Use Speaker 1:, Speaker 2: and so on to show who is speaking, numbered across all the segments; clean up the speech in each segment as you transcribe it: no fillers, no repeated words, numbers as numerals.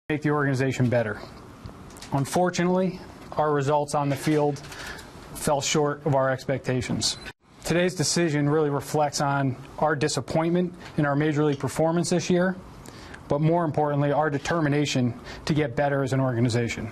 Speaker 1: make the organization better. Unfortunately, our results on the field fell short of our expectations. Today's decision really reflects on our disappointment in our Major League performance this year, but more importantly, our determination to get better as an organization.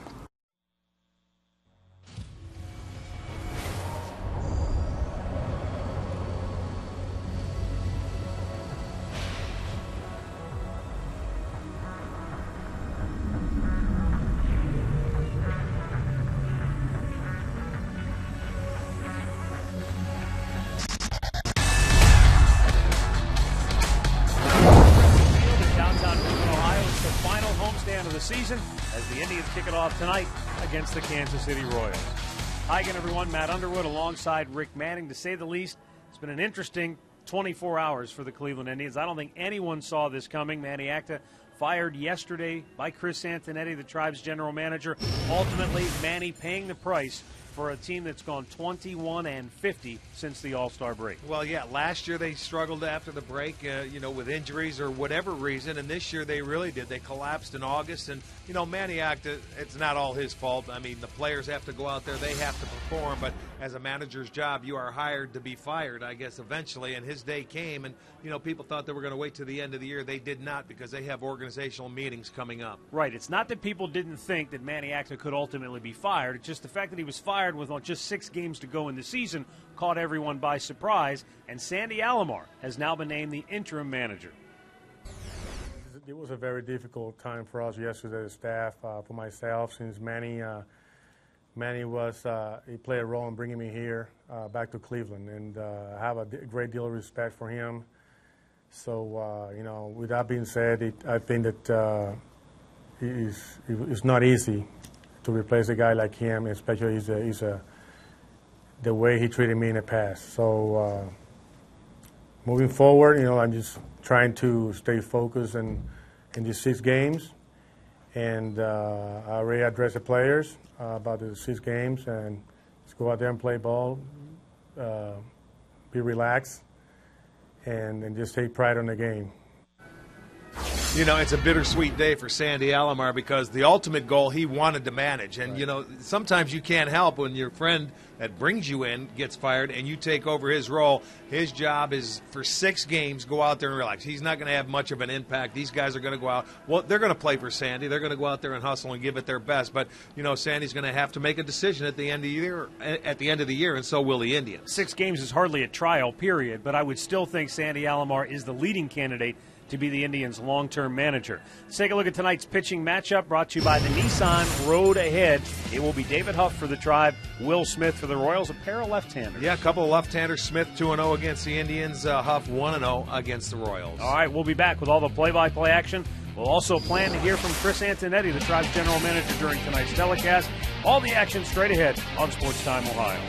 Speaker 2: Of the season as the Indians kick it off tonight against the Kansas City Royals. Hi again, everyone. Matt Underwood alongside Rick Manning. To say the least, it's been an interesting 24 hours for the Cleveland Indians. I don't think anyone saw this coming. Manny Acta fired yesterday by Chris Antonetti, the Tribe's general manager. Ultimately, Manny paying the price for a team that's gone 21-50 since the All-Star break.
Speaker 3: Well, yeah, last year they struggled after the break, with injuries or whatever reason, and this year they really did. They collapsed in August, and, Manny Acta, it's not all his fault. I mean, the players have to go out there, they have to perform, but as a manager's job, you are hired to be fired, I guess, eventually, and his day came, and, people thought they were going to wait to the end of the year. They did not, because they have organizational meetings coming up.
Speaker 2: Right. It's not that people didn't think that Manny Acta could ultimately be fired. It's just the fact that he was fired with just 6 games to go in the season caught everyone by surprise, and Sandy Alomar has now been named the interim manager.
Speaker 4: It was a very difficult time for us yesterday, the staff, for myself, since Manny he played a role in bringing me here back to Cleveland, and I have a great deal of respect for him. So, with that being said, I think that it's not easy to replace a guy like him, especially the way he treated me in the past. So moving forward, I'm just trying to stay focused in these 6 games, and I already addressed the players about the 6 games, and just go out there and play ball, be relaxed, and just take pride in the game.
Speaker 3: It's a bittersweet day for Sandy Alomar because the ultimate goal he wanted to manage. And, sometimes you can't help when your friend that brings you in gets fired and you take over his role. His job is for 6 games, go out there and relax. He's not going to have much of an impact. These guys are going to go out. Well, they're going to play for Sandy. They're going to go out there and hustle and give it their best. But, Sandy's going to have to make a decision at the end of the year, and so will the Indians.
Speaker 2: 6 games is hardly a trial period, but I would still think Sandy Alomar is the leading candidate to be the Indians' long-term manager. Let's take a look at tonight's pitching matchup brought to you by the Nissan Road Ahead. It will be David Huff for the Tribe, Will Smith for the Royals, a pair of left-handers.
Speaker 3: Yeah, a couple of left-handers. Smith 2-0 against the Indians, Huff 1-0 against the Royals.
Speaker 2: All right, we'll be back with all the play-by-play action. We'll also plan to hear from Chris Antonetti, the Tribe's general manager, during tonight's telecast. All the action straight ahead on Sports Time Ohio.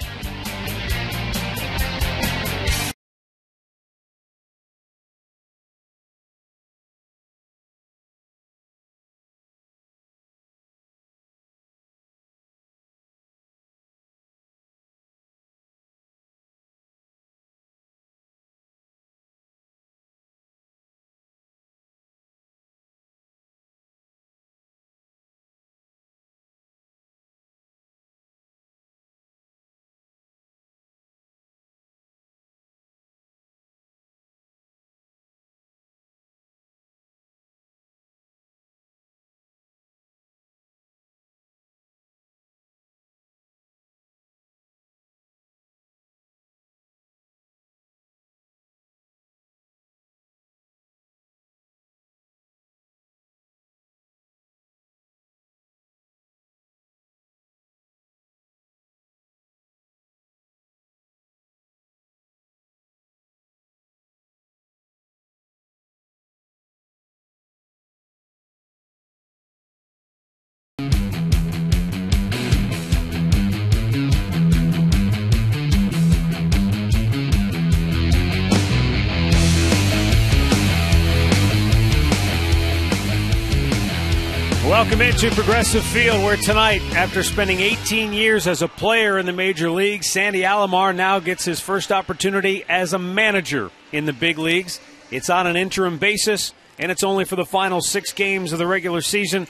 Speaker 2: Welcome into Progressive Field, where tonight, after spending 18 years as a player in the major leagues, Sandy Alomar now gets his first opportunity as a manager in the big leagues. It's on an interim basis, and it's only for the final 6 games of the regular season.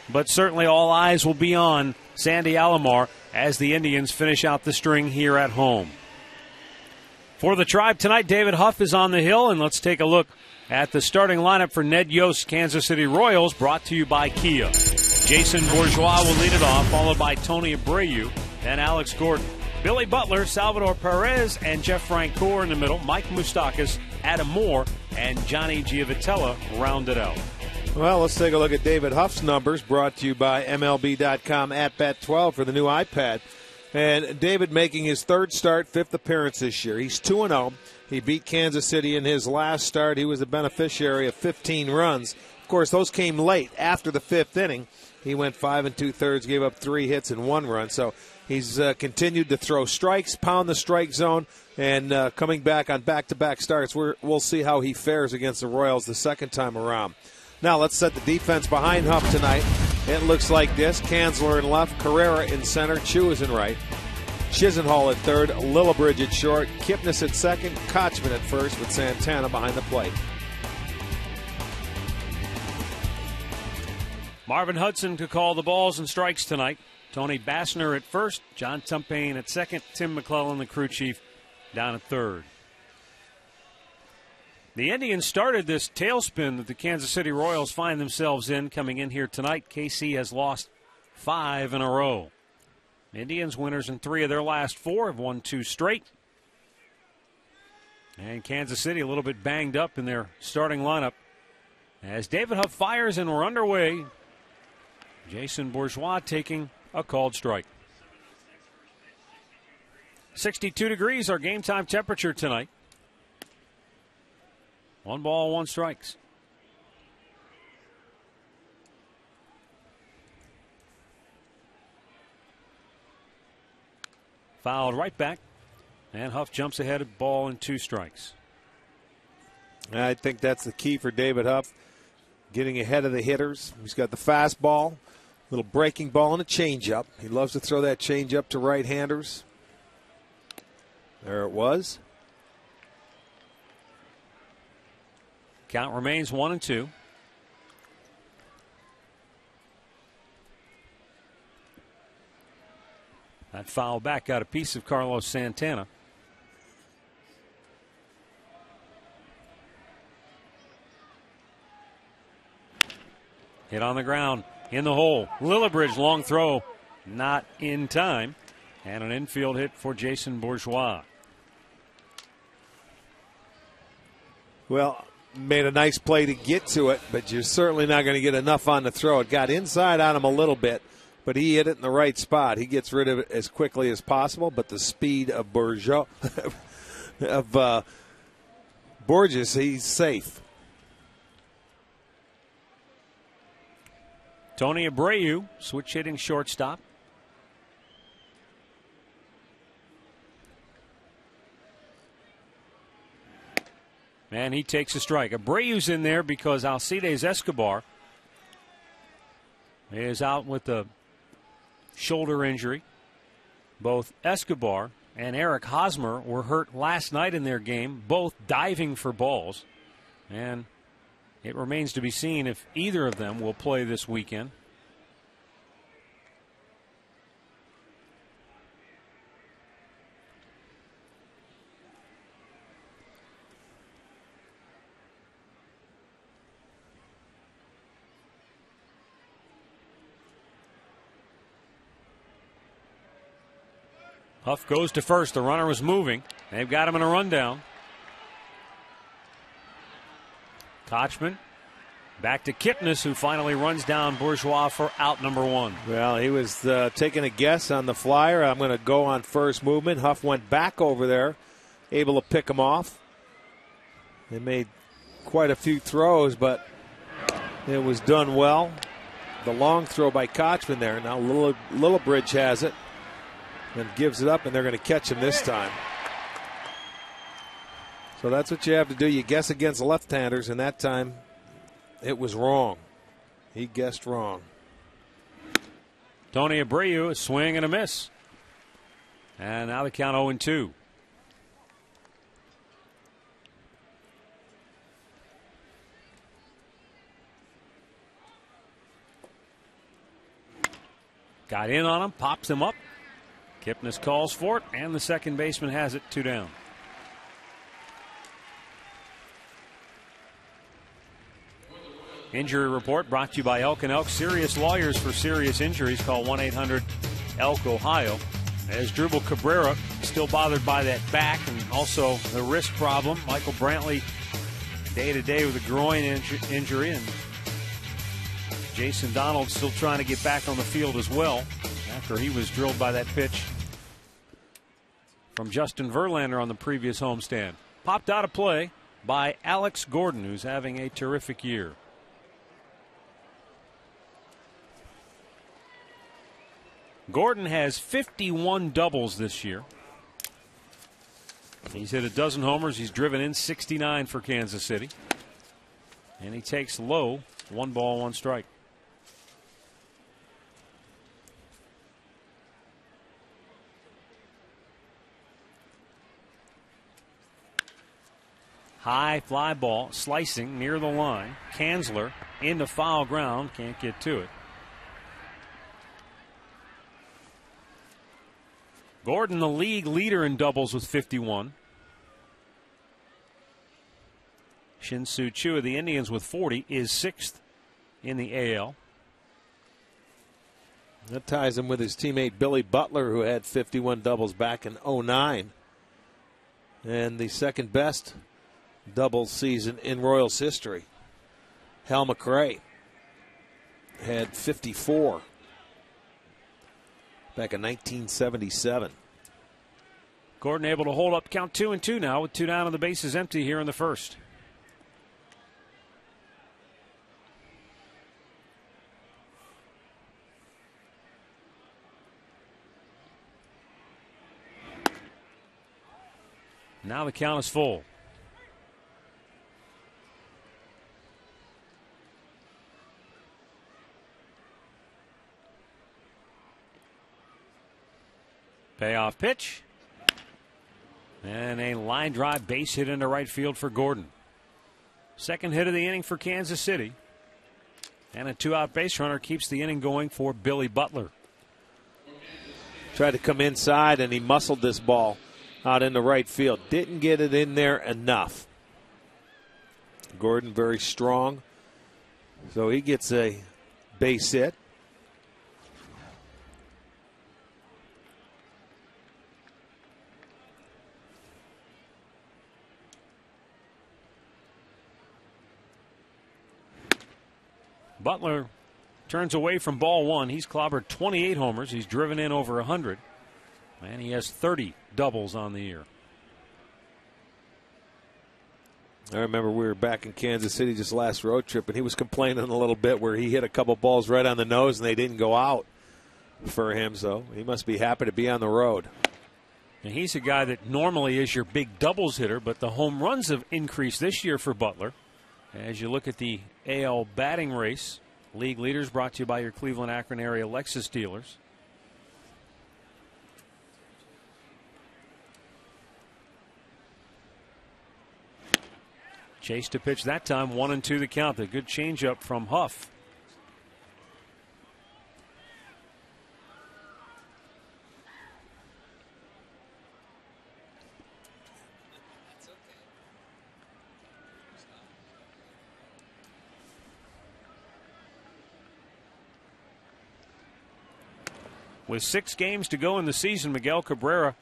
Speaker 2: but certainly all eyes will be on Sandy Alomar as the Indians finish out the string here at home. For the Tribe tonight, David Huff is on the hill, and let's take a look at the starting lineup for Ned Yost's Kansas City Royals, brought to you by Kia. Jason Bourgeois will lead it off, followed by Tony Abreu, then Alex Gordon. Billy Butler, Salvador Perez, and Jeff Francoeur in the middle. Mike Moustakas, Adam Moore, and Johnny Giavitella round it out.
Speaker 3: Well, let's take a look at David Huff's numbers, brought to you by MLB.com at Bet12 for the new iPad. And David making his third start, fifth appearance this year. He's 2-0. He beat Kansas City in his last start. He was the beneficiary of 15 runs. Of course, those came late after the fifth inning. He went 5 2/3, gave up 3 hits and 1 run. So he's continued to throw strikes, pound the strike zone, and coming back on back-to-back starts. We'll see how he fares against the Royals the second time around. Now let's set the defense behind Huff tonight. It looks like this. Kanzler in left, Carrera in center, Chu is in right. Chisenhall at third, Lillibridge at short, Kipnis at second, Kochman at first with Santana behind the plate.
Speaker 2: Marvin Hudson to call the balls and strikes tonight. Tony Bassner at first, John Tumpane at second, Tim McClellan, the crew chief, down at third. The Indians started this tailspin that the Kansas City Royals find themselves in coming in here tonight. KC has lost 5 in a row. Indians winners in 3 of their last 4, have won 2 straight. And Kansas City a little bit banged up in their starting lineup. As David Huff fires and we're underway, Jason Bourgeois taking a called strike. 62 degrees, our game time temperature tonight. 1 ball, 1 strikes. Fouled right back, and Huff jumps ahead of ball and 2 strikes.
Speaker 3: I think that's the key for David Huff, getting ahead of the hitters. He's got the fastball, little breaking ball, and a changeup. He loves to throw that changeup to right-handers. There it was.
Speaker 2: Count remains 1-2. That foul back got a piece of Carlos Santana. Hit on the ground, in the hole. Lillibridge, long throw, not in time. And an infield hit for Jason Bourgeois.
Speaker 3: Well, made a nice play to get to it, but you're certainly not going to get enough on the throw. It got inside on him a little bit, but he hit it in the right spot. He gets rid of it as quickly as possible, but the speed of Borges, he's safe.
Speaker 2: Tony Abreu, switch hitting shortstop. And he takes a strike. Abreu's in there because Alcides Escobar is out with a shoulder injury. Both Escobar and Eric Hosmer were hurt last night in their game, both diving for balls. And it remains to be seen if either of them will play this weekend. Huff goes to first. The runner was moving. They've got him in a rundown. Kochman back to Kipnis, who finally runs down Bourgeois for out number 1.
Speaker 3: Well, he was taking a guess on the flyer. I'm going to go on first movement. Huff went back over there, able to pick him off. They made quite a few throws, but it was done well. The long throw by Kochman there. Now Lillibridge has it and gives it up, and they're going to catch him this time. So that's what you have to do. You guess against left-handers, and that time it was wrong. He guessed wrong.
Speaker 2: Tony Abreu, a swing and a miss. And now the count 0-2. Got in on him, pops him up. Kipnis calls for it, and the second baseman has it 2 down. Injury report brought to you by Elk & Elk. Serious lawyers for serious injuries. Call 1-800-ELK-OHIO. As Drupal Cabrera still bothered by that back and also the wrist problem. Michael Brantley day-to-day with a groin injury. And Jason Donald still trying to get back on the field as well after he was drilled by that pitch from Justin Verlander on the previous homestand. Popped out of play by Alex Gordon, who's having a terrific year. Gordon has 51 doubles this year. He's hit a dozen homers. He's driven in 69 for Kansas City. And he takes low, 1 ball, 1 strike. High fly ball, slicing near the line. Kanzler into foul ground, can't get to it. Gordon, the league leader in doubles with 51. Shin-Soo Choo of the Indians with 40 is 6th in the AL.
Speaker 5: That ties him with his teammate Billy Butler, who had 51 doubles back in 09. And the second best doubles season in Royals history. Hal McRae had 54 back in 1977.
Speaker 2: Gordon able to hold up, count 2-2 now with 2 down and the bases empty here in the first. Now the count is full. Payoff pitch. And a line drive base hit into right field for Gordon. Second hit of the inning for Kansas City. And a 2-out base runner keeps the inning going for Billy Butler.
Speaker 5: Tried to come inside and he muscled this ball out into right field. Didn't get it in there enough. Gordon very strong. So he gets a base hit.
Speaker 2: Butler turns away from ball 1. He's clobbered 28 homers. He's driven in over 100. And he has 30 doubles on the year.
Speaker 5: I remember we were back in Kansas City just last road trip, and he was complaining a little bit where he hit a couple balls right on the nose and they didn't go out for him. So he must be happy to be on the road.
Speaker 2: And he's a guy that normally is your big doubles hitter, but the home runs have increased this year for Butler. As you look at the AL batting race, league leaders brought to you by your Cleveland Akron area Lexus dealers. Chase to pitch that time, 1-2 the count. A good changeup from Huff. With 6 games to go in the season, Miguel Cabrera,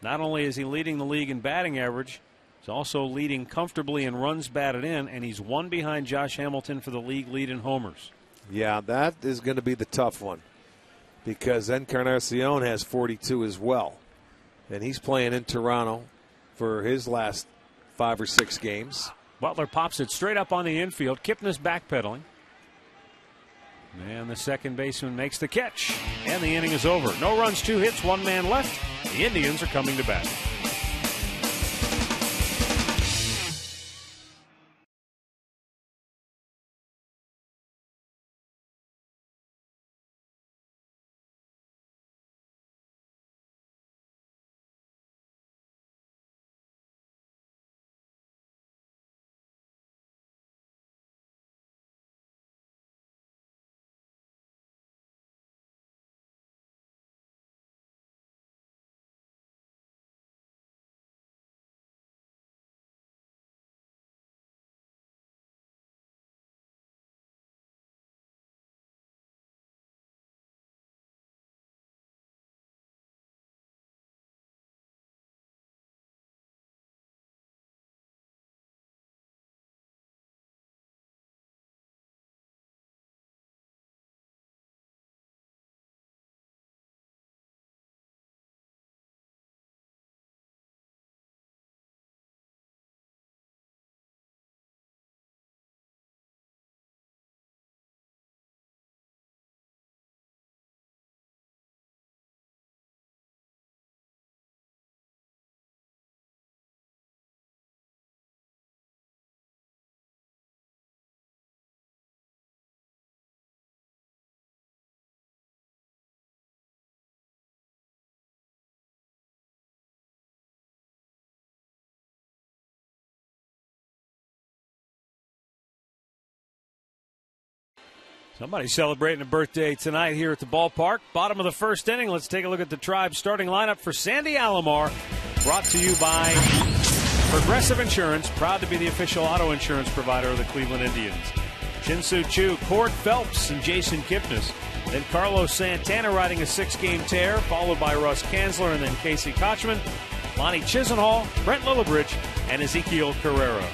Speaker 2: not only is he leading the league in batting average, he's also leading comfortably in runs batted in, and he's 1 behind Josh Hamilton for the league lead in homers.
Speaker 5: Yeah, that is going to be the tough one because Encarnacion has 42 as well. And he's playing in Toronto for his last 5 or 6 games.
Speaker 2: Butler pops it straight up on the infield. Kipnis backpedaling. And the second baseman makes the catch. And the inning is over. No runs, 2 hits, 1 man left. The Indians are coming to bat. Somebody's celebrating a birthday tonight here at the ballpark. Bottom of the first inning. Let's take a look at the Tribe starting lineup for Sandy Alomar. Brought to you by Progressive Insurance, proud to be the official auto insurance provider of the Cleveland Indians. Shin-Soo Choo, Cord Phelps, and Jason Kipnis. Then Carlos Santana riding a 6-game tear, followed by Russ Kanzler and then Casey Kochman, Lonnie Chisenhall, Brent Lillibridge, and Ezekiel Carrera.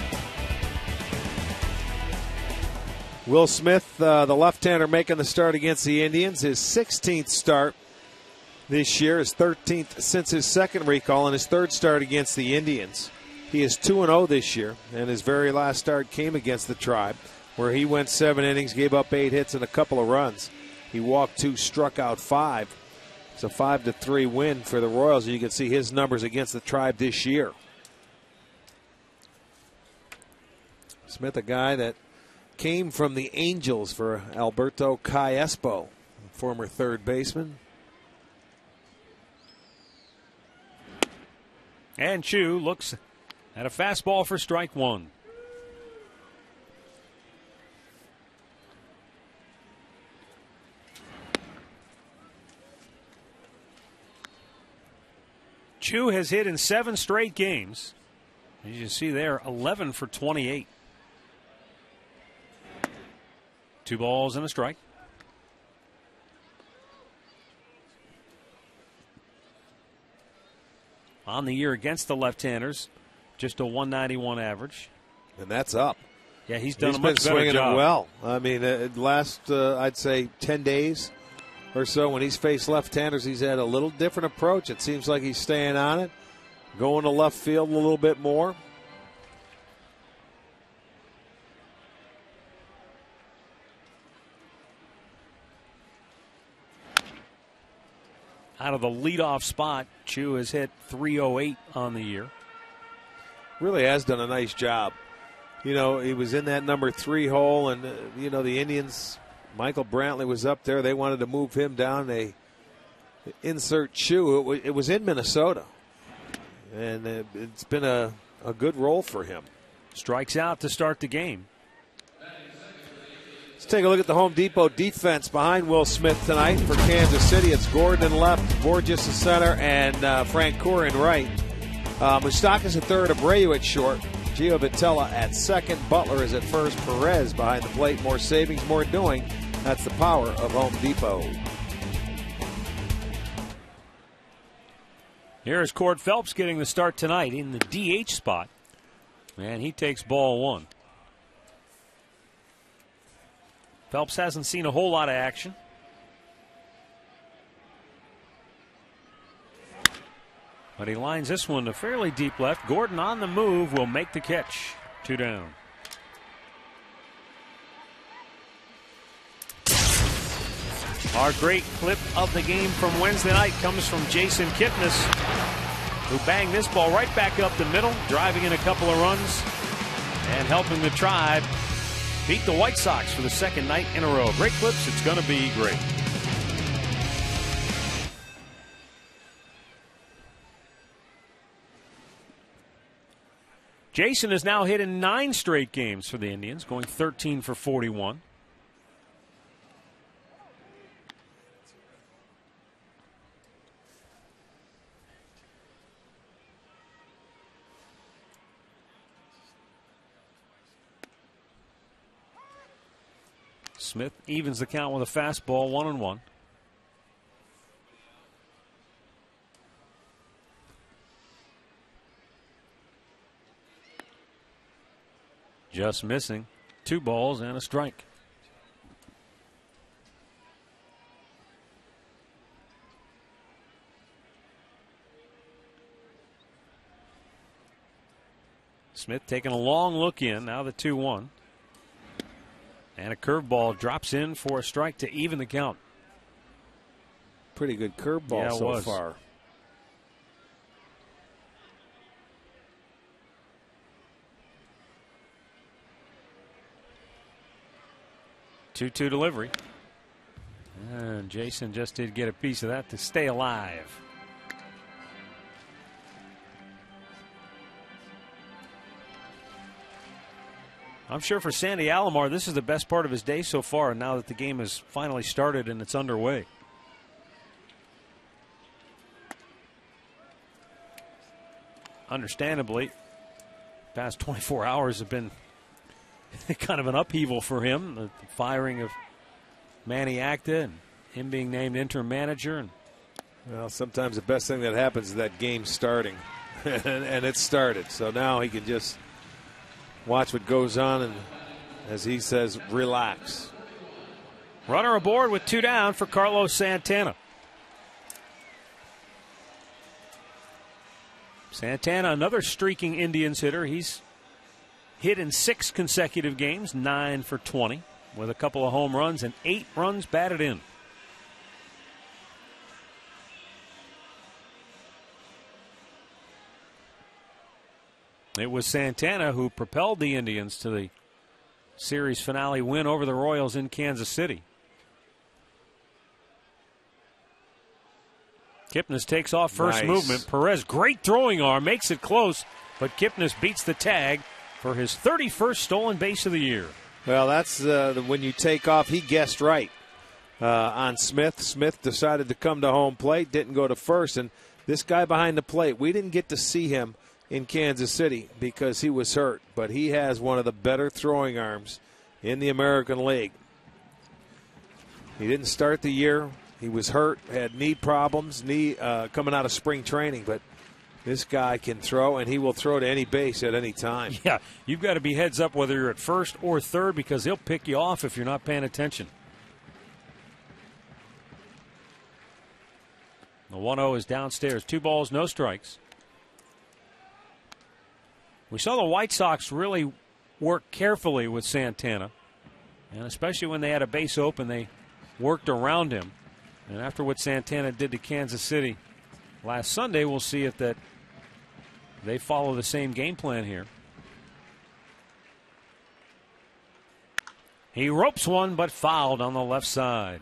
Speaker 5: Will Smith, the left-hander, making the start against the Indians. His 16th start this year, his 13th since his second recall, and his third start against the Indians. He is 2-0 this year, and his very last start came against the Tribe, where he went 7 innings, gave up 8 hits and a couple of runs. He walked 2, struck out 5. It's a 5-3 win for the Royals. You can see his numbers against the Tribe this year. Smith, a guy that came from the Angels for Alberto Cayespo, former third baseman.
Speaker 2: And Choo looks at a fastball for strike 1. Choo has hit in 7 straight games. As you see there, 11 for 28. 2 balls and a strike. On the year against the left-handers, just a 191 average.
Speaker 5: And that's up.
Speaker 2: Yeah, he's done a much
Speaker 5: been
Speaker 2: better
Speaker 5: swinging
Speaker 2: job.
Speaker 5: it well. I mean, last, I'd say, 10 days or so when he's faced left-handers, he's had a little different approach. It seems like he's staying on it, going to left field a little bit more.
Speaker 2: Out of the leadoff spot, Choo has hit .308 on the year.
Speaker 5: Really has done a nice job. You know, he was in that number 3 hole, and, you know, the Indians, Michael Brantley was up there. They wanted to move him down. They insert Choo. It was in Minnesota, and it's been a good role for him.
Speaker 2: Strikes out to start the game.
Speaker 5: Let's take a look at the Home Depot defense behind Will Smith tonight for Kansas City. It's Gordon in left, Borges in center, and Francoeur in right. Moustakas at third, Abreu at short, Gio Vitella at second, Butler is at first, Perez behind the plate. More savings, more doing. That's the power of Home Depot.
Speaker 2: Here's Cord Phelps getting the start tonight in the DH spot. And he takes ball 1. Phelps hasn't seen a whole lot of action. But he lines this one to fairly deep left. Gordon on the move will make the catch. 2 down. Our great clip of the game from Wednesday night comes from Jason Kipnis, who banged this ball right back up the middle, driving in a couple of runs and helping the Tribe beat the White Sox for the second night in a row. Great clips. It's going to be great. Jason has now hit in 9 straight games for the Indians, going 13 for 41. Smith evens the count with a fastball, 1-1. Just missing. 2 balls and a strike. Smith taking a long look in. Now the 2-1. And a curveball drops in for a strike to even the count.
Speaker 5: Pretty good curveball so far.
Speaker 2: 2-2 delivery. And Jason just did get a piece of that to stay alive. I'm sure for Sandy Alomar, this is the best part of his day so far, now that the game has finally started and it's underway. Understandably, past 24 hours have been kind of an upheaval for him. The firing of Manny Acta and him being named interim manager. And
Speaker 5: well, sometimes the best thing that happens is that game starting, and it started. So now he can just watch what goes on and, as he says, relax.
Speaker 2: Runner aboard with 2 down for Carlos Santana. Santana, another streaking Indians hitter. He's hit in 6 consecutive games, 9 for 20, with a couple of home runs and 8 runs batted in. It was Santana who propelled the Indians to the series finale win over the Royals in Kansas City. Kipnis takes off first movement. Perez, great throwing arm, makes it close, but Kipnis beats the tag for his 31st stolen base of the year.
Speaker 5: Well, that's when you take off. He guessed right on Smith. Smith decided to come to home plate, didn't go to first, and this guy behind the plate, we didn't get to see him in Kansas City because he was hurt, but he has one of the better throwing arms in the American League. He didn't start the year. He was hurt, had knee problems, coming out of spring training, but this guy can throw, and he will throw to any base at any time.
Speaker 2: Yeah, you've got to be heads up whether you're at first or third because he'll pick you off if you're not paying attention. The 1-0 is downstairs. 2 balls, no strikes. We saw the White Sox really work carefully with Santana, and especially when they had a base open, they worked around him. And after what Santana did to Kansas City last Sunday, we'll see if that they follow the same game plan here. He ropes one, but fouled on the left side.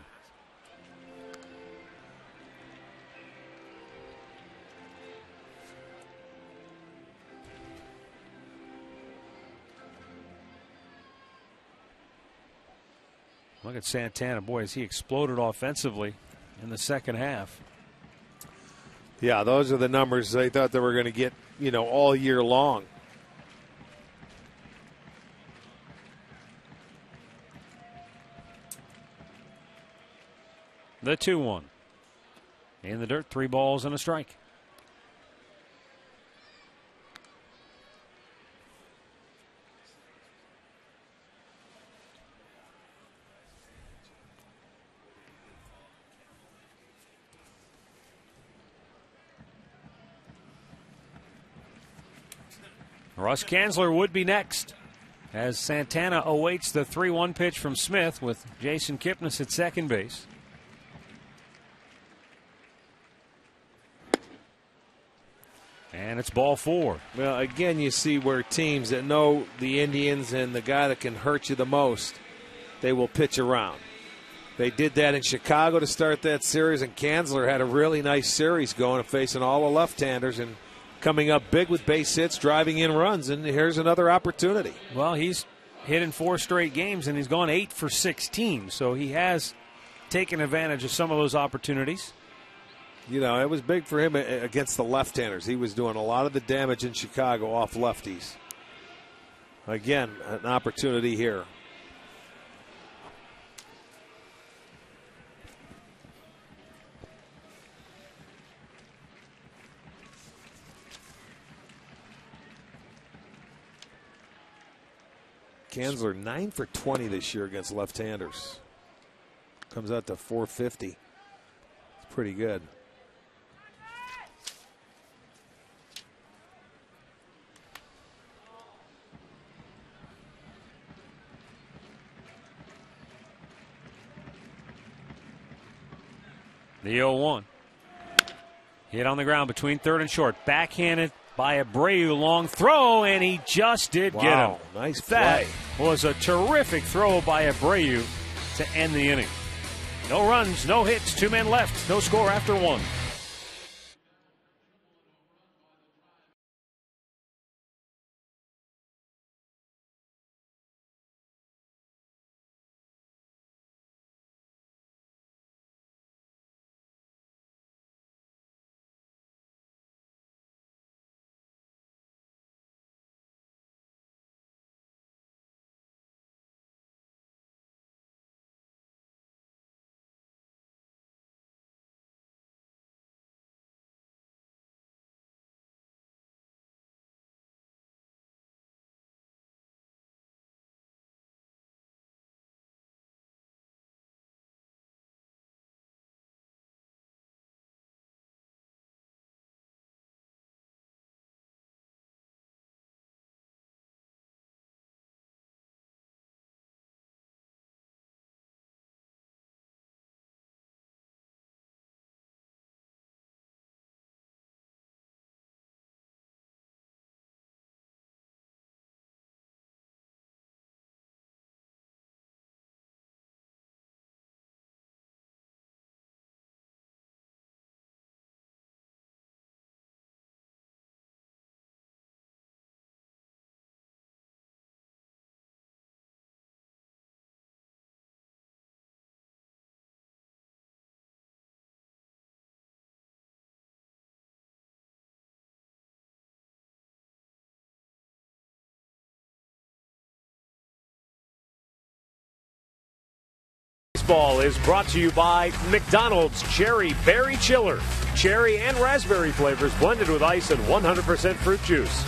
Speaker 2: Look at Santana. Boy, as he exploded offensively in the second half.
Speaker 5: Yeah, those are the numbers they thought they were going to get, all year long.
Speaker 2: The 2-1. In the dirt, 3 balls and a strike. Russ Kanzler would be next as Santana awaits the 3-1 pitch from Smith with Jason Kipnis at second base. And it's ball 4.
Speaker 5: Well, again, you see where teams that know the Indians and the guy that can hurt you the most, they will pitch around. They did that in Chicago to start that series, and Kanzler had a really nice series going, facing all the left-handers and coming up big with base hits, driving in runs, and here's another opportunity.
Speaker 2: Well, he's hit in 4 straight games, and he's gone 8 for 16, so he has taken advantage of some of those opportunities.
Speaker 5: It was big for him against the left-handers. He was doing a lot of the damage in Chicago off lefties. Again, an opportunity here. Kanzler 9 for 20 this year against left-handers. Comes out to 450. It's pretty good.
Speaker 2: The 0-1. Hit on the ground between third and short. Backhanded by Abreu. Long throw, and he just did get him.
Speaker 5: Nice
Speaker 2: play. That
Speaker 5: play.
Speaker 2: was a terrific throw by Abreu to end the inning. No runs, no hits, 2 men left. No score after 1. Baseball is brought to you by McDonald's Cherry Berry Chiller. Cherry and raspberry flavors blended with ice and 100% fruit juice.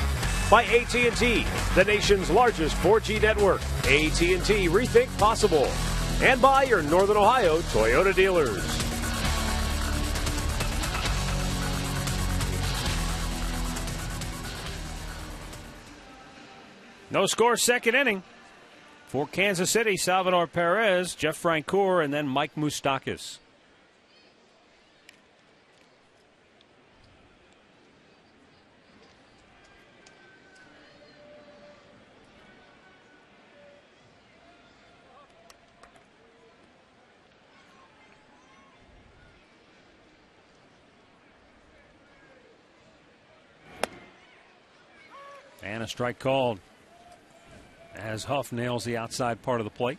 Speaker 2: By AT&T, the nation's largest 4G network. AT&T, rethink possible. And by your Northern Ohio Toyota dealers. No score, second inning. For Kansas City, Salvador Perez, Jeff Francoeur, and then Mike Moustakas. And a strike called as Huff nails the outside part of the plate.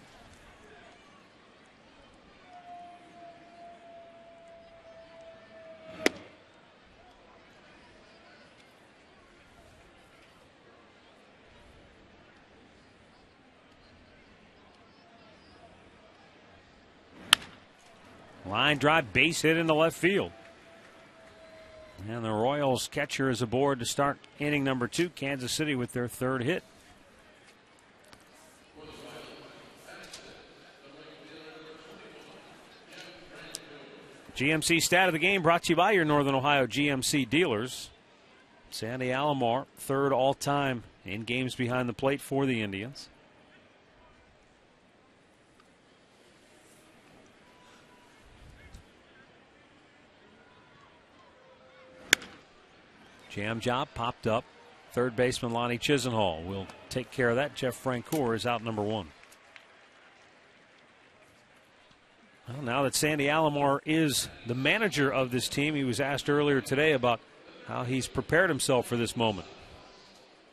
Speaker 2: Line drive, base hit into left field. And the Royals catcher is aboard to start inning number 2. Kansas City with their third hit. GMC stat of the game brought to you by your Northern Ohio GMC dealers. Sandy Alomar, third all-time in games behind the plate for the Indians. Jam job popped up. Third baseman Lonnie Chisenhall will take care of that. Jeff Francoeur is out number 1. Well, now that Sandy Alomar is the manager of this team, he was asked earlier today about how he's prepared himself for this moment.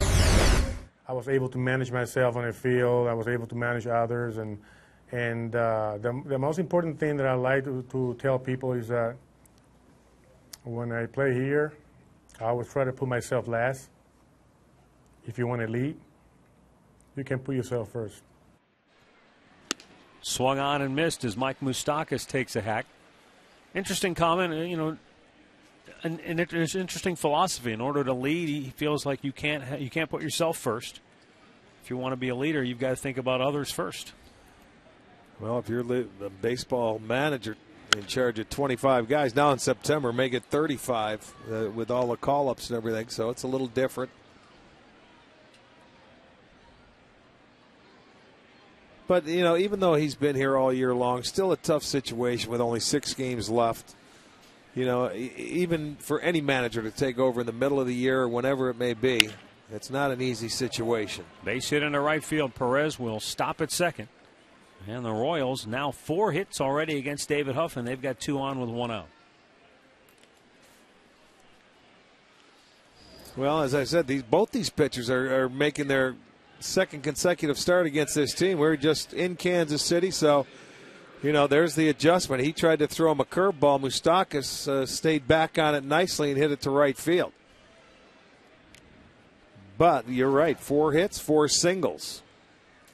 Speaker 4: I was able to manage myself on the field. I was able to manage others, and the most important thing that I like to tell people is that when I play here, I always try to put myself last. If you want to lead, you can put yourself first.
Speaker 2: Swung on and missed as Mike Moustakas takes a hack. Interesting comment, an interesting philosophy. In order to lead, he feels like you can't put yourself first. If you want to be a leader, you've got to think about others first.
Speaker 5: Well, if you're the baseball manager in charge of 25 guys, now in September, make it 35 with all the call-ups and everything, so it's a little different. But, even though he's been here all year long, still a tough situation with only 6 games left. Even for any manager to take over in the middle of the year or whenever it may be, it's not an easy situation.
Speaker 2: Base hit into right field. Perez will stop at second. And the Royals now 4 hits already against David Huff, and they've got 2 on with 1 out.
Speaker 5: Well, as I said, both these pitchers are making their second consecutive start against this team. We're just in Kansas City, so there's the adjustment. He tried to throw him a curveball. Moustakas stayed back on it nicely and hit it to right field. But you're right, 4 hits, 4 singles.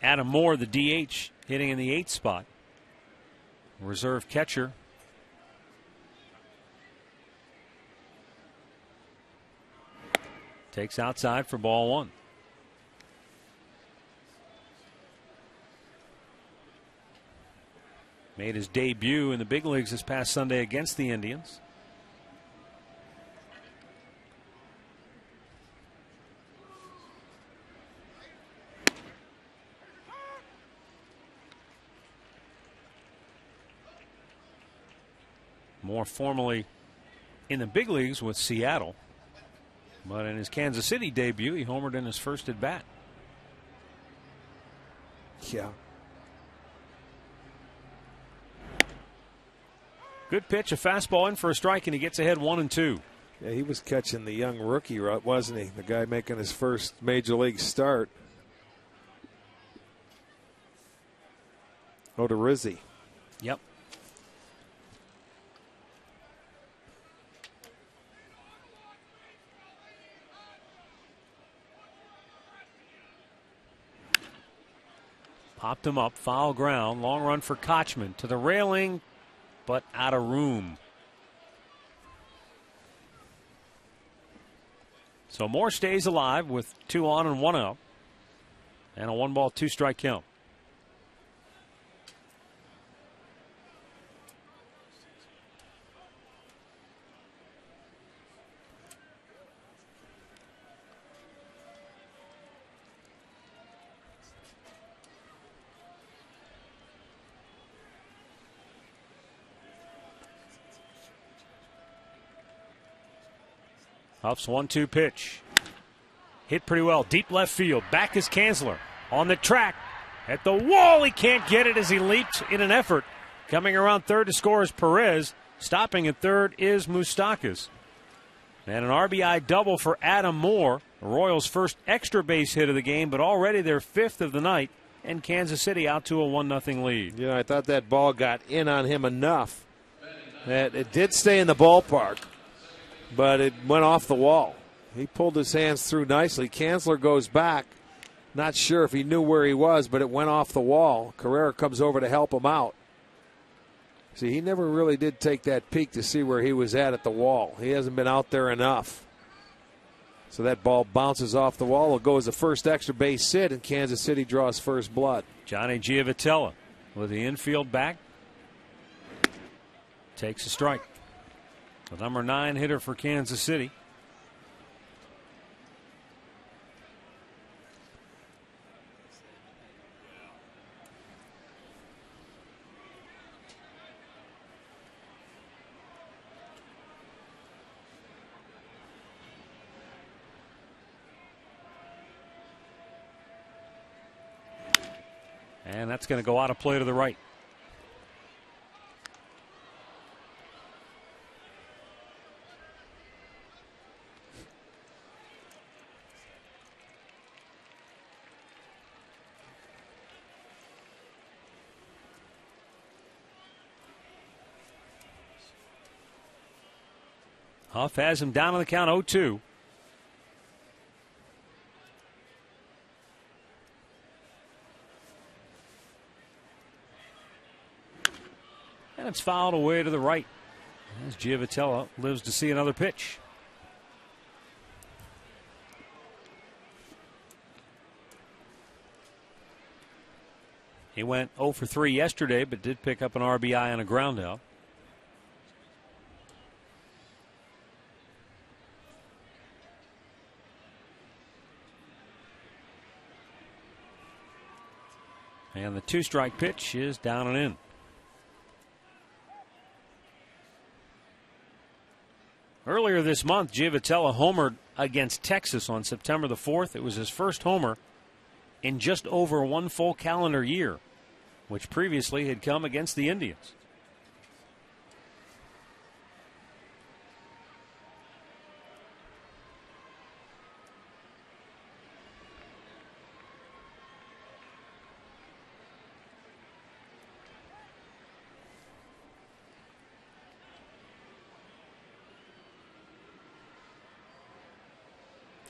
Speaker 2: Adam Moore, the DH, hitting in the 8th spot. Reserve catcher. Takes outside for ball 1. Made his debut in the big leagues this past Sunday against the Indians. More formally in the big leagues with Seattle. But in his Kansas City debut, he homered in his first at bat.
Speaker 5: Yeah.
Speaker 2: Good pitch, a fastball in for a strike, and he gets ahead 1-2.
Speaker 5: Yeah, he was catching the young rookie, wasn't he? The guy making his first major league start. Odorizzi.
Speaker 2: Yep. Popped him up, foul ground, long run for Kochman to the railing, but out of room. So Moore stays alive with 2 on and 1 out, and a 1-ball, 2-strike count. Huff's 1-2 pitch. Hit pretty well. Deep left field. Back is Kanzler. On the track. At the wall. He can't get it as he leaps in an effort. Coming around third to score is Perez. Stopping at third is Moustakas. And an RBI double for Adam Moore. The Royals' first extra base hit of the game, but already their 5th of the night. And Kansas City out to a 1-0 lead.
Speaker 5: Yeah, I thought that ball got in on him enough that it did stay in the ballpark, but it went off the wall. He pulled his hands through nicely. Kanzler goes back. Not sure if he knew where he was, but it went off the wall. Carrera comes over to help him out. See, he never really did take that peek to see where he was at the wall. He hasn't been out there enough. So that ball bounces off the wall. It'll go as the first extra base hit, and Kansas City draws first blood.
Speaker 2: Johnny Giavotella with the infield back. Takes a strike. The number 9 hitter for Kansas City. And that's going to go out of play to the right. Huff has him down on the count 0-2. And it's fouled away to the right as Giavotella lives to see another pitch. He went 0 for 3 yesterday, but did pick up an RBI on a ground out. And the 2-strike pitch is down and in. Earlier this month, Giavotella homered against Texas on September the 4th. It was his first homer in just over 1 full calendar year, which previously had come against the Indians.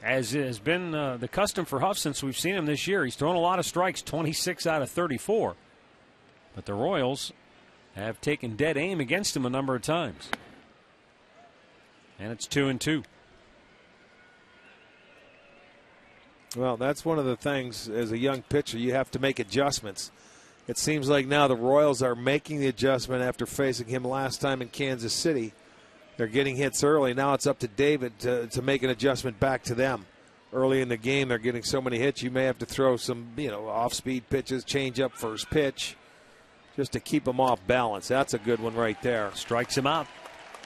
Speaker 2: As has been the custom for Huff since we've seen him this year. He's thrown a lot of strikes, 26 out of 34. But the Royals have taken dead aim against him a number of times. And it's 2-2.
Speaker 5: Well, that's one of the things as a young pitcher, you have to make adjustments. It seems like now the Royals are making the adjustment after facing him last time in Kansas City. They're getting hits early. Now it's up to David to make an adjustment back to them. Early in the game, they're getting so many hits, you may have to throw some, off-speed pitches, change up first pitch, just to keep them off balance. That's a good one right there.
Speaker 2: Strikes him out.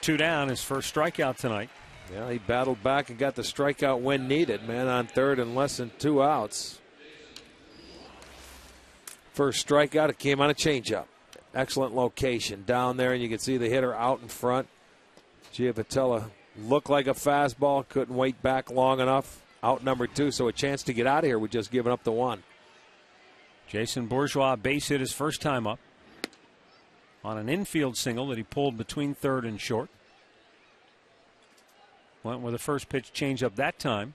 Speaker 2: 2 down, his first strikeout tonight.
Speaker 5: Yeah, he battled back and got the strikeout when needed, man, on third and less than 2 outs. First strikeout, it came on a changeup. Excellent location down there, and you can see the hitter out in front. Giavotella looked like a fastball, couldn't wait back long enough. Out number 2, so a chance to get out of here with just giving up the 1.
Speaker 2: Jason Bourgeois base hit his first time up on an infield single that he pulled between third and short. Went with the first pitch change up that time.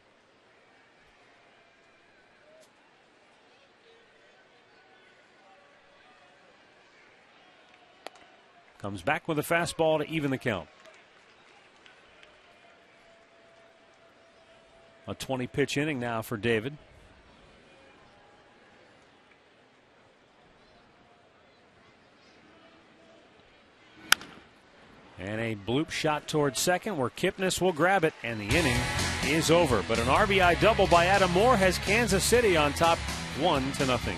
Speaker 2: Comes back with a fastball to even the count. A 20-pitch inning now for David. And a bloop shot towards second where Kipnis will grab it, and the inning is over. But an RBI double by Adam Moore has Kansas City on top 1-0.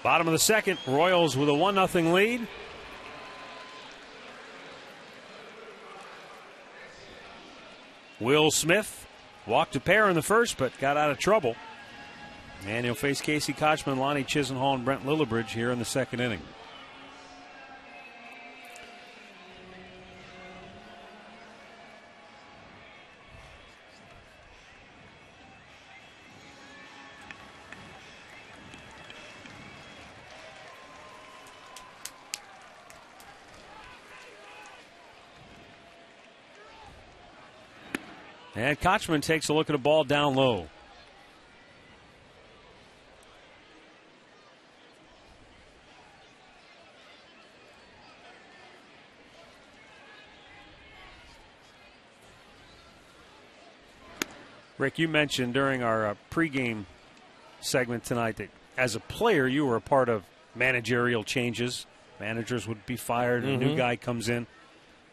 Speaker 2: Bottom of the second, Royals with a 1-0 lead. Will Smith walked a pair in the first, but got out of trouble. And he'll face Casey Kochman, Lonnie Chisenhall, and Brent Lillibridge here in the second inning. And Kochman takes a look at a ball down low. Rick, you mentioned during our pregame segment tonight that as a player you were a part of managerial changes. Managers would be fired and a new guy comes in.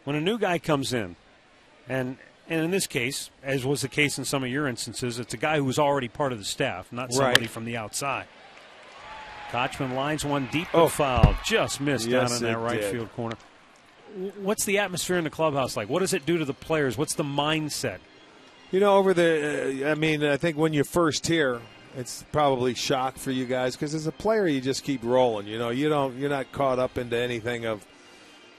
Speaker 2: When a new guy comes in, and in this case, as was the case in some of your instances, it's a guy who was already part of the staff, not somebody from the outside. Kochman lines one deep and foul. Just missed down in that right field corner. What's the atmosphere in the clubhouse like? What does it do to the players? What's the mindset?
Speaker 5: You know, I think when you first hear, it's probably shock for you guys because as a player, you just keep rolling. You know, you're not caught up into anything of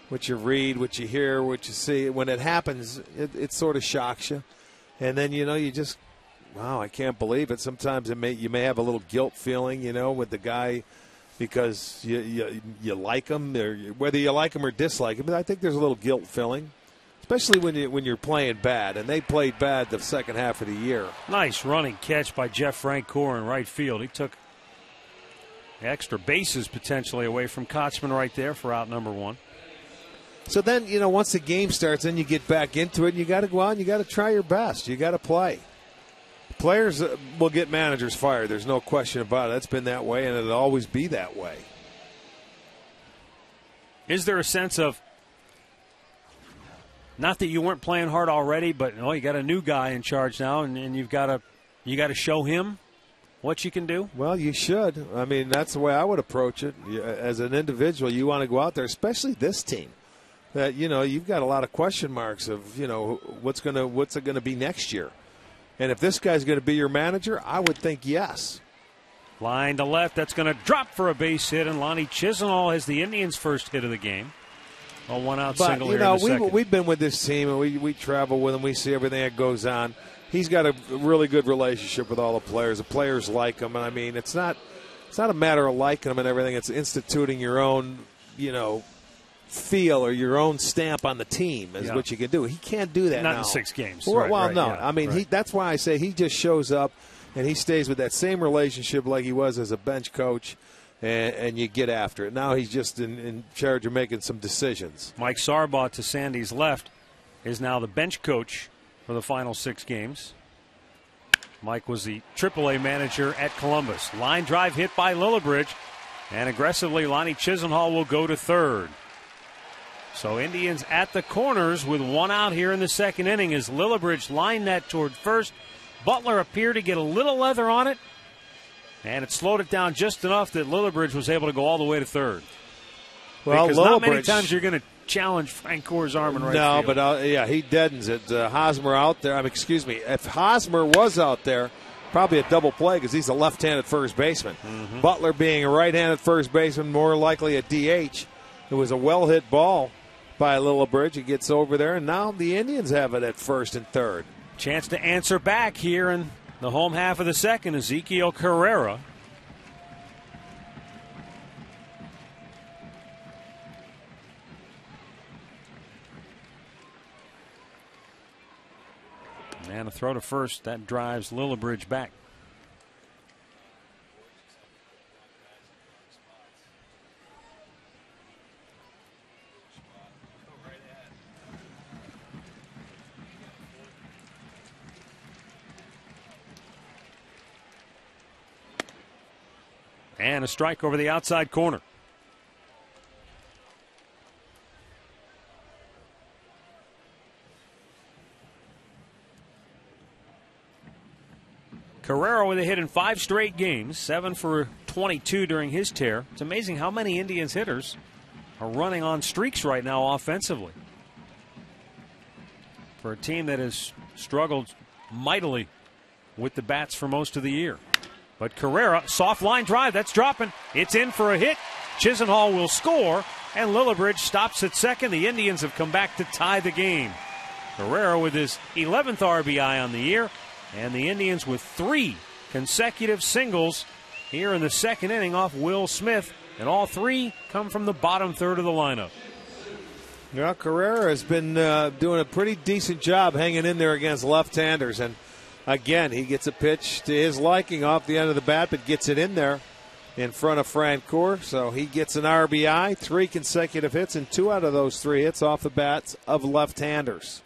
Speaker 5: what you read, what you hear, what you see. When it happens, it sort of shocks you. And then, you just, wow, I can't believe it. Sometimes you may have a little guilt feeling, with the guy because you like him, or whether you like him or dislike him. But I think there's a little guilt feeling, especially when you're playing bad. And they played bad the second half of the year.
Speaker 2: Nice running catch by Jeff Francoeur in right field. He took extra bases potentially away from Kochman right there for out number one.
Speaker 5: So then, once the game starts, then you get back into it, and you got to go out and you got to try your best. You got to play. Players will get managers fired. There's no question about it. It's been that way, and it'll always be that way.
Speaker 2: Is there a sense of, not that you weren't playing hard already, but you got a new guy in charge now, and you got to show him what you can do?
Speaker 5: Well, you should. I mean, that's the way I would approach it. As an individual, you want to go out there, especially this team. That you've got a lot of question marks of what's it going to be next year, And if this guy's going to be your manager, I would think yes.
Speaker 2: Line to left, that's going to drop for a base hit, and Lonnie Chisenhall has the Indians' first hit of the game. A one-out single here in the second.
Speaker 5: We've been with this team, and we travel with him. We see everything that goes on. He's got a really good relationship with all the players. The players like him, and I mean, it's not a matter of liking him and everything. It's instituting your own, feel or your own stamp on the team is what you can do. He can't do that
Speaker 2: Not
Speaker 5: now.
Speaker 2: in 6 games.
Speaker 5: Well,
Speaker 2: Right,
Speaker 5: no.
Speaker 2: yeah,
Speaker 5: I mean, that's why I say he just shows up and he stays with that same relationship like he was as a bench coach, and you get after it. Now he's just in charge of making some decisions.
Speaker 2: Mike Sarbaugh to Sandy's left is now the bench coach for the final 6 games. Mike was the AAA manager at Columbus. Line drive hit by Lillibridge, and aggressively Lonnie Chisenhall will go to third. So Indians at the corners with 1 out here in the second inning as Lillibridge lined that toward first. Butler appeared to get a little leather on it, and it slowed it down just enough that Lillibridge was able to go all the way to third.
Speaker 5: Well,
Speaker 2: because not many times you're going to challenge Frank Core's arm in right field.
Speaker 5: No, but he deadens it. Hosmer out there. If Hosmer was out there, probably a double play because he's a left-handed first baseman.
Speaker 2: Mm-hmm.
Speaker 5: Butler being a right-handed first baseman, more likely a DH. It was a well-hit ball by Lillibridge. It gets over there, and now the Indians have it at first and third.
Speaker 2: Chance to answer back here in the home half of the second. Ezekiel Carrera. And a throw to first. That drives Lillibridge back. And a strike over the outside corner. Carrera with a hit in 5 straight games, 7 for 22 during his tear. It's amazing how many Indians hitters are running on streaks right now offensively. For a team that has struggled mightily with the bats for most of the year. But Carrera, soft line drive, that's dropping. It's in for a hit. Chisenhall will score, and Lillibridge stops at second. The Indians have come back to tie the game. Carrera with his 11th RBI on the year, and the Indians with 3 consecutive singles here in the second inning off Will Smith, and all 3 come from the bottom third of the lineup.
Speaker 5: Yeah, Carrera has been doing a pretty decent job hanging in there against left-handers, and again, he gets a pitch to his liking off the end of the bat, but gets it in there in front of Francoeur. So he gets an RBI, 3 consecutive hits, and 2 out of those 3 hits off the bats of left-handers.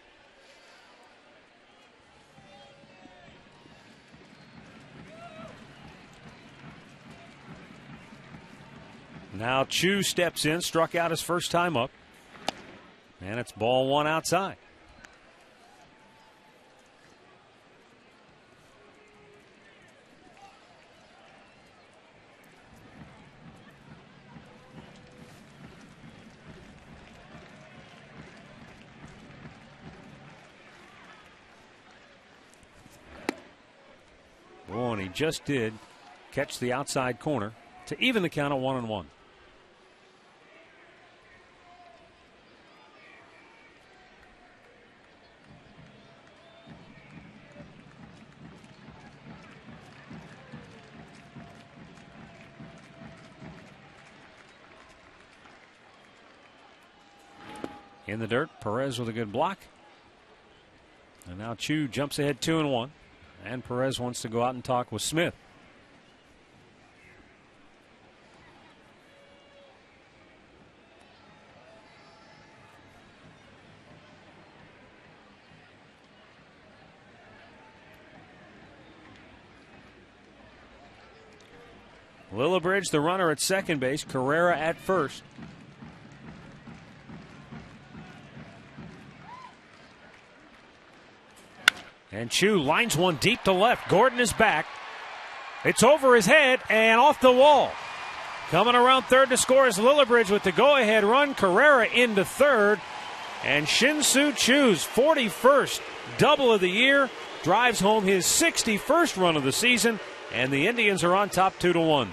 Speaker 2: Now Chu steps in, struck out his first time up. And it's ball 1 outside. Oh, and he just did catch the outside corner to even the count at 1-1. In the dirt, Perez with a good block. And now Chu jumps ahead 2-1. And Perez wants to go out and talk with Smith. Lillibridge, the runner at second base. Carrera at first. And Chu lines one deep to left. Gordon is back. It's over his head and off the wall. Coming around third to score is Lillibridge with the go-ahead run. Carrera into third. And Shin-Soo Chu's 41st double of the year drives home his 61st run of the season, and the Indians are on top 2-1.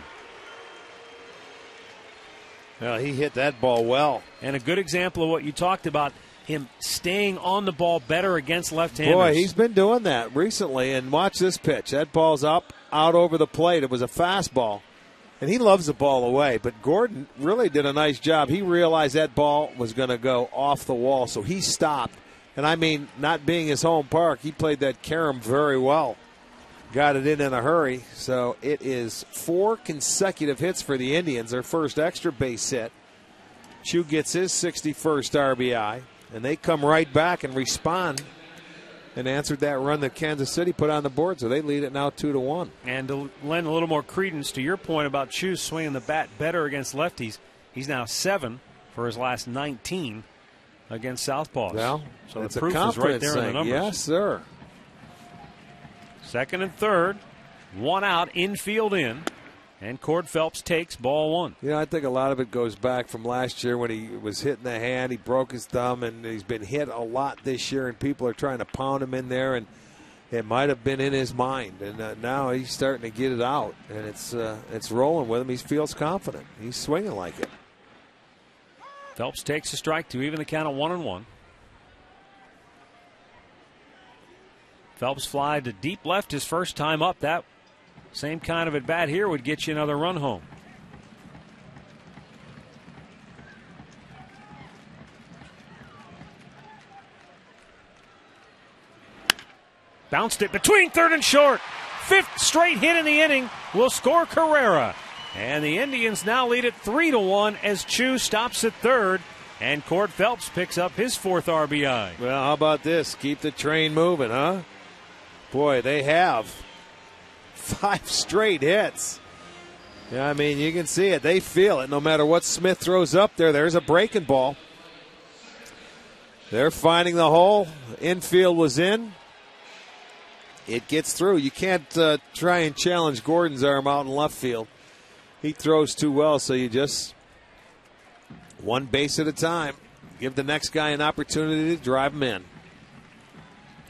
Speaker 5: Well, he hit that ball well.
Speaker 2: And a good example of what you talked about, him staying on the ball better against left-handers.
Speaker 5: Boy, he's been doing that recently. And watch this pitch. That ball's up, out over the plate. It was a fastball. And he loves the ball away. But Gordon really did a nice job. He realized that ball was going to go off the wall, so he stopped. And I mean, not being his home park, he played that carom very well. Got it in a hurry. So it is 4 consecutive hits for the Indians, their first extra base hit. Chu gets his 61st RBI, and they come right back and respond and answered that run that Kansas City put on the board, so they lead it now 2-1.
Speaker 2: And to lend a little more credence to your point about Chu swinging the bat better against lefties, he's now 7 for his last 19 against southpaws.
Speaker 5: Well,
Speaker 2: so
Speaker 5: it's
Speaker 2: the proof
Speaker 5: a confidence
Speaker 2: is right there
Speaker 5: thing.
Speaker 2: in the numbers.
Speaker 5: Yes, sir.
Speaker 2: Second and third, 1 out, infield in, and Cord Phelps takes ball 1.
Speaker 5: You know, I think a lot of it goes back from last year when he was hitting the hand. He broke his thumb, and he's been hit a lot this year, and people are trying to pound him in there, and it might have been in his mind. And now he's starting to get it out, and it's rolling with him. He feels confident. He's swinging like it.
Speaker 2: Phelps takes a strike to even the count of 1-1. Phelps fly to deep left his first time up. That same kind of at bat here would get you another run home. Bounced it between third and short. 5th straight hit in the inning will score Carrera. And the Indians now lead it 3-1 as Chu stops at third. And Cord Phelps picks up his 4th RBI.
Speaker 5: Well, how about this? Keep the train moving, huh? Boy, they have 5 straight hits. Yeah, I mean, you can see it. They feel it. No matter what Smith throws up there, there's a breaking ball. They're finding the hole. Infield was in. It gets through. You can't try and challenge Gordon's arm out in left field. He throws too well, so you just one base at a time. Give the next guy an opportunity to drive him in.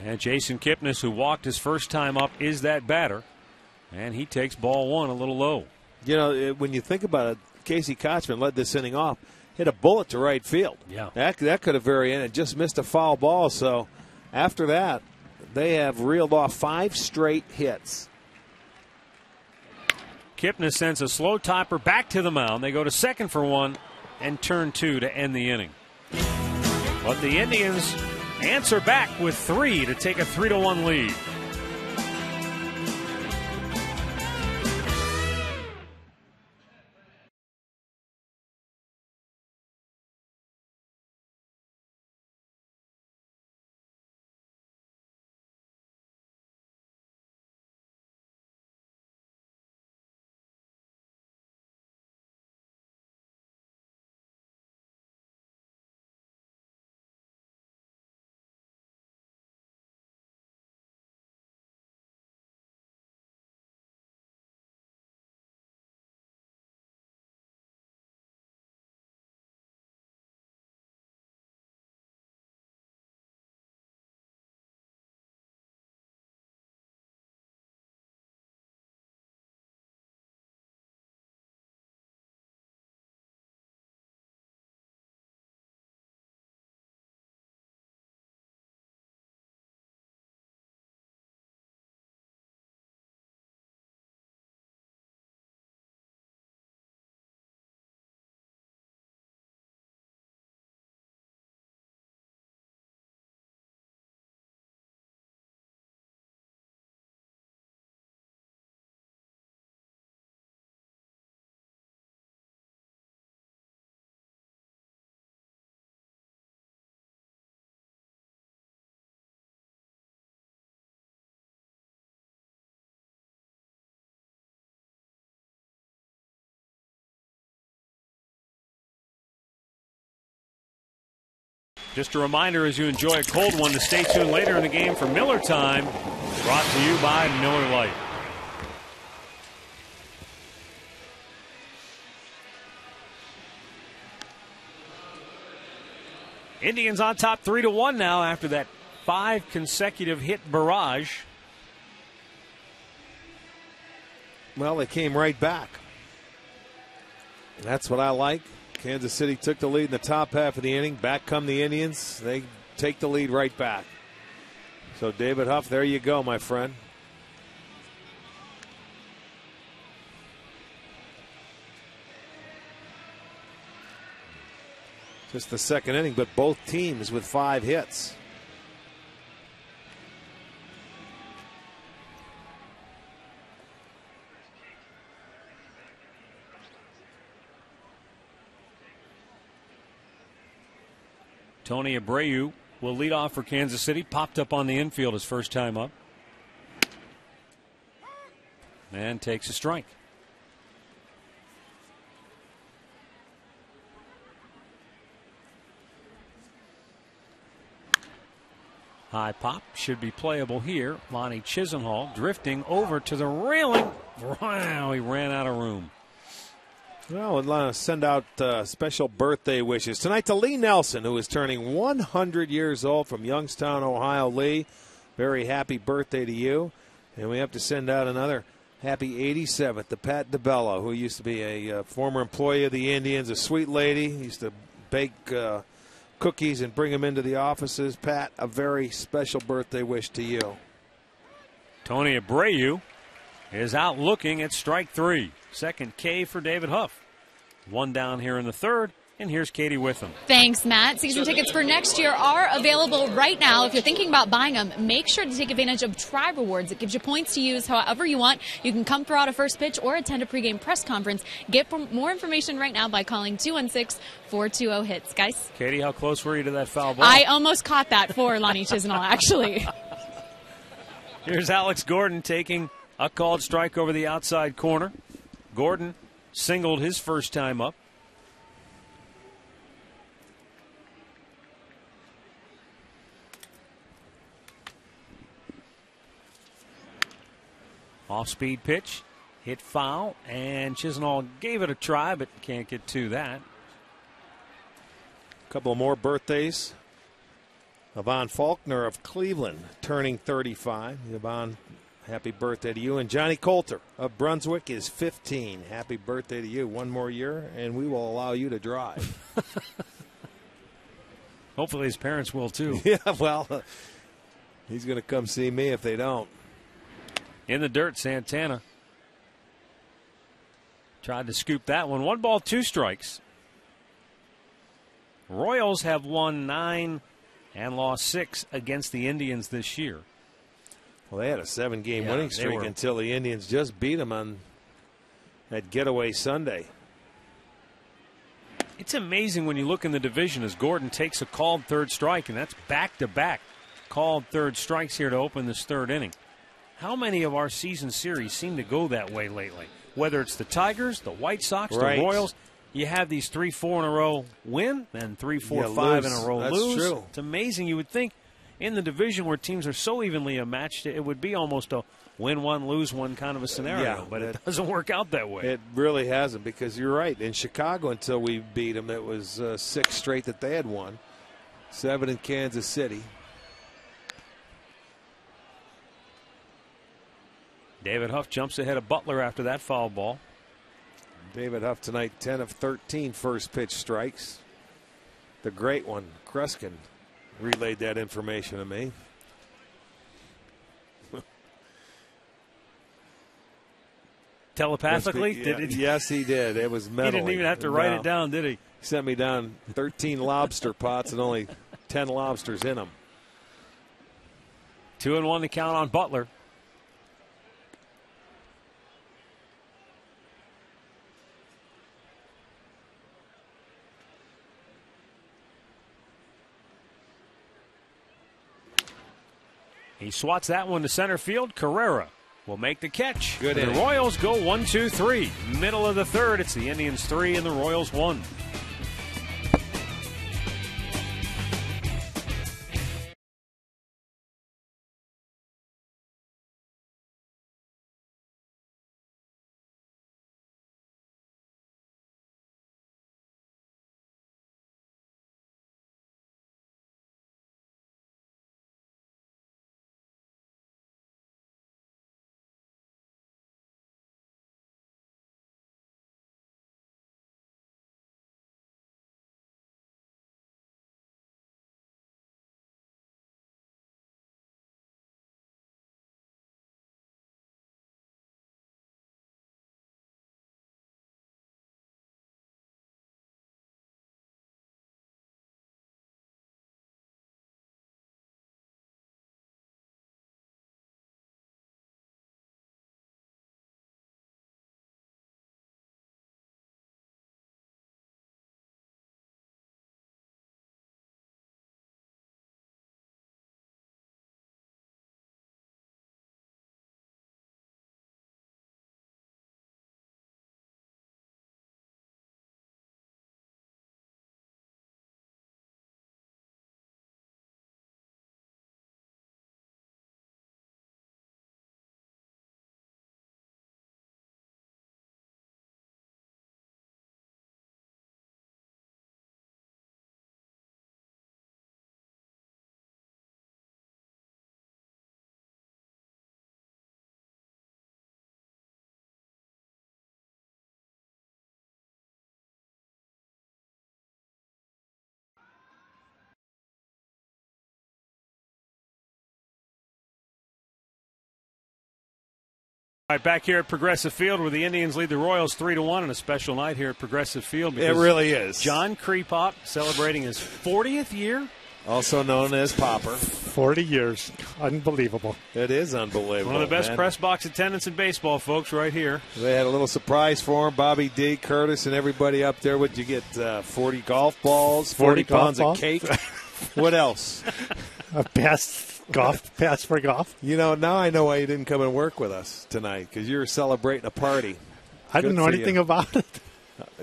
Speaker 2: And Jason Kipnis, who walked his first time up, is that batter. And he takes ball 1 a little low.
Speaker 5: You know, when you think about it, Casey Kochman led this inning off, hit a bullet to right field.
Speaker 2: Yeah.
Speaker 5: That could have very ended. Just missed a foul ball. So after that, they have reeled off 5 straight hits.
Speaker 2: Kipnis sends a slow topper back to the mound. They go to second for 1 and turn 2 to end the inning. But the Indians answer back with 3 to take a 3-1 lead. Just a reminder as you enjoy a cold one to stay tuned later in the game for Miller Time, brought to you by Miller Lite. Indians on top 3-1 now after that 5 consecutive hit barrage.
Speaker 5: Well, they came right back. That's what I like. Kansas City took the lead in the top half of the inning. Back come the Indians. They take the lead right back. So, David Huff, there you go, my friend. Just the second inning, but both teams with 5 hits.
Speaker 2: Tony Abreu will lead off for Kansas City. Popped up on the infield his first time up. And takes a strike. High pop should be playable here. Lonnie Chisenhall drifting over to the railing. Wow, he ran out of room.
Speaker 5: Well, I'd want to send out special birthday wishes tonight to Lee Nelson, who is turning 100 years old from Youngstown, Ohio. Lee, very happy birthday to you. And we have to send out another happy 87th to Pat DeBello, who used to be a former employee of the Indians, a sweet lady. Used to bake cookies and bring them into the offices. Pat, a very special birthday wish to you.
Speaker 2: Tony Abreu is out looking at strike 3. Second K for David Huff. 1 down here in the third, and here's Katie Witham.
Speaker 6: Thanks, Matt. Season tickets for next year are available right now. If you're thinking about buying them, make sure to take advantage of Tri Rewards. It gives you points to use however you want. You can come throw out a first pitch or attend a pregame press conference. Get more information right now by calling 216-420-HITS. Guys?
Speaker 2: Katie, how close were you to that foul ball?
Speaker 6: I almost caught that for Lonnie Chisenhall, actually.
Speaker 2: Here's Alex Gordon taking a called strike over the outside corner. Gordon singled his first time up. Off-speed pitch, hit foul, and Chisenhall gave it a try, but can't get to that.
Speaker 5: A couple more birthdays. Yvonne Faulkner of Cleveland turning 35. Yvonne, happy birthday to you. And Johnny Coulter of Brunswick is 15. Happy birthday to you. 1 more year, and we will allow you to drive.
Speaker 2: Hopefully his parents will, too.
Speaker 5: Yeah, well, he's going to come see me if they don't.
Speaker 2: In the dirt, Santana tried to scoop that one. 1 ball, 2 strikes. Royals have won 9 and lost 6 against the Indians this year.
Speaker 5: Well, they had a 7-game winning streak until the Indians just beat them on that getaway Sunday.
Speaker 2: It's amazing when you look in the division as Gordon takes a called third strike, and that's back-to-back called third strikes here to open this third inning. How many of our season series seem to go that way lately? Whether it's the Tigers, the White Sox,
Speaker 5: right,
Speaker 2: the Royals, you have these 3-4 in a row win, then 3-4-5 in a row lose.
Speaker 5: That's true.
Speaker 2: It's amazing. You would think in the division where teams are so evenly matched, it would be almost a win one, lose one kind of a scenario. But it doesn't work out that way.
Speaker 5: It really hasn't, because you're right. In Chicago, until we beat them, it was 6 straight that they had won. 7 in Kansas City.
Speaker 2: David Huff jumps ahead of Butler after that foul ball.
Speaker 5: David Huff tonight, 10 of 13 first pitch strikes. The great one, Kreskin, relayed that information to me.
Speaker 2: Telepathically?
Speaker 5: Yes, he did. It was metal.
Speaker 2: He didn't even have to write it down, did he?
Speaker 5: He sent me down 13 lobster pots and only 10 lobsters in them.
Speaker 2: 2-1 to count on Butler. He swats that one to center field. Carrera will make the catch.
Speaker 5: Good
Speaker 2: The
Speaker 5: inning.
Speaker 2: Royals go 1-2-3. Middle of the third. It's the Indians 3 and the Royals 1. All right, back here at Progressive Field where the Indians lead the Royals 3-1 and a special night here at Progressive Field.
Speaker 5: It really is.
Speaker 2: John Krepop celebrating his 40th year.
Speaker 5: Also known as Popper.
Speaker 7: 40 years. Unbelievable.
Speaker 5: It is unbelievable.
Speaker 2: One of the best
Speaker 5: man.
Speaker 2: press box attendants in baseball, folks, right here.
Speaker 5: They had a little surprise for him. Bobby D, Curtis, and everybody up there. What'd you get? 40 golf balls, 40 pounds of cake. What else?
Speaker 7: A pass for golf.
Speaker 5: You know, now I know why you didn't come and work with us tonight, because you were celebrating a party.
Speaker 7: I didn't know anything about it.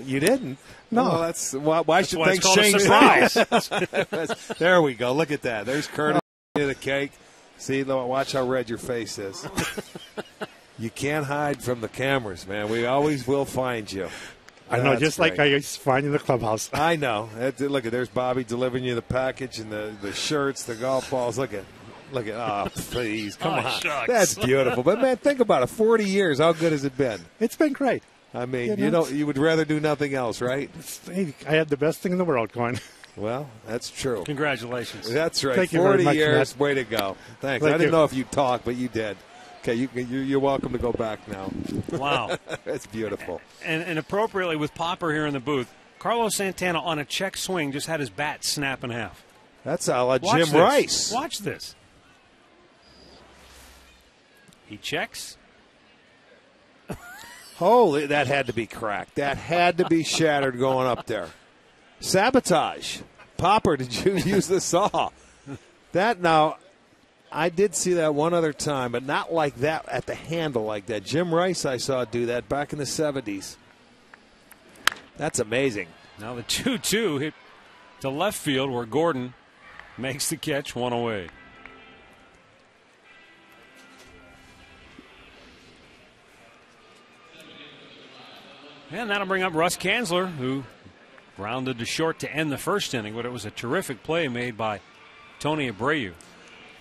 Speaker 5: You didn't?
Speaker 7: No.
Speaker 5: Well, that's why should things
Speaker 2: called a
Speaker 5: change?
Speaker 2: surprise.
Speaker 5: There we go. Look at that. There's Curtis in the cake. See, watch how red your face is. You can't hide from the cameras, man. We always will find you.
Speaker 7: I know, just
Speaker 5: great.
Speaker 7: like I used to find in the clubhouse.
Speaker 5: I know. Look at, there's Bobby delivering you the package and the shirts, the golf balls. Look at. Oh, please, come on.
Speaker 2: Shucks.
Speaker 5: That's beautiful. But man, think about it. 40 years. How good has it been?
Speaker 7: It's been great.
Speaker 5: I mean,
Speaker 7: Yeah,
Speaker 5: you would rather do nothing else, right?
Speaker 7: Hey, I had the best thing in the world going.
Speaker 5: Well, that's true.
Speaker 2: Congratulations.
Speaker 5: That's right.
Speaker 7: Thank you
Speaker 5: 40
Speaker 7: very much,
Speaker 5: years.
Speaker 7: Matt.
Speaker 5: Way to go. Thanks.
Speaker 7: Thank
Speaker 5: I didn't
Speaker 7: you.
Speaker 5: know if you talked, but you did. Okay, you're welcome to go back now.
Speaker 2: Wow.
Speaker 5: That's beautiful.
Speaker 2: And appropriately with Popper here in the booth, Carlos Santana on a check swing just had his bat snap in half.
Speaker 5: That's a la
Speaker 2: Watch
Speaker 5: Jim
Speaker 2: this.
Speaker 5: Rice.
Speaker 2: Watch this. He checks.
Speaker 5: Holy, that had to be cracked. That had to be shattered going up there. Sabotage. Popper, did you use the saw? That now, I did see that one other time, but not like that at the handle like that. Jim Rice, I saw do that back in the 70s. That's amazing.
Speaker 2: Now the 2-2 hit to left field where Gordon makes the catch, one away. And that'll bring up Russ Kanzler, who grounded to short to end the first inning, but it was a terrific play made by Tony Abreu.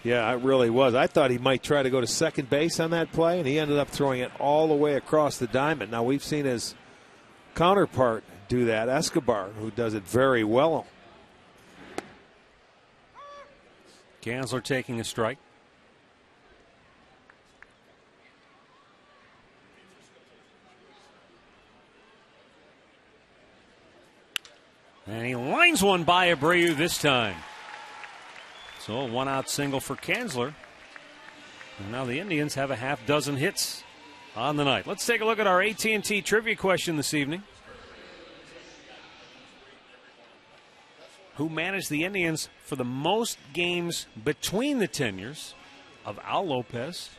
Speaker 5: Yeah, it really was. I thought he might try to go to second base on that play, and he ended up throwing it all the way across the diamond. Now, we've seen his counterpart do that, Escobar, who does it very well.
Speaker 2: Kanzler taking a strike. And he lines one by Abreu this time. So a one-out single for Kanzler. And now the Indians have a half dozen hits on the night. Let's take a look at our AT&T trivia question this evening. Who managed the Indians for the most games between the tenures of Al Lopez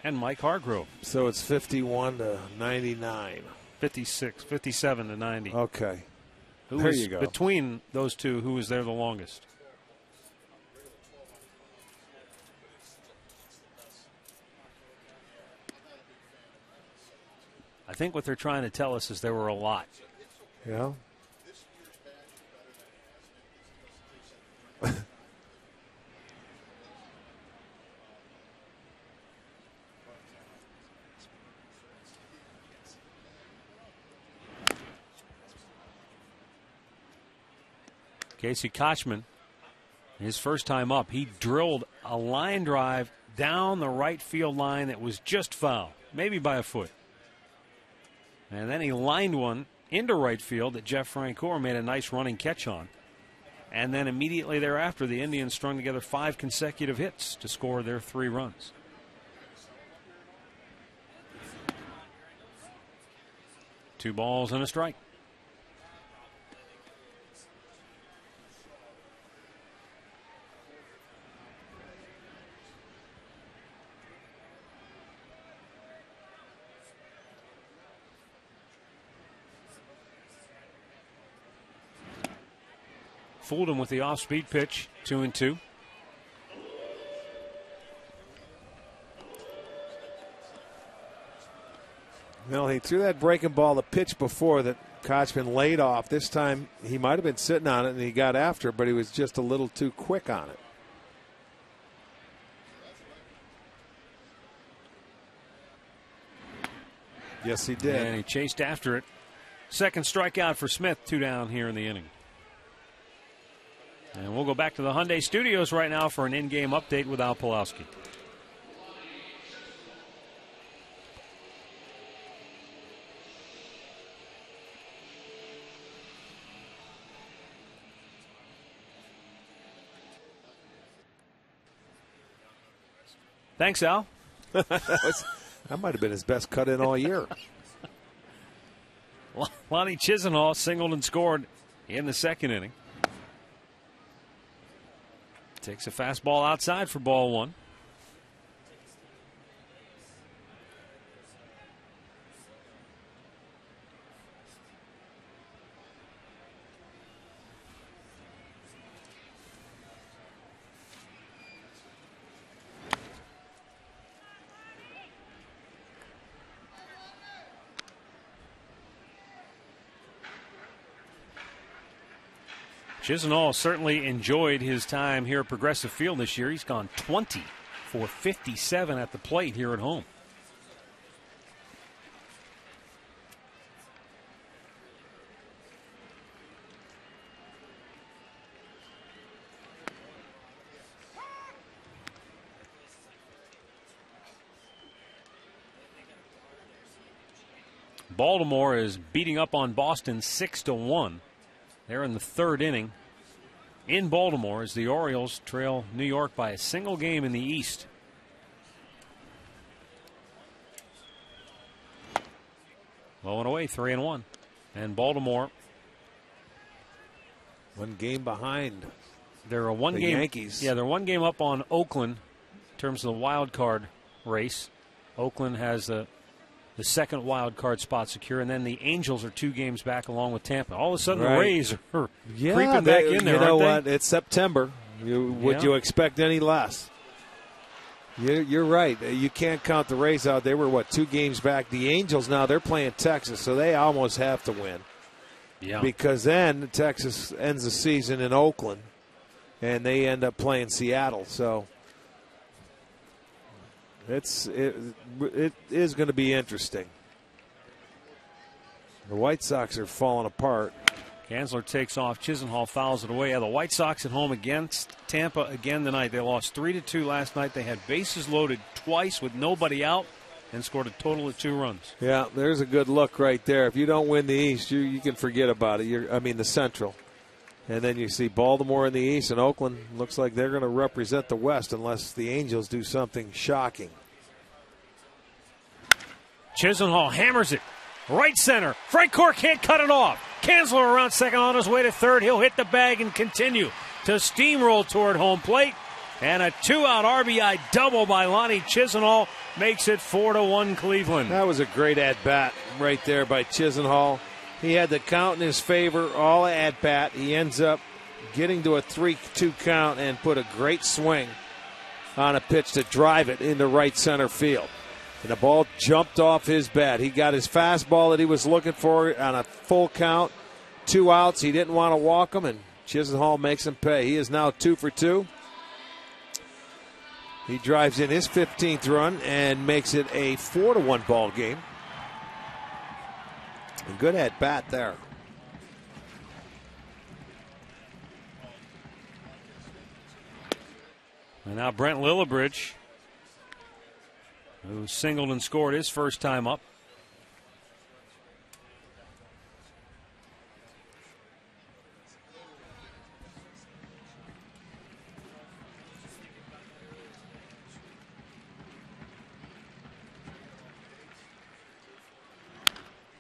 Speaker 2: and Mike Hargrove?
Speaker 5: So it's 51 to 99.
Speaker 2: 56, 57 to 90.
Speaker 5: Okay.
Speaker 2: Who
Speaker 5: There
Speaker 2: was
Speaker 5: you go.
Speaker 2: between those two, who was there the longest? I think what they're trying to tell us is there were a lot.
Speaker 5: Yeah.
Speaker 2: Casey Kochman, his first time up, he drilled a line drive down the right field line that was just foul, maybe by a foot. And then he lined one into right field that Jeff Francoeur made a nice running catch on. And then immediately thereafter, the Indians strung together 5 consecutive hits to score their 3 runs. Two balls and a strike. Fooled him with the off-speed pitch, 2-2.
Speaker 5: Well, he threw that breaking ball the pitch before that Kochman laid off. This time he might have been sitting on it and he got after it, but he was just a little too quick on it. Yes, he did.
Speaker 2: And he chased after it. Second strikeout for Smith, 2 down here in the inning. And we'll go back to the Hyundai Studios right now for an in-game update with Al Pulowski. Thanks, Al.
Speaker 5: That might have been his best cut in all year.
Speaker 2: Lonnie Chisenhall singled and scored in the second inning. Takes a fastball outside for ball one. Chisenhall certainly enjoyed his time here at Progressive Field this year. He's gone 20 for 57 at the plate here at home. Baltimore is beating up on Boston 6-1. They're in the third inning in Baltimore as the Orioles trail New York by a single game in the East. Low and away, 3-1. And Baltimore,
Speaker 5: one game behind.
Speaker 2: They're the
Speaker 5: Yankees.
Speaker 2: Yeah, they're one game up on Oakland in terms of the wild card race. Oakland has the second wild card spot secure, and then the Angels are 2 games back along with Tampa. All of a sudden, the Rays are creeping back in there,
Speaker 5: You know
Speaker 2: aren't
Speaker 5: what? It's September. Would you expect any less? You're right. You can't count the Rays out. They were, 2 games back. The Angels now, they're playing Texas, so they almost have to win.
Speaker 2: Yeah.
Speaker 5: Because then Texas ends the season in Oakland, and they end up playing Seattle. So it is going to be interesting. The White Sox are falling apart.
Speaker 2: Gansler takes off. Chisenhall fouls it away. Yeah, the White Sox at home against Tampa again tonight. They lost 3-2 last night. They had bases loaded twice with nobody out and scored a total of 2 runs.
Speaker 5: Yeah, there's a good look right there. If you don't win the East, you can forget about it. The Central. And then you see Baltimore in the East, and Oakland looks like they're going to represent the West unless the Angels do something shocking.
Speaker 2: Chisenhall hammers it. Right center. Frank Cork can't cut it off. Gansler around second on his way to third. He'll hit the bag and continue to steamroll toward home plate. And a 2-out RBI double by Lonnie Chisenhall makes it 4-1 Cleveland.
Speaker 5: That was a great at-bat right there by Chisenhall. He had the count in his favor all at-bat. He ends up getting to a 3-2 count and put a great swing on a pitch to drive it into right center field. And the ball jumped off his bat. He got his fastball that he was looking for on a full count. 2 outs. He didn't want to walk him, and Chisenhall makes him pay. He is now 2 for 2. He drives in his 15th run and makes it a 4-1 ball game. A good at bat there.
Speaker 2: And now Brent Lillibridge, who singled and scored his first time up.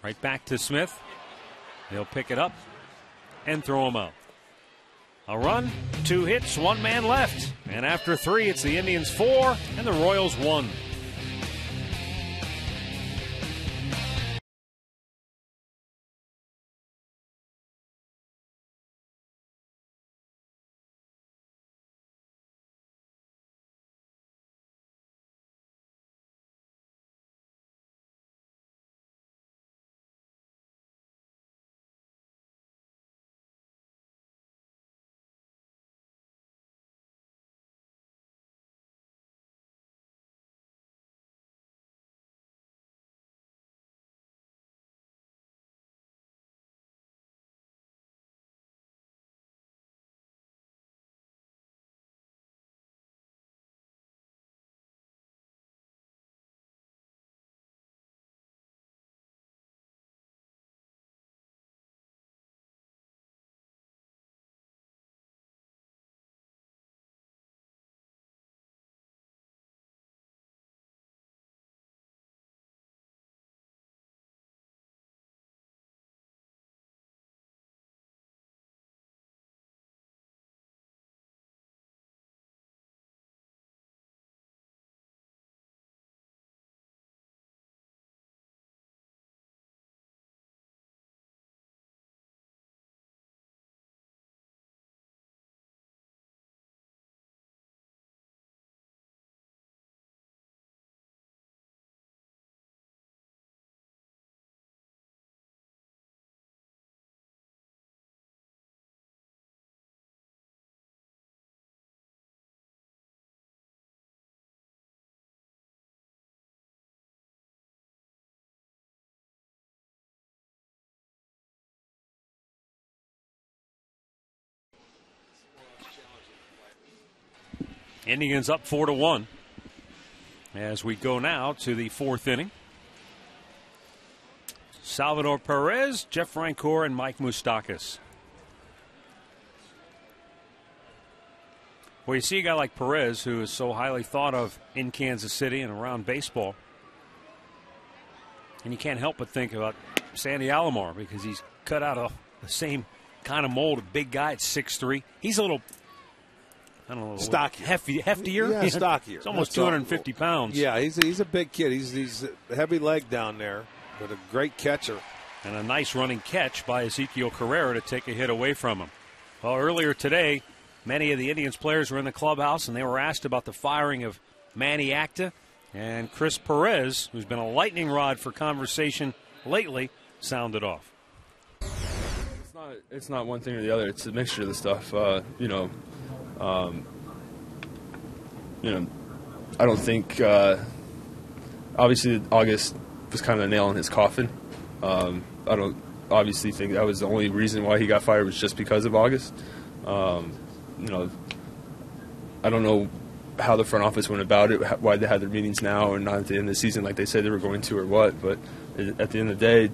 Speaker 2: Right back to Smith. He'll pick it up and throw him out. A run, 2 hits, 1 man left. And after 3, it's the Indians 4 and the Royals 1. Indians up 4-1 as we go now to the fourth inning. Salvador Perez, Jeff Francoeur, and Mike Moustakas. Well, you see a guy like Perez, who is so highly thought of in Kansas City and around baseball, and you can't help but think about Sandy Alomar because he's cut out of the same kind of mold, a big guy at 6'3". He's a little, I don't know,
Speaker 5: stockier.
Speaker 2: Heftier?
Speaker 5: Yeah, stockier.
Speaker 2: He's almost 250 pounds.
Speaker 5: Yeah, he's a big kid. He's a heavy leg down there, but a great catcher.
Speaker 2: And a nice running catch by Ezekiel Carrera to take a hit away from him. Well, earlier today, many of the Indians players were in the clubhouse, and they were asked about the firing of Manny Acta. And Chris Perez, who's been a lightning rod for conversation lately, sounded off.
Speaker 8: It's not one thing or the other. It's a mixture of the stuff. I don't think. Obviously, August was kind of a nail in his coffin. I don't obviously think that was the only reason why he got fired was just because of August. I don't know how the front office went about it, why they had their meetings now and not at the end of the season like they said they were going to or what. But at the end of the day,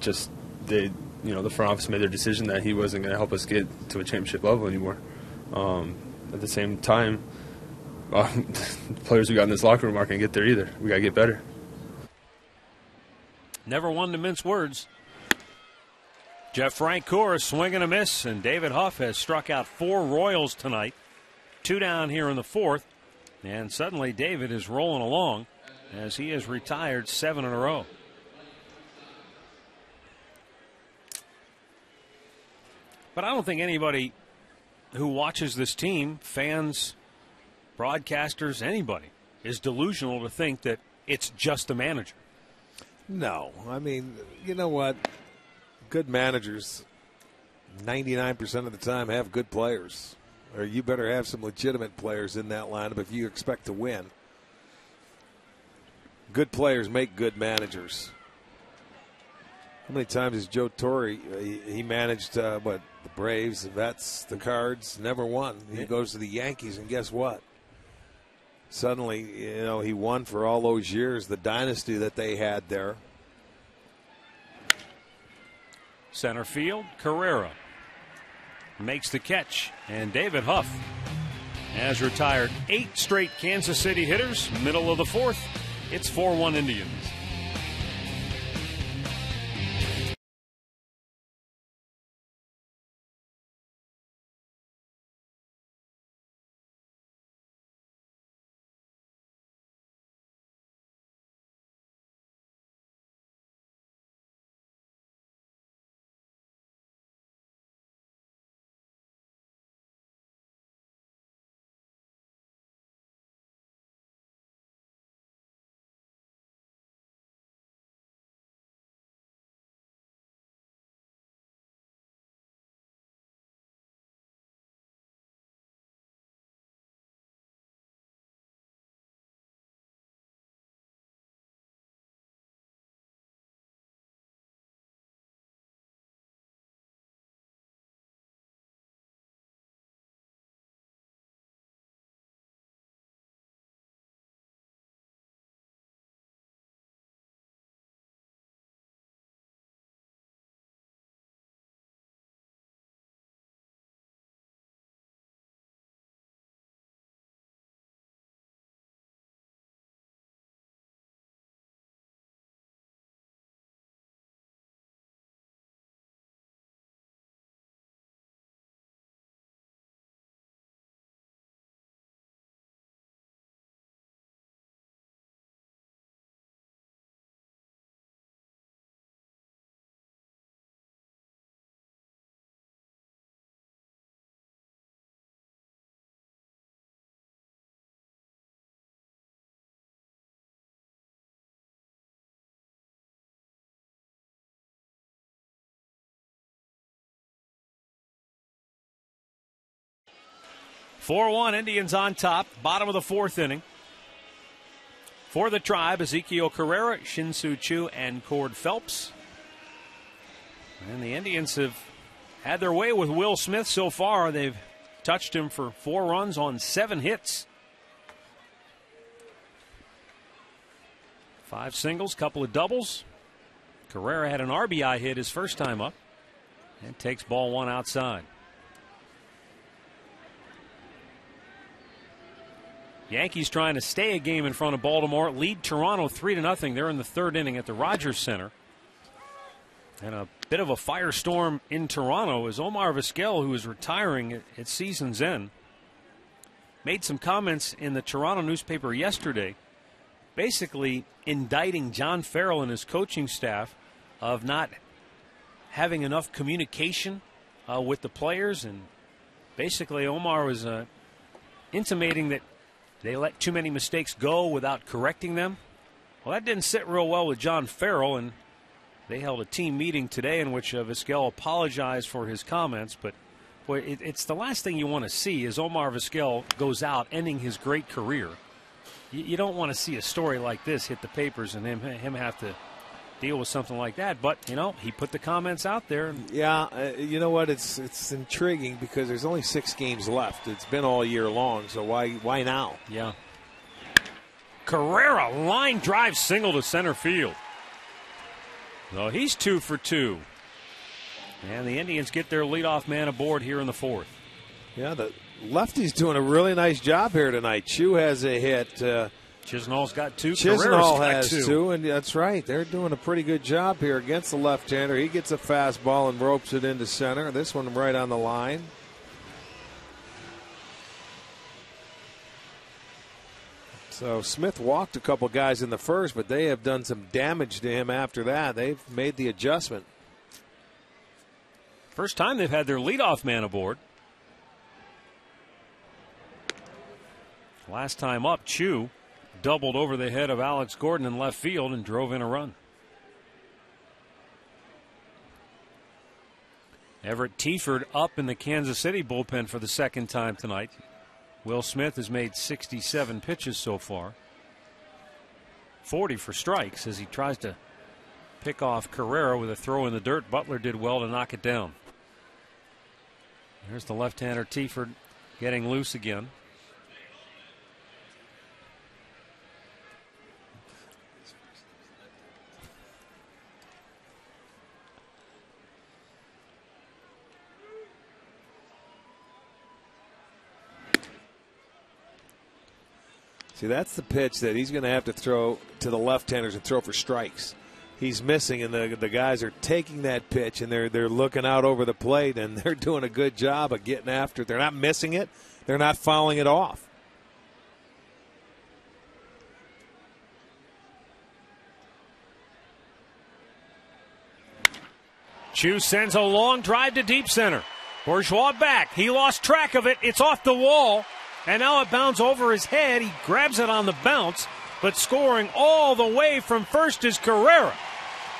Speaker 8: the front office made their decision that he wasn't going to help us get to a championship level anymore. At the same time, the players we got in this locker room aren't going to get there either. We got to get better.
Speaker 2: Never one to mince words. Jeff Francoeur swing and a miss, and David Huff has struck out 4 Royals tonight. 2 down here in the fourth, and suddenly David is rolling along as he has retired 7 in a row. But I don't think anybody who watches this team, fans, broadcasters, anybody, is delusional to think that it's just the manager.
Speaker 5: No. I mean, you know what? Good managers 99% of the time have good players. Or you better have some legitimate players in that lineup if you expect to win. Good players make good managers. How many times has Joe Torre, he managed, the Braves, the Mets, the Cards, never won. He goes to the Yankees, and guess what? Suddenly, he won for all those years, the dynasty that they had there.
Speaker 2: Center field, Carrera makes the catch, and David Huff has retired 8 straight Kansas City hitters. Middle of the fourth, it's 4-1 Indians. "4-1 Indians on top, bottom of the fourth inning. For the Tribe, Ezekiel Carrera, Shin-Soo Choo, and Cord Phelps. And the Indians have had their way with Will Smith so far. They've touched him for 4 runs on 7 hits. 5 singles, couple of doubles. Carrera had an RBI hit his first time up and takes ball 1 outside. Yankees trying to stay a game in front of Baltimore, lead Toronto 3-0. They're in the 3rd inning at the Rogers Center. And a bit of a firestorm in Toronto as Omar Vizquel, who is retiring at season's end, made some comments in the Toronto newspaper yesterday, basically indicting John Farrell and his coaching staff of not having enough communication with the players. And basically Omar was intimating that they let too many mistakes go without correcting them. Well, that didn't sit real well with John Farrell, and they held a team meeting today in which Vizquel apologized for his comments. But boy, it's the last thing you want to see is Omar Vizquel goes out ending his great career. You don't want to see a story like this hit the papers and him have to deal with something like that. But, you know, he put the comments out there.
Speaker 5: Yeah, you know what? It's intriguing because there's only 6 games left. It's been all year long, so why now?
Speaker 2: Yeah. Carrera line drive single to center field. No, he's 2 for 2. And the Indians get their leadoff man aboard here in the 4th.
Speaker 5: Yeah, the lefty's doing a really nice job here tonight. Chu has a hit.
Speaker 2: Chisnall's got 2.
Speaker 5: Chisnall has 2, and that's right. They're doing a pretty good job here against the left-hander. He gets a fastball and ropes it into center. This one right on the line. So Smith walked a couple guys in the first, but they have done some damage to him after that. They've made the adjustment.
Speaker 2: First time they've had their leadoff man aboard. Last time up, Chu doubled over the head of Alex Gordon in left field and drove in a run. Everett Tieford up in the Kansas City bullpen for the 2nd time tonight. Will Smith has made 67 pitches so far. 40 for strikes as he tries to pick off Carrera with a throw in the dirt. Butler did well to knock it down. There's the left-hander Tieford getting loose again.
Speaker 5: See, that's the pitch that he's going to have to throw to the left-handers and throw for strikes. He's missing, and the guys are taking that pitch, and they're looking out over the plate, and they're doing a good job of getting after it. They're not missing it. They're not fouling it off.
Speaker 2: Chu sends a long drive to deep center. Bourgeois back. He lost track of it. It's off the wall. And now it bounds over his head. He grabs it on the bounce, but scoring all the way from first is Carrera.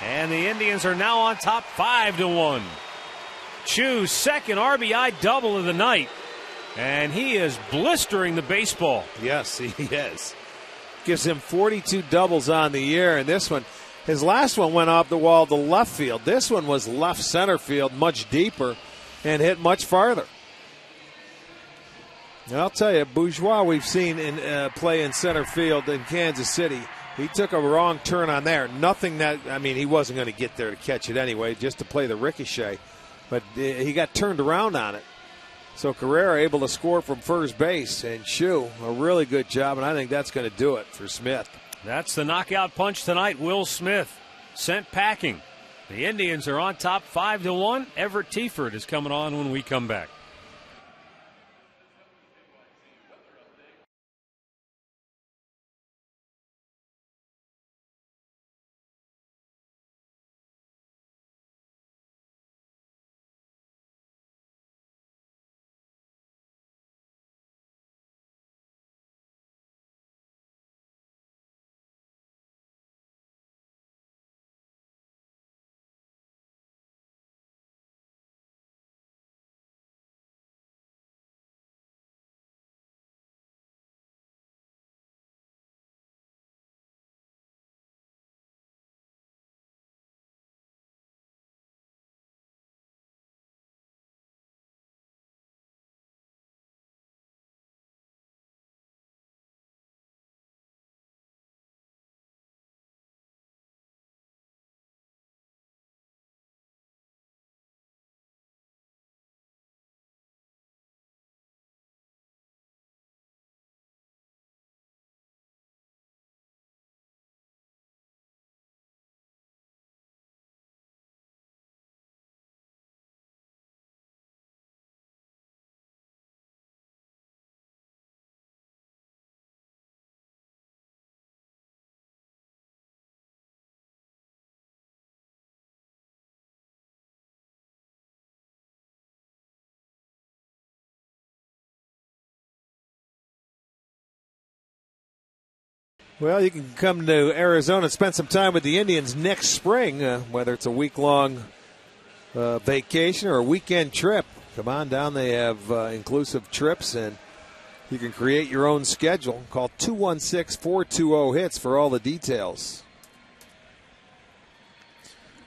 Speaker 2: And the Indians are now on top 5-1. Chu's 2nd RBI double of the night. And he is blistering the baseball.
Speaker 5: Yes, he is. Gives him 42 doubles on the year. And this one, his last one went off the wall to left field. This one was left center field, much deeper, and hit much farther. And I'll tell you, Bourgeois, we've seen play in center field in Kansas City. He took a wrong turn on there. Nothing that, I mean, he wasn't going to get there to catch it anyway, just to play the ricochet. But he got turned around on it. So Carrera able to score from first base. And Chu, a really good job, and I think that's going to do it for Smith.
Speaker 2: That's the knockout punch tonight. Will Smith sent packing. The Indians are on top 5-1. Everett Tieford is coming on when we come back.
Speaker 5: Well, you can come to Arizona and spend some time with the Indians next spring, whether it's a week-long vacation or a weekend trip. Come on down. They have inclusive trips, and you can create your own schedule. Call 216-420-HITS for all the details.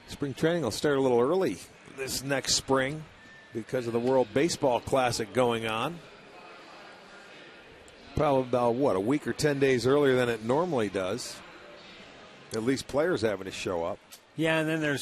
Speaker 5: Spring training will start a little early this next spring because of the World Baseball Classic going on. Probably about, a week or 10 days earlier than it normally does. At least players having to show up.
Speaker 2: Yeah, and then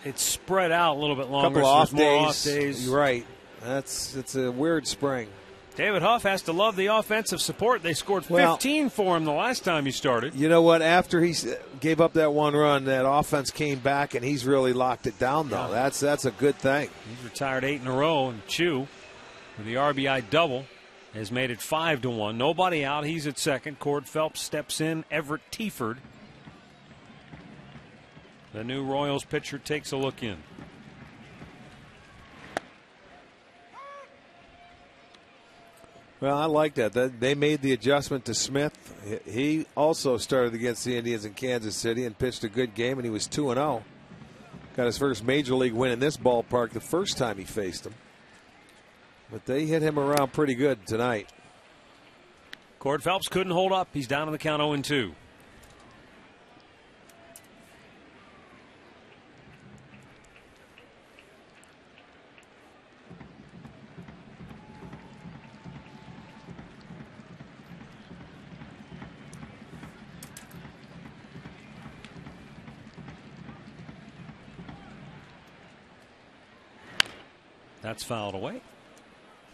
Speaker 2: it's spread out a little bit longer.
Speaker 5: Couple
Speaker 2: so more off days.
Speaker 5: You're right. It's a weird spring.
Speaker 2: David Huff has to love the offensive support. They scored 15 for him the last time he started.
Speaker 5: You know what? After he gave up that one run, that offense came back, and he's really locked it down, though. Yeah. That's a good thing.
Speaker 2: He's retired 8 in a row, and Chu, with the RBI double, has made it 5-1. Nobody out. He's at second. Cord Phelps steps in. Everett Tieford, the new Royals pitcher, takes a look in.
Speaker 5: Well, I like that. They made the adjustment to Smith. He also started against the Indians in Kansas City and pitched a good game, and he was 2-0. Got his first major league win in this ballpark the first time he faced them. But they hit him around pretty good tonight.
Speaker 2: Cord Phelps couldn't hold up. He's down on the count 0-2. That's fouled away.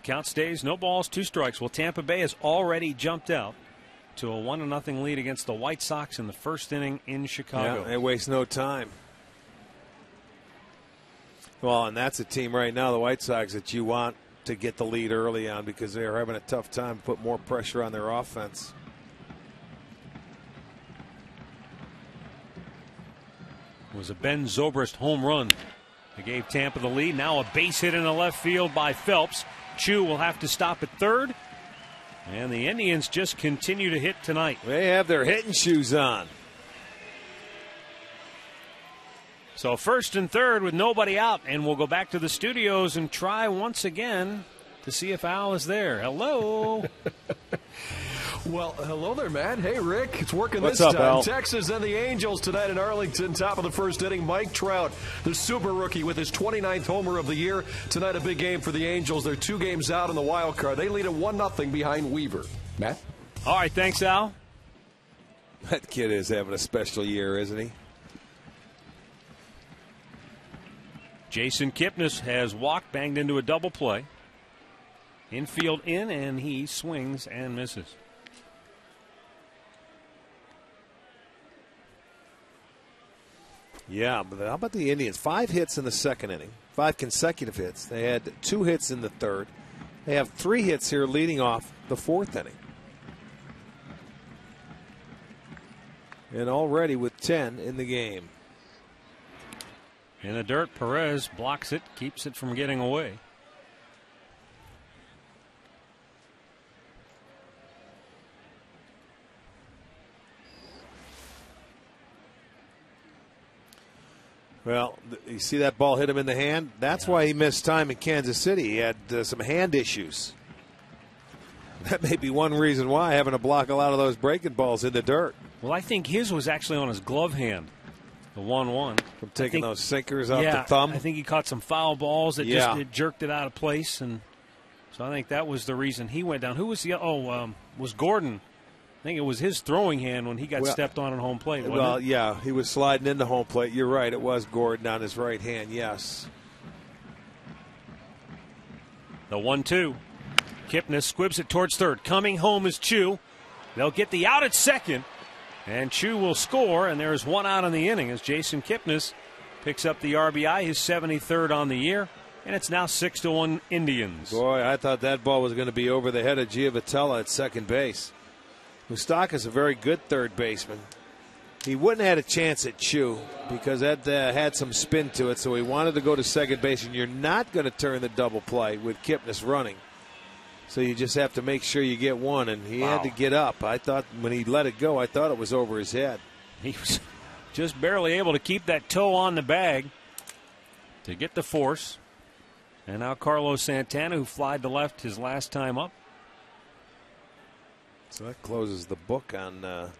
Speaker 2: Count stays, no balls, 2 strikes. Well, Tampa Bay has already jumped out to a 1-0 lead against the White Sox in the first inning in Chicago.
Speaker 5: Yeah, they waste no time. Well, and that's a team right now, the White Sox, that you want to get the lead early on because they are having a tough time to put more pressure on their offense.
Speaker 2: It was a Ben Zobrist home run that gave Tampa the lead. Now a base hit in the left field by Phelps. Chu will have to stop at third. And the Indians just continue to hit tonight.
Speaker 5: They have their hitting shoes on.
Speaker 2: So first and third with nobody out. And we'll go back to the studios and try once again to see if Al is there. Hello.
Speaker 9: Well, hello there, Matt. Hey, Rick. It's working
Speaker 5: What's
Speaker 9: this
Speaker 5: up,
Speaker 9: time.
Speaker 5: Al?
Speaker 9: Texas and the Angels tonight in Arlington. Top of the first inning. Mike Trout, the super rookie, with his 29th homer of the year. Tonight, a big game for the Angels. They're 2 games out in the wild card. They lead at 1-0 behind Weaver. Matt?
Speaker 2: All right, thanks, Al.
Speaker 5: That kid is having a special year, isn't he?
Speaker 2: Jason Kipnis has walked, banged into a double play. Infield in, and he swings and misses.
Speaker 5: Yeah, but how about the Indians? 5 hits in the second inning, 5 consecutive hits. They had 2 hits in the third. They have 3 hits here leading off the fourth inning. And already with 10 in the game.
Speaker 2: In the dirt, Perez blocks it, keeps it from getting away.
Speaker 5: Well, you see that ball hit him in the hand? That's why he missed time in Kansas City. He had some hand issues. That may be one reason why, having to block a lot of those breaking balls in the dirt.
Speaker 2: Well, I think his was actually on his glove hand, the 1-1.
Speaker 5: From taking those sinkers off the thumb?
Speaker 2: I think he caught some foul balls that just jerked it out of place. And so I think that was the reason he went down. Who was the was Gordon. I think it was his throwing hand when he got stepped on home plate.
Speaker 5: Well, yeah, he was sliding into home plate. You're right. It was Gordon on his right hand, yes.
Speaker 2: The 1-2. Kipnis squibs it towards third. Coming home is Chu. They'll get the out at second. And Chu will score, and there's 1 out in the inning as Jason Kipnis picks up the RBI, his 73rd on the year. And it's now 6-1 Indians.
Speaker 5: Boy, I thought that ball was going to be over the head of Giavotella at second base. Moustakas a very good third baseman. He wouldn't have had a chance at Chu because that had some spin to it, so he wanted to go to second base, and you're not going to turn the double play with Kipnis running. So you just have to make sure you get one, and he had to get up. I thought when he let it go, I thought it was over his head.
Speaker 2: He was just barely able to keep that toe on the bag to get the force. And now Carlos Santana, who flied to left his last time up.
Speaker 5: So that closes the book on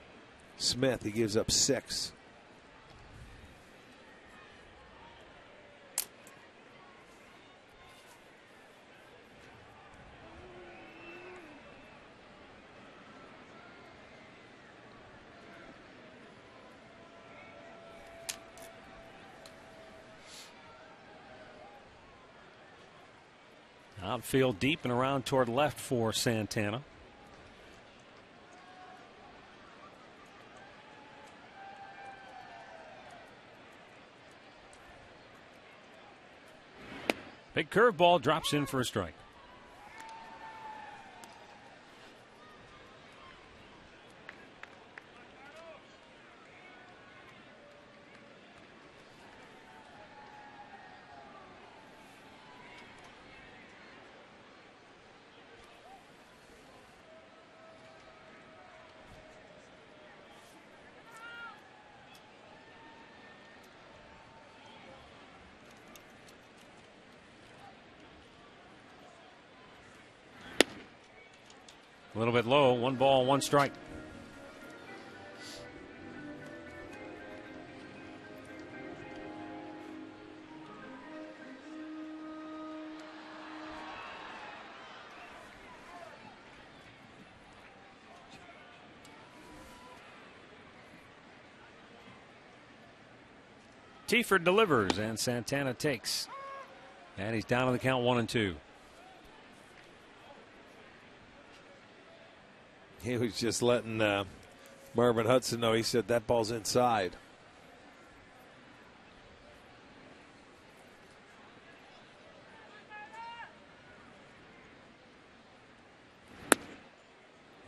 Speaker 5: Smith. He gives up 6.
Speaker 2: Outfield deep and around toward left for Santana. Big curveball drops in for a strike. A little bit low, 1 ball, 1 strike. Tiford delivers and Santana takes. And he's down on the count 1-2.
Speaker 5: He was just letting Marvin Hudson know. He said that ball's inside.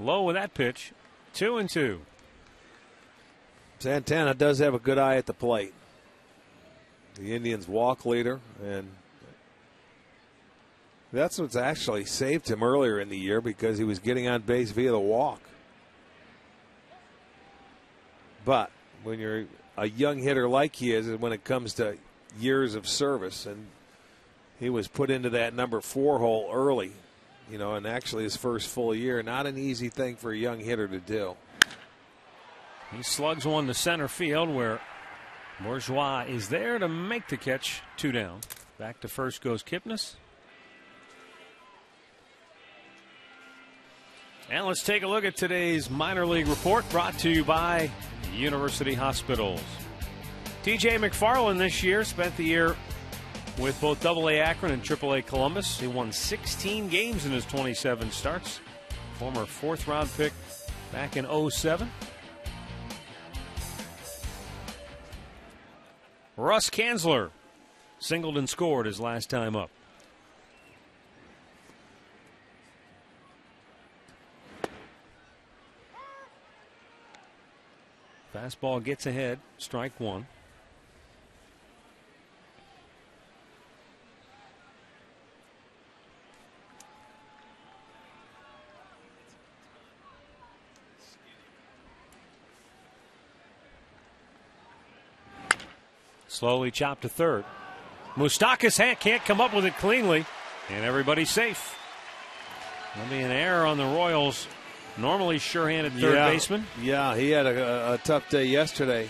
Speaker 2: Low with that pitch. 2-2.
Speaker 5: Santana does have a good eye at the plate. The Indians' walk leader, and that's what's actually saved him earlier in the year because he was getting on base via the walk. But when you're a young hitter like he is, when it comes to years of service, and he was put into that number 4 hole early, and actually his first full year, not an easy thing for a young hitter to do.
Speaker 2: He slugs one to center field where Bourgeois is there to make the catch. 2 down. Back to first goes Kipnis. And let's take a look at today's minor league report brought to you by University Hospitals. TJ McFarland this year spent the year with both AA Akron and AAA Columbus. He won 16 games in his 27 starts. Former 4th round pick back in 07. Russ Kanzler singled and scored his last time up. Fastball gets ahead, strike 1. Slowly chopped to third. Moustakas can't come up with it cleanly, and everybody's safe. There'll be an error on the Royals' normally sure-handed third baseman.
Speaker 5: Yeah, he had a tough day yesterday,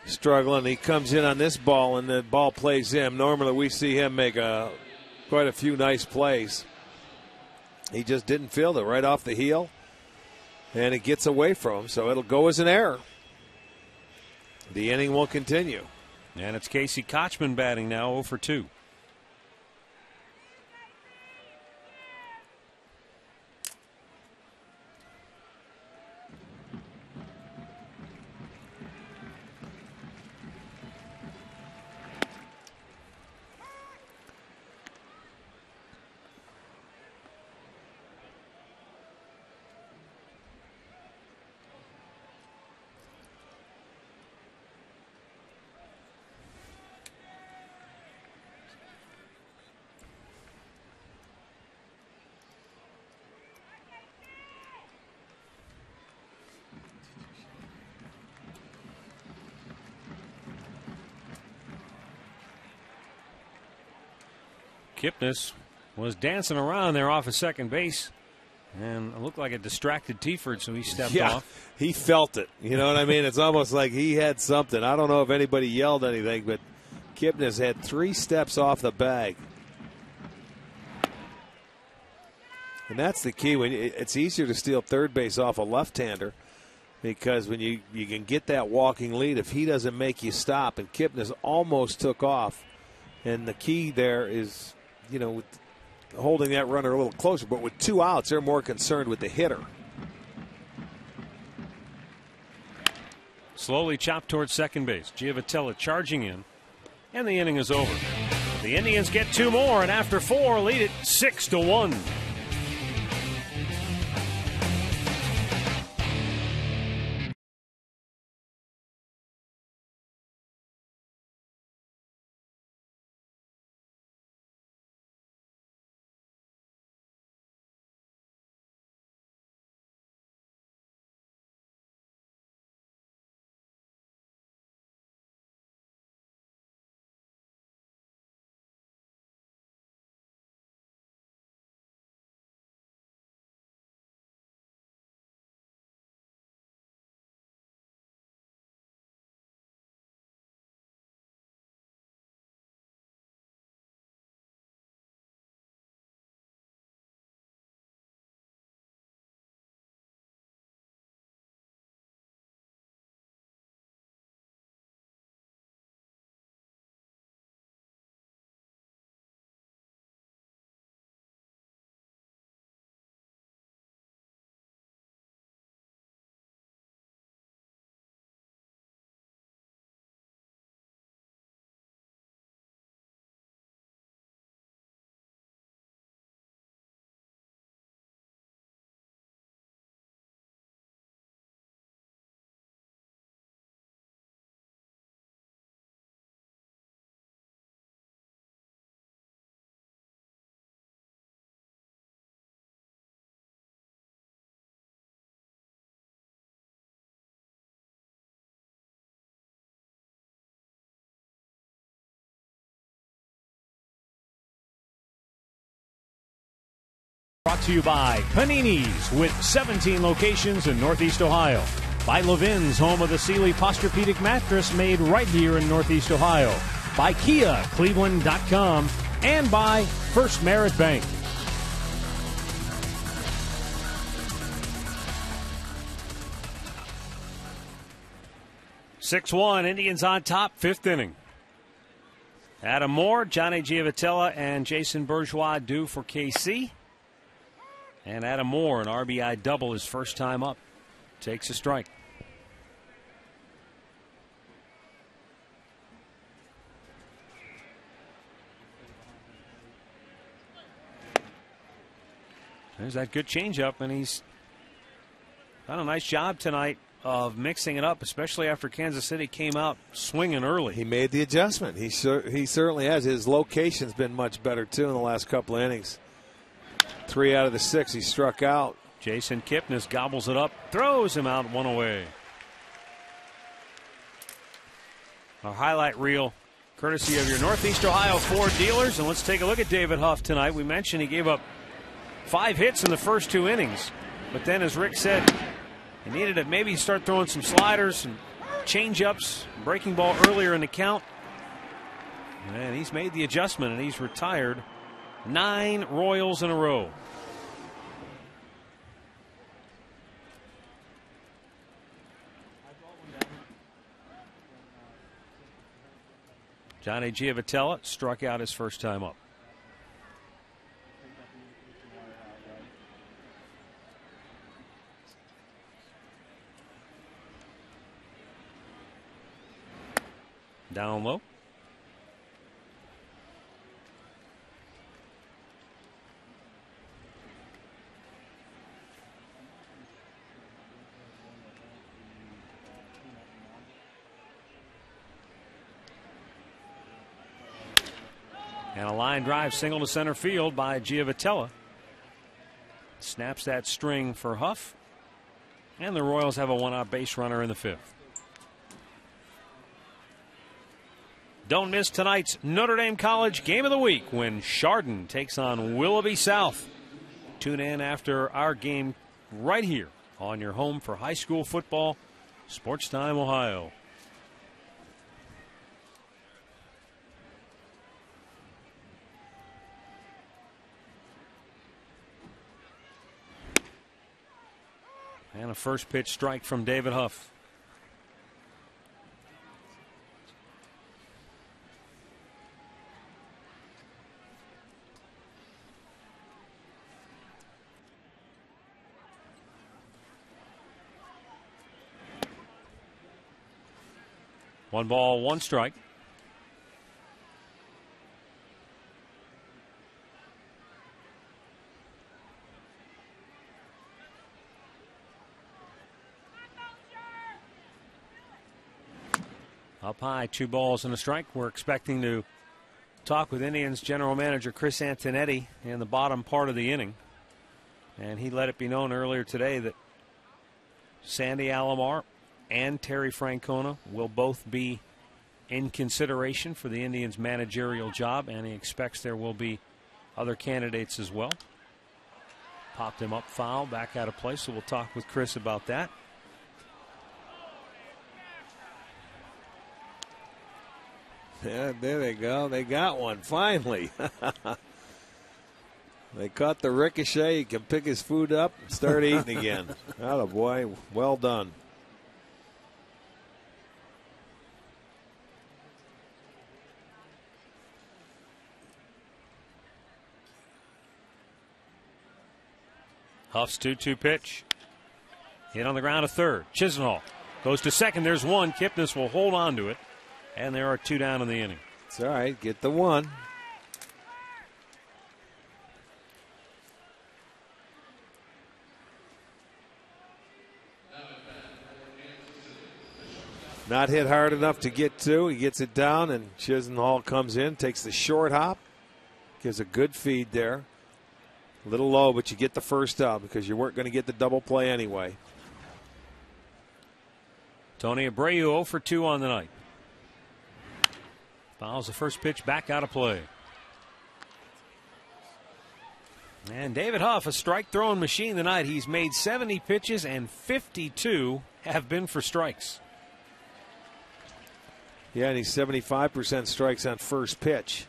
Speaker 5: struggling. He comes in on this ball, and the ball plays him. Normally we see him make quite a few nice plays. He just didn't field it right off the heel, and it gets away from him, so it'll go as an error. The inning will continue.
Speaker 2: And it's Casey Kochman batting now, 0 for 2. Kipnis was dancing around there off of second base. And it looked like it distracted Tiford, so he stepped off.
Speaker 5: He felt it. You know what I mean? It's almost like he had something. I don't know if anybody yelled anything, but Kipnis had 3 steps off the bag. And that's the key. It's easier to steal third base off a left-hander because when you can get that walking lead, if he doesn't make you stop, and Kipnis almost took off. And the key there is, holding that runner a little closer. But with 2 outs, they're more concerned with the hitter.
Speaker 2: Slowly chopped towards second base. Giavotella charging in. And the inning is over. The Indians get 2 more, and after 4, lead it 6-1. Brought to you by Panini's with 17 locations in Northeast Ohio. By Levin's, home of the Sealy Posturepedic mattress made right here in Northeast Ohio. By Kia, Cleveland.com. And by First Merit Bank. (6-1) Indians on top, 5th inning. Adam Moore, Johnny Giavotella, and Jason Bourgeois due for KC. And Adam Moore, an RBI double his first time up, takes a strike. There's that good changeup, and he's done a nice job tonight of mixing it up, especially after Kansas City came out swinging early.
Speaker 5: He made the adjustment. He certainly has. His location's been much better, too, in the last couple of innings. 3 out of the 6 he struck out.
Speaker 2: Jason Kipnis gobbles it up, throws him out, 1 away. Our highlight reel, courtesy of your Northeast Ohio Ford dealers. And let's take a look at David Huff tonight. We mentioned he gave up 5 hits in the first 2 innings. But then, as Rick said, he needed to maybe start throwing some sliders and change-ups, breaking ball earlier in the count. And he's made the adjustment, and he's retired 9 Royals in a row. Johnny Giavotella struck out his first time up. Down low. And a line drive single to center field by Giavotella. Snaps that string for Huff. And the Royals have a 1-out base runner in the 5th. Don't miss tonight's Notre Dame College Game of the Week when Chardon takes on Willoughby South. Tune in after our game right here on your home for high school football, Sports Time Ohio. And a first pitch strike from David Huff. One ball, one strike. Up high, 2 balls and a strike. We're expecting to talk with Indians general manager Chris Antonetti in the bottom part of the inning. And he let it be known earlier today that Sandy Alomar and Terry Francona will both be in consideration for the Indians' managerial job, and he expects there will be other candidates as well. Popped him up foul, back out of play, so we'll talk with Chris about that.
Speaker 5: Yeah, there they go. They got one, finally. They caught the ricochet. He can pick his food up and start eating again. Atta boy, well done.
Speaker 2: Huff's 2-2 pitch. Hit on the ground to third. Chisenhall goes to second. There's one. Kipnis will hold on to it. And there are 2 down in the inning.
Speaker 5: It's all right. Get the one. Not hit hard enough to get to. He gets it down, and Chisenhall comes in, takes the short hop, gives a good feed there. A little low, but you get the first out because you weren't going to get the double play anyway.
Speaker 2: Tony Abreu 0 for 2 on the night. Fouls the first pitch back out of play. And David Huff, a strike throwing machine tonight. He's made 70 pitches and 52 have been for strikes.
Speaker 5: Yeah, and he's 75% strikes on first pitch.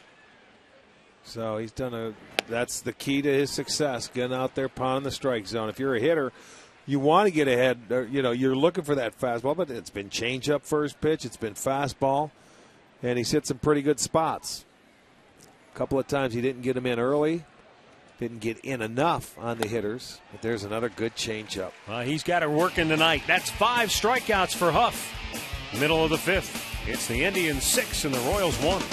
Speaker 5: So he's done that's the key to his success, getting out there, pounding the strike zone. If you're a hitter, you want to get ahead. You're looking for that fastball, but it's been changeup first pitch. It's been fastball, and he's hit some pretty good spots. A couple of times he didn't get him in early, didn't get in enough on the hitters, but there's another good changeup.
Speaker 2: He's got it working tonight. That's 5 strikeouts for Huff. Middle of the 5th. It's the Indians 6 and the Royals 1.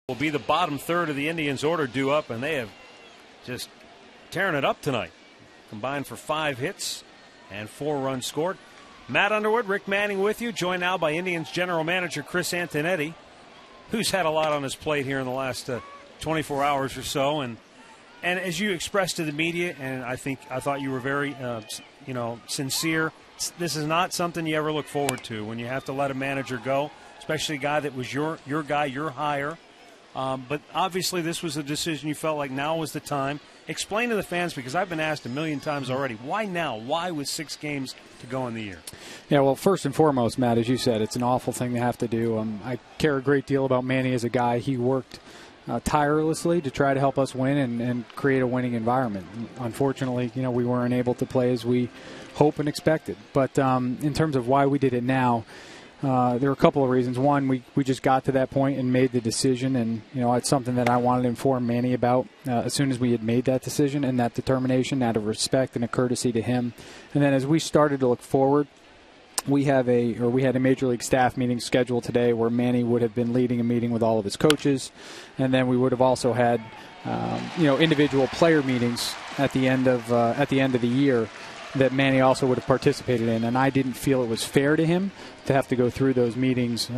Speaker 2: will be the bottom third of the Indians' order due up, and they have just tearing it up tonight. Combined for 5 hits and 4 runs scored. Matt Underwood, Rick Manning with you, joined now by Indians general manager Chris Antonetti, who's had a lot on his plate here in the last 24 hours or so. And as you expressed to the media, and I thought you were very sincere, this is not something you ever look forward to when you have to let a manager go, especially a guy that was your guy, your hire. But obviously this was a decision you felt like now was the time. Explain to the fans, because I've been asked a million times already, why now? Why with 6 games to go in the year?
Speaker 1: Yeah, well, first and foremost, Matt, as you said, it's an awful thing to have to do. I care a great deal about Manny as a guy. He worked tirelessly to try to help us win and create a winning environment. Unfortunately, we weren't able to play as we hoped and expected. But in terms of why we did it now, there are a couple of reasons. One, we just got to that point and made the decision, and it's something that I wanted to inform Manny about as soon as we had made that decision and that determination, out of respect and a courtesy to him. And then as we started to look forward, we had a Major League staff meeting scheduled today where Manny would have been leading a meeting with all of his coaches, and then we would have also had individual player meetings at the end of the year that Manny also would have participated in, and I didn't feel it was fair to him to have to go through those meetings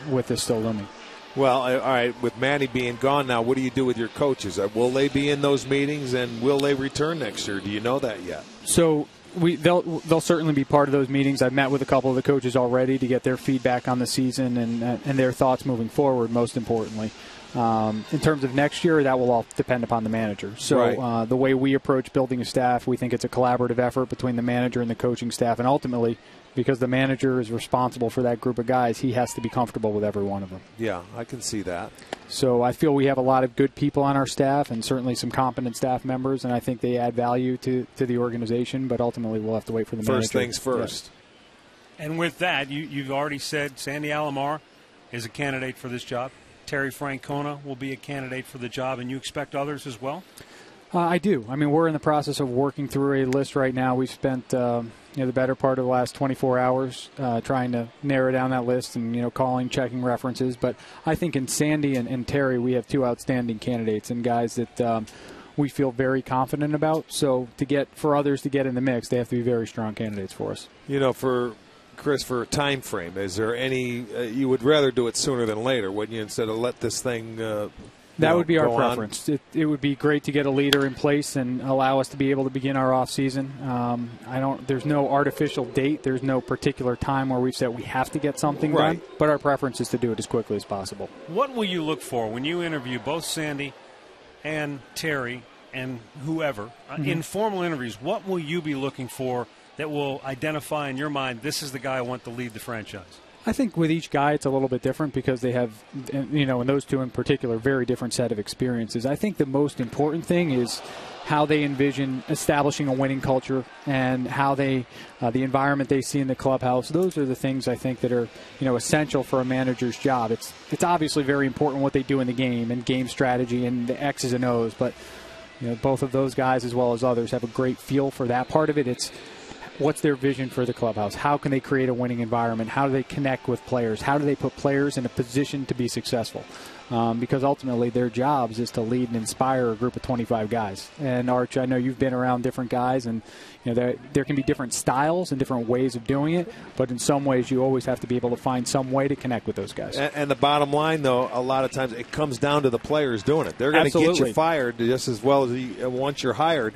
Speaker 1: with this still looming.
Speaker 5: Well, all right, with Manny being gone now, what do you do with your coaches? Will they be in those meetings, and will they return next year? Do you know that yet?
Speaker 1: So they'll certainly be part of those meetings. I've met with a couple of the coaches already to get their feedback on the season and their thoughts moving forward, most importantly. In terms of next year, that will all depend upon the manager. So
Speaker 5: right.
Speaker 1: The way we approach building a staff, we think it's a collaborative effort between the manager and the coaching staff. And ultimately, because the manager is responsible for that group of guys, he has to be comfortable with every one of them.
Speaker 5: Yeah, I can see that.
Speaker 1: So I feel we have a lot of good people on our staff and certainly some competent staff members, and I think they add value to the organization. But ultimately, we'll have to wait for the manager.
Speaker 5: First things first.
Speaker 1: Yeah.
Speaker 2: And with that, you've already said Sandy Alomar is a candidate for this job. Terry Francona will be a candidate for the job, and you expect others as well?
Speaker 1: I do. I mean, we're in the process of working through a list right now. We've spent the better part of the last 24 hours trying to narrow down that list and, calling, checking references. But I think in Sandy and Terry, we have 2 outstanding candidates and guys that we feel very confident about. So for others to get in the mix, they have to be very strong candidates for us.
Speaker 5: For Chris, for a time frame, is there any you would rather do it sooner than later, wouldn't you, instead of let this thing
Speaker 1: that would be our preference. It would be great to get a leader in place and allow us to be able to begin our off season. There's no artificial date. There's no particular time where we've said we have to get something done, but our preference is to do it as quickly as possible.
Speaker 2: What will you look for when you interview both Sandy and Terry and whoever, informal interviews? What will you be looking for that will identify in your mind, this is the guy I want to lead the franchise?
Speaker 1: I think with each guy it's a little bit different because they have, and those 2 in particular, very different set of experiences. I think the most important thing is how they envision establishing a winning culture and how the environment they see in the clubhouse. Those are the things I think that are, essential for a manager's job. It's obviously very important what they do in the game and game strategy and the X's and O's, but both of those guys as well as others have a great feel for that part of it. It's what's their vision for the clubhouse? How can they create a winning environment? How do they connect with players? How do they put players in a position to be successful? Because ultimately their jobs is to lead and inspire a group of 25 guys. And Arch, I know you've been around different guys, and there can be different styles and different ways of doing it, but in some ways you always have to be able to find some way to connect with those guys.
Speaker 5: And the bottom line, though, a lot of times it comes down to the players doing it. They're going to get you fired just as well as once you're hired.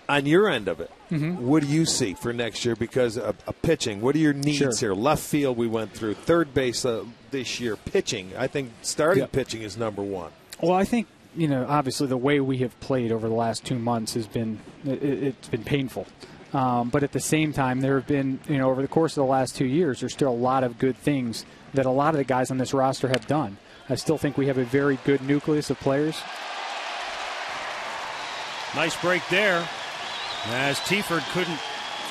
Speaker 5: On your end of it, what do you see for next year? Because of pitching, what are your needs here? Left field we went through. Third base this year. Pitching, I think starting pitching is number 1.
Speaker 1: Well, I think, obviously the way we have played over the last 2 months has been, it's been painful. But at the same time, there have been, over the course of the last 2 years, there's still a lot of good things that a lot of the guys on this roster have done. I still think we have a very good nucleus of players.
Speaker 2: Nice break there. As Tieford couldn't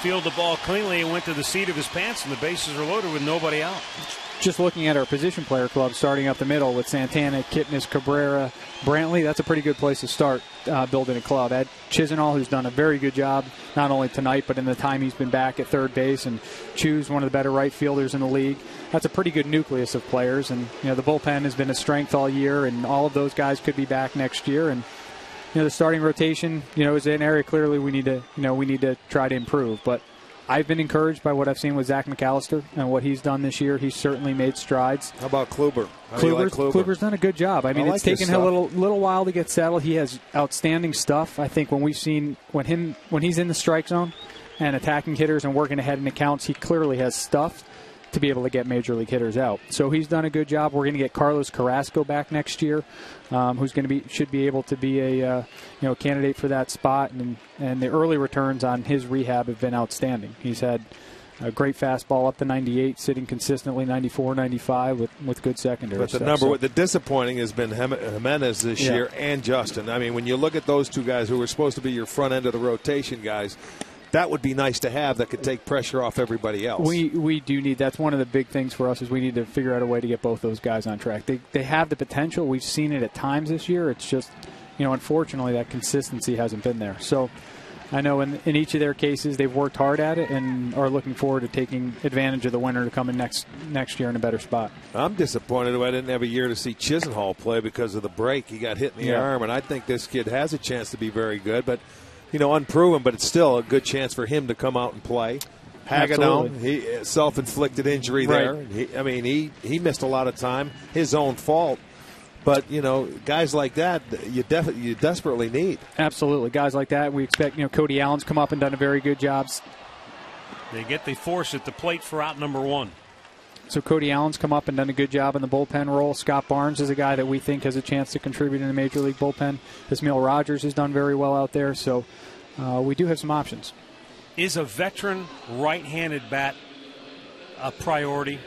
Speaker 2: field the ball cleanly, it went to the seat of his pants, and the bases are loaded with nobody out.
Speaker 1: just looking at our position player club, starting up the middle with Santana, Kipnis, Cabrera, Brantley, that's a pretty good place to start building a club. Ed Chisenhall, who's done a very good job, not only tonight, but in the time he's been back at third base, and Chu's one of the better right fielders in the league. That's a pretty good nucleus of players, and the bullpen has been a strength all year, and all of those guys could be back next year. And the starting rotation, is an area clearly we need to try to improve. But I've been encouraged by what I've seen with Zach McAllister and what he's done this year. He's certainly made strides.
Speaker 5: How about Kluber? How do you like Kluber?
Speaker 1: Kluber's done a good job. I mean, it's taken a little while to get settled. He has outstanding stuff. I think when we've seen when he's in the strike zone and attacking hitters and working ahead in accounts, he clearly has stuff to be able to get major league hitters out. So he's done a good job. We're going to get Carlos Carrasco back next year, who's should be able to be a candidate for that spot. And the early returns on his rehab have been outstanding. He's had a great fastball up to 98, sitting consistently 94, 95 with good secondary.
Speaker 5: But the disappointing has been Jimenez this year and Justin. I mean, when you look at those two guys who were supposed to be your front end of the rotation guys, that would be nice to have that could take pressure off everybody else.
Speaker 1: We do need, that's one of the big things for us, is we need to figure out a way to get both those guys on track. They have the potential. We've seen it at times this year. It's just, unfortunately that consistency hasn't been there. So I know in each of their cases they've worked hard at it and are looking forward to taking advantage of the winter to come in next year in a better spot.
Speaker 5: I'm disappointed I didn't have a year to see Chisenhall play because of the break. He got hit in the arm, and I think this kid has a chance to be very good, but unproven, but it's still a good chance for him to come out and play. Hagedorn, he self-inflicted injury there. Right. He missed a lot of time, his own fault. But guys like that, you desperately need.
Speaker 1: Absolutely, guys like that. We expect Cody Allen's come up and done a very good job.
Speaker 2: They get the force at the plate for out number one.
Speaker 1: So Cody Allen's come up and done a good job in the bullpen role. Scott Barnes is a guy that we think has a chance to contribute in the Major League bullpen. Ismail Rogers has done very well out there. So we do have some options.
Speaker 2: Is a veteran right-handed bat a priority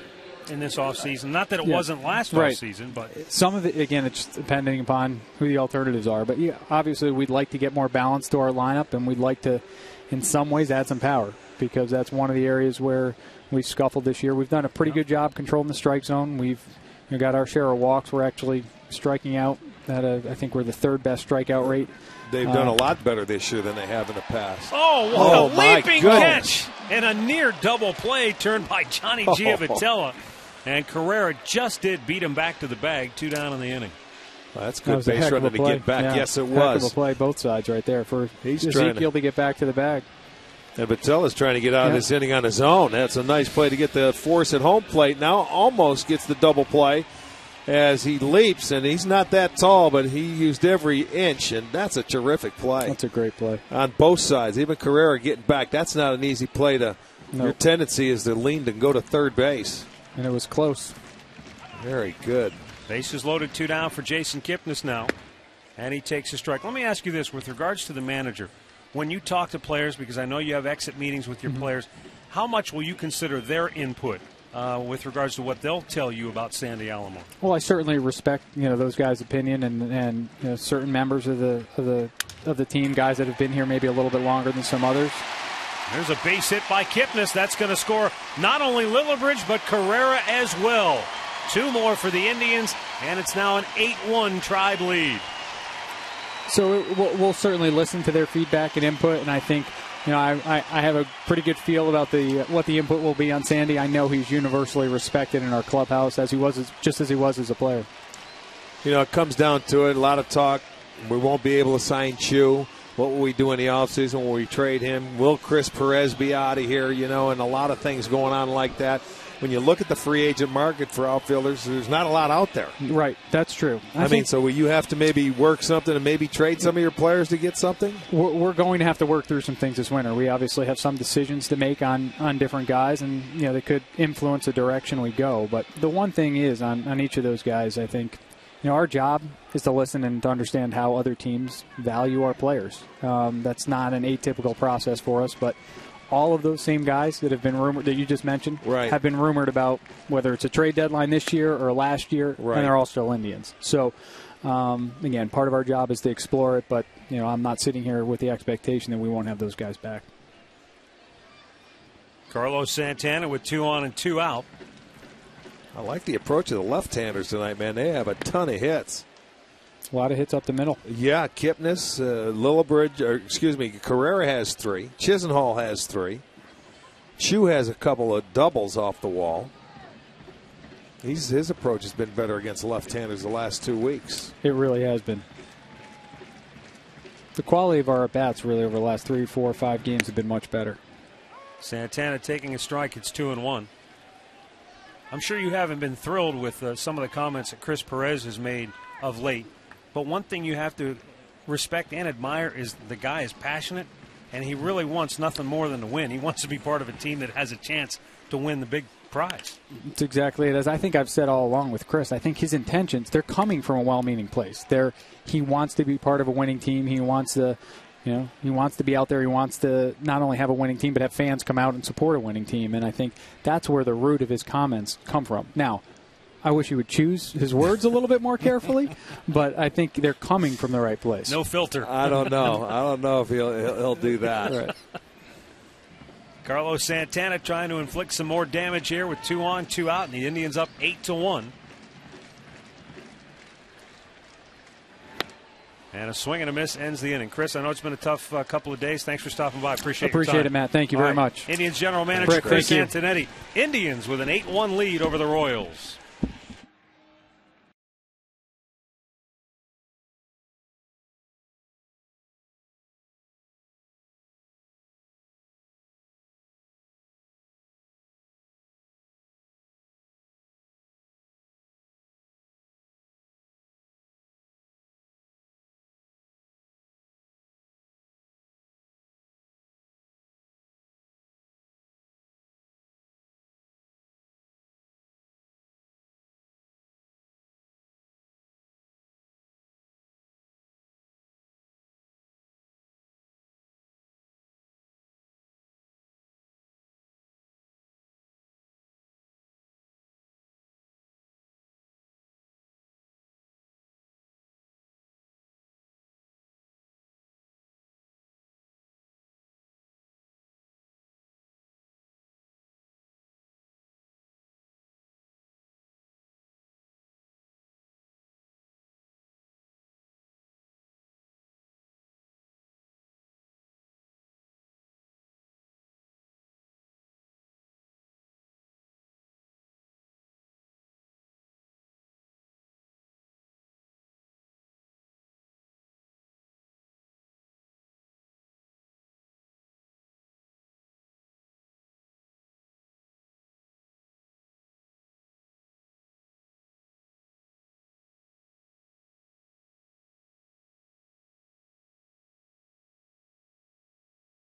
Speaker 2: in this offseason? Not that it wasn't last offseason, but
Speaker 1: some of it, again, it's depending upon who the alternatives are. But obviously we'd like to get more balance to our lineup, and we'd like to, in some ways, add some power, because that's one of the areas where we've scuffled this year. We've done a pretty good job controlling the strike zone. We've got our share of walks. We're actually striking out at I think we're the third best strikeout rate.
Speaker 5: They've done a lot better this year than they have in the past.
Speaker 2: Oh, what a leaping catch and a near double play turned by Johnny Giavotella. And Carrera just did beat him back to the bag, 2 down in the inning.
Speaker 5: Well, that's good base running to get back.
Speaker 1: Yeah.
Speaker 5: Yes, it was.
Speaker 1: Heck of a play, both sides right there for Ezekiel to get back to the bag.
Speaker 5: And Vitella's trying to get out of this inning on his own. That's a nice play to get the force at home plate. Now almost gets the double play as he leaps, and he's not that tall, but he used every inch, and that's a terrific play.
Speaker 1: That's a great play.
Speaker 5: On both sides, even Carrera getting back, that's not an easy play to Your tendency is to lean to go to third base.
Speaker 1: And it was close.
Speaker 5: Very good.
Speaker 2: Bases loaded, 2 down for Jason Kipnis now. And he takes a strike. Let me ask you this with regards to the manager. When you talk to players, because I know you have exit meetings with your players, how much will you consider their input with regards to what they'll tell you about Sandy Alomar?
Speaker 1: Well, I certainly respect those guys' opinion and certain members of the team, guys that have been here maybe a little bit longer than some others.
Speaker 2: There's a base hit by Kipnis. That's going to score not only Lillibridge, but Carrera as well. 2 more for the Indians, and it's now an 8-1 Tribe lead.
Speaker 1: So we'll certainly listen to their feedback and input, and I think I have a pretty good feel about what the input will be on Sandy. I know he's universally respected in our clubhouse as he was as a player.
Speaker 5: It comes down to it. A lot of talk. We won't be able to sign Chu. What will we do in the offseason? Will we trade him? Will Chris Perez be out of here? And a lot of things going on like that. When you look at the free agent market for outfielders, there's not a lot out there.
Speaker 1: Right, that's true.
Speaker 5: So will you have to maybe work something and maybe trade some of your players to get something?
Speaker 1: We're going to have to work through some things this winter. We obviously have some decisions to make on different guys, and they could influence the direction we go. But the one thing is, on each of those guys, I think our job is to listen and to understand how other teams value our players. That's not an atypical process for us, but all of those same guys that have been rumored, that you just mentioned, have been rumored about whether it's a trade deadline this year or last year, and they're all still Indians. So, again, part of our job is to explore it, but I'm not sitting here with the expectation that we won't have those guys back.
Speaker 2: Carlos Santana with 2 on and 2 out.
Speaker 5: I like the approach of the left-handers tonight, man. They have a ton of hits.
Speaker 10: A lot of hits up the middle.
Speaker 5: Yeah, Kipnis, Carrera has 3. Chisenhall has 3. Chu has a couple of doubles off the wall. His approach has been better against left-handers the last 2 weeks.
Speaker 10: It really has been. The quality of our at-bats really over the last 3, 4, 5 games have been much better.
Speaker 2: Santana taking a strike. It's 2-1. I'm sure you haven't been thrilled with some of the comments that Chris Perez has made of late. But one thing you have to respect and admire is the guy is passionate, and he really wants nothing more than to win. He wants to be part of a team that has a chance to win the big prize.
Speaker 10: It's exactly it. As I think I've said all along with Chris, I think his intentions, they're coming from a well-meaning place. He wants to be part of a winning team. He wants to, he wants to be out there. He wants to not only have a winning team, but have fans come out and support a winning team. And I think that's where the root of his comments come from. Now, I wish he would choose his words a little bit more carefully, but I think they're coming from the right place.
Speaker 2: No filter.
Speaker 5: I don't know. I don't know if he'll do that.
Speaker 10: Right.
Speaker 2: Carlos Santana trying to inflict some more damage here with 2 on, 2 out, and the Indians up 8-1. And a swing and a miss ends the inning. Chris, I know it's been a tough couple of days. Thanks for stopping by. Appreciate your time.
Speaker 10: It, Matt. Thank you very much.
Speaker 2: Indians general manager Chris
Speaker 10: thank you.
Speaker 2: Antonetti. Indians with an 8-1 lead over the Royals.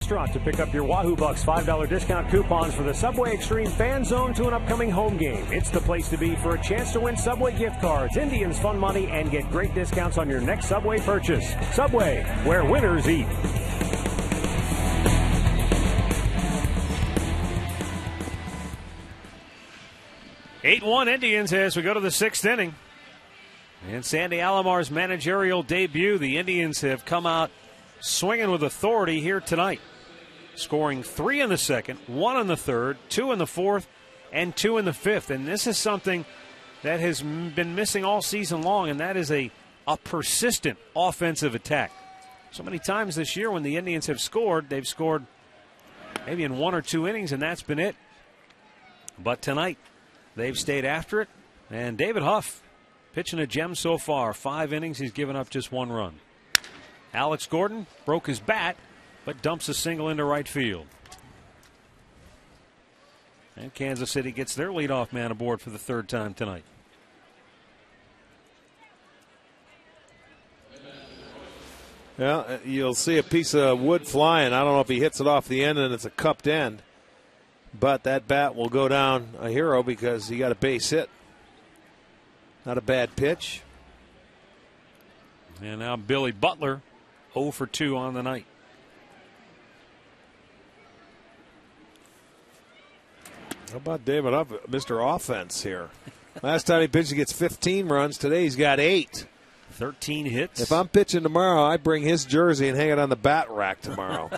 Speaker 2: To pick up your Wahoo Bucks $5 discount coupons for the Subway Extreme Fan Zone to an upcoming home game. It's the place to be for a chance to win Subway gift cards, Indians fun money, and get great discounts on your next Subway purchase. Subway, where winners eat. (8-1) Indians as we go to the 6th inning. And Sandy Alomar's managerial debut. The Indians have come out swinging with authority here tonight, scoring 3 in the 2nd, 1 in the 3rd, 2 in the 4th, and 2 in the 5th. And this is something that has been missing all season long, and that is a persistent offensive attack. So many times this year when the Indians have scored, they've scored maybe in 1 or 2 innings, and that's been it. But tonight, they've stayed after it, and David Huff pitching a gem so far. 5 innings, he's given up just 1 run. Alex Gordon broke his bat, but dumps a single into right field. And Kansas City gets their leadoff man aboard for the 3rd time tonight.
Speaker 5: Yeah, you'll see a piece of wood flying. I don't know if he hits it off the end and it's a cupped end. But that bat will go down a hero because he got a base hit. Not a bad pitch.
Speaker 2: And now Billy Butler, 0 for 2 on the night.
Speaker 5: How about David Huff, Mr. Offense here? Last time he pitched, he gets 15 runs. Today he's got 8.
Speaker 2: 13 hits.
Speaker 5: If I'm pitching tomorrow, I bring his jersey and hang it on the bat rack tomorrow.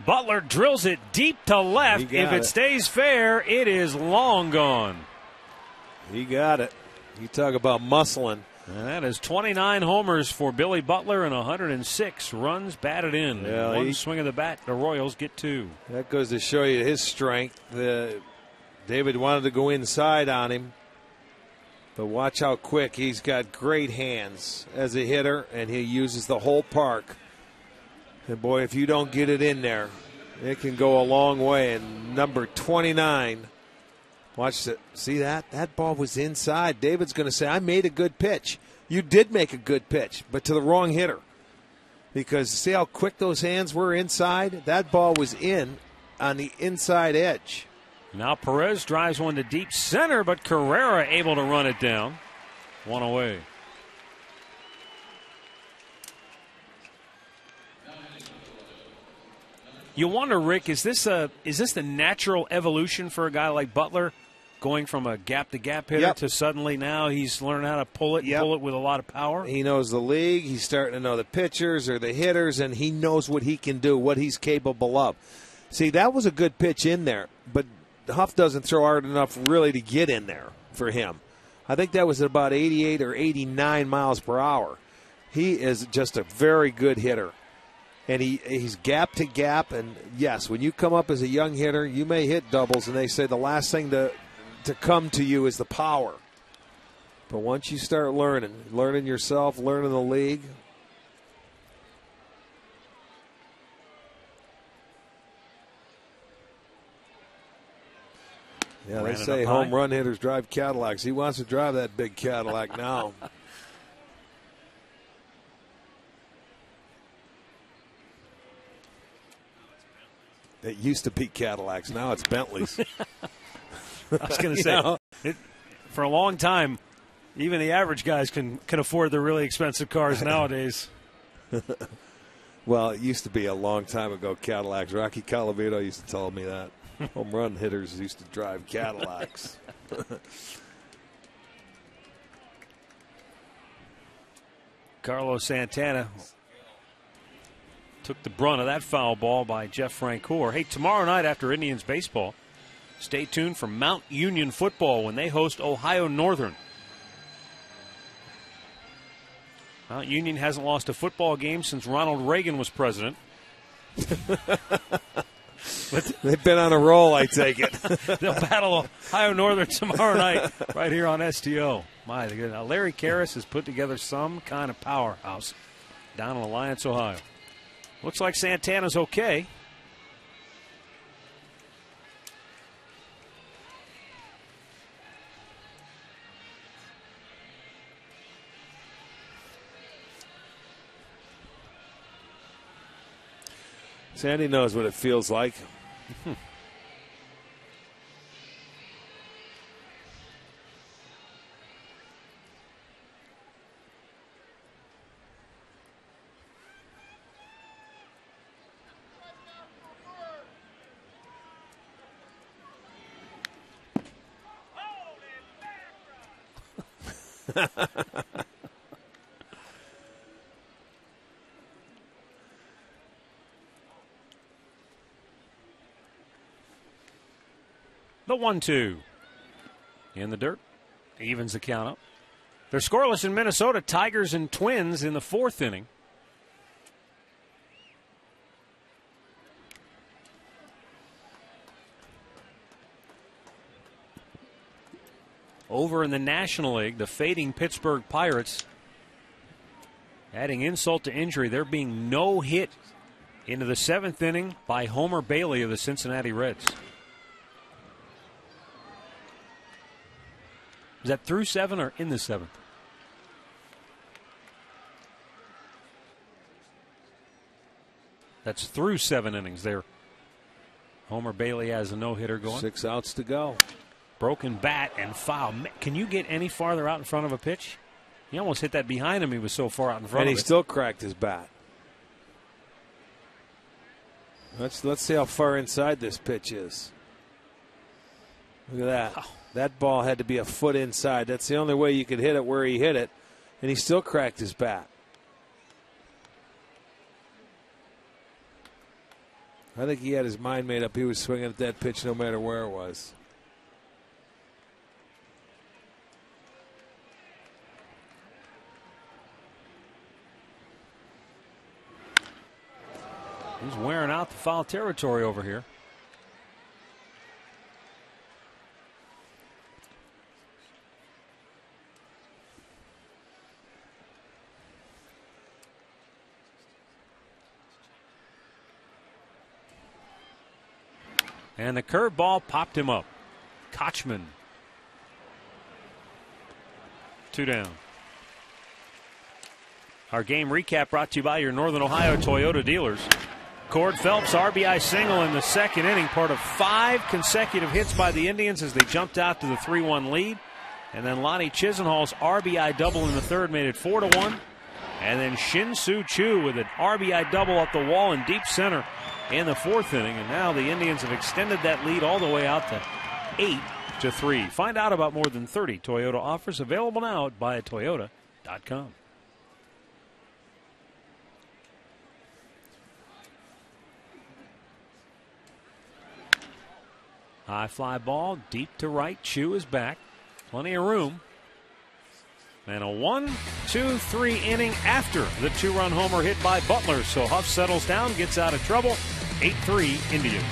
Speaker 2: Butler drills it deep to left. If it stays fair, it is long gone.
Speaker 5: He got it. You talk about muscling.
Speaker 2: And that is 29 homers for Billy Butler and 106 runs batted in.
Speaker 5: Yeah,
Speaker 2: One swing of the bat, the Royals get 2.
Speaker 5: That goes to show you his strength. David wanted to go inside on him, but watch how quick. He's got great hands as a hitter, and he uses the whole park. And boy, if you don't get it in there, it can go a long way. And number 29, watch it. See that? That ball was inside. David's going to say, I made a good pitch. You did make a good pitch, but to the wrong hitter. Because see how quick those hands were inside? That ball was in on the inside edge.
Speaker 2: Now Perez drives one to deep center, but Carrera able to run it down. One away. You wonder, Rick, is this the natural evolution for a guy like Butler, going from a gap-to-gap hitter to suddenly now he's learning how to pull it and pull it with a lot of power?
Speaker 5: He knows the league. He's starting to know the pitchers or the hitters, and he knows what he can do, what he's capable of. See, that was a good pitch in there, but Huff doesn't throw hard enough really to get in there for him. I think that was at about 88 or 89 miles per hour. He is just a very good hitter. And he's gap to gap. And, yes, when you come up as a young hitter, you may hit doubles, and they say the last thing to come to you is the power. But once you start learning yourself, learning the league. Yeah, they say home run hitters drive Cadillacs. He wants to drive that big Cadillac now. It used to be Cadillacs. Now it's Bentleys.
Speaker 2: I was going to say, for a long time, even the average guys can afford the really expensive cars nowadays.
Speaker 5: Well, it used to be a long time ago, Cadillacs. Rocky Calavito used to tell me that. Home run hitters used to drive Cadillacs.
Speaker 2: Carlos Santana took the brunt of that foul ball by Jeff Francoeur. Hey, tomorrow night after Indians baseball, stay tuned for Mount Union football when they host Ohio Northern. Mount Union hasn't lost a football game since Ronald Reagan was president.
Speaker 5: They've been on a roll, I take it.
Speaker 2: They'll battle Ohio Northern tomorrow night right here on STO. My goodness. Now, Larry Karras has put together some kind of powerhouse down in Alliance, Ohio. Looks like Santana's okay.
Speaker 5: Sandy knows what it feels like.
Speaker 2: The 1-2 in the dirt evens the count up. They're scoreless in Minnesota. Tigers and Twins in the 4th inning. Over in the National League, the fading Pittsburgh Pirates, adding insult to injury, there being no hit into the 7th inning by Homer Bailey of the Cincinnati Reds. Is that through 7 or in the 7th? That's through 7 innings there. Homer Bailey has a no-hitter going.
Speaker 5: 6 outs to go.
Speaker 2: Broken bat and foul. Can you get any farther out in front of a pitch? He almost hit that behind him. He was so far out in front of it.
Speaker 5: And he still cracked his bat. Let's see how far inside this pitch is. Look at that. Wow. That ball had to be a foot inside. That's the only way you could hit it where he hit it. And he still cracked his bat. I think he had his mind made up. He was swinging at that pitch no matter where it was.
Speaker 2: He's wearing out the foul territory over here. And the curveball popped him up. Kochman. 2 down. Our game recap brought to you by your Northern Ohio Toyota dealers. Cord Phelps' RBI single in the second inning, part of 5 consecutive hits by the Indians as they jumped out to the 3-1 lead. And then Lonnie Chisenhall's RBI double in the third made it 4-1. And then Shin-Soo Choo with an RBI double up the wall in deep center in the fourth inning. And now the Indians have extended that lead all the way out to 8-3. Find out about more than 30 Toyota offers available now at buyatoyota.com. High fly ball, deep to right. Chu is back. Plenty of room. And a 1-2-3 inning after the 2-run homer hit by Butler. So Huff settles down, gets out of trouble. 8-3 Indians.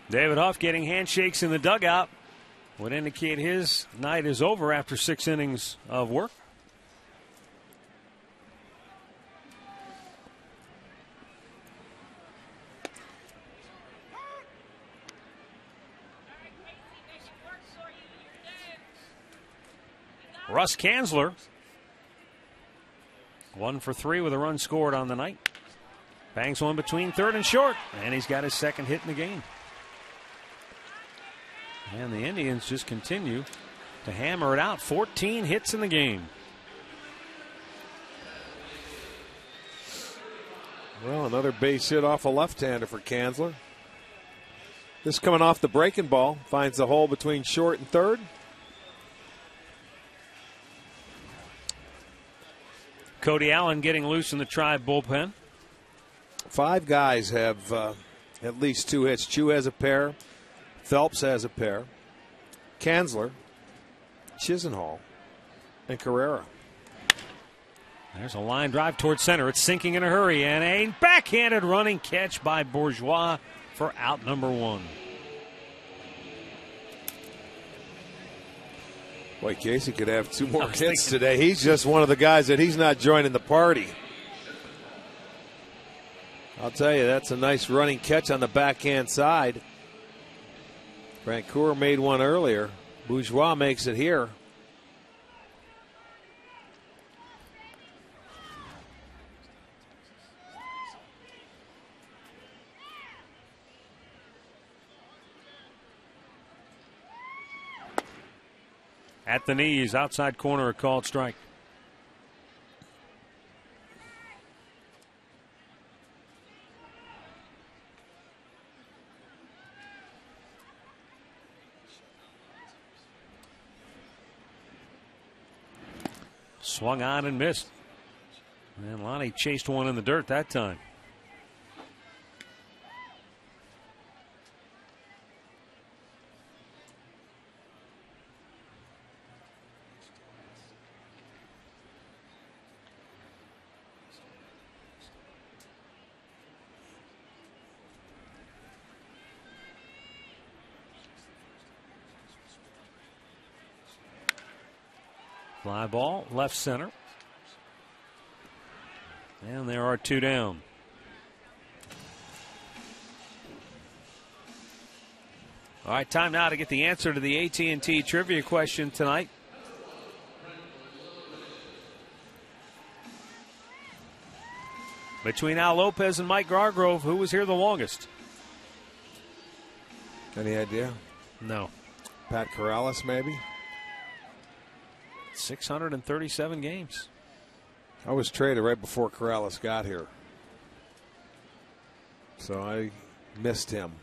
Speaker 2: David Huff getting handshakes in the dugout would indicate his night is over after 6 innings of work. Russ Kanzler, 1 for 3 with a run scored on the night. Bangs one between third and short, and he's got his second hit in the game. And the Indians just continue to hammer it out. 14 hits in the game.
Speaker 5: Well, another base hit off a left-hander for Kanzler. This coming off the breaking ball. Finds the hole between short and third.
Speaker 2: Cody Allen getting loose in the Tribe bullpen.
Speaker 5: 5 guys have at least 2 hits. Chu has a pair. Phelps has a pair. Kanzler, Chisenhall, and Carrera.
Speaker 2: There's a line drive towards center. It's sinking in a hurry, and a backhanded running catch by Bourgeois for out number 1.
Speaker 5: Boy, Casey could have 2 more hits today. He's just one of the guys that he's not joining the party. I'll tell you, that's a nice running catch on the backhand side. Francoeur made one earlier. Bourgeois makes it here.
Speaker 2: At the knees, outside corner, a called strike. Swung on and missed. And Lonnie chased one in the dirt that time. Fly ball, left center. And there are 2 down. All right, time now to get the answer to the AT&T trivia question tonight. Between Al Lopez and Mike Gargrove, who was here the longest?
Speaker 5: Any idea?
Speaker 2: No.
Speaker 5: Pat Corrales, maybe?
Speaker 2: 637 games.
Speaker 5: I was traded right before Corrales got here, so I missed him.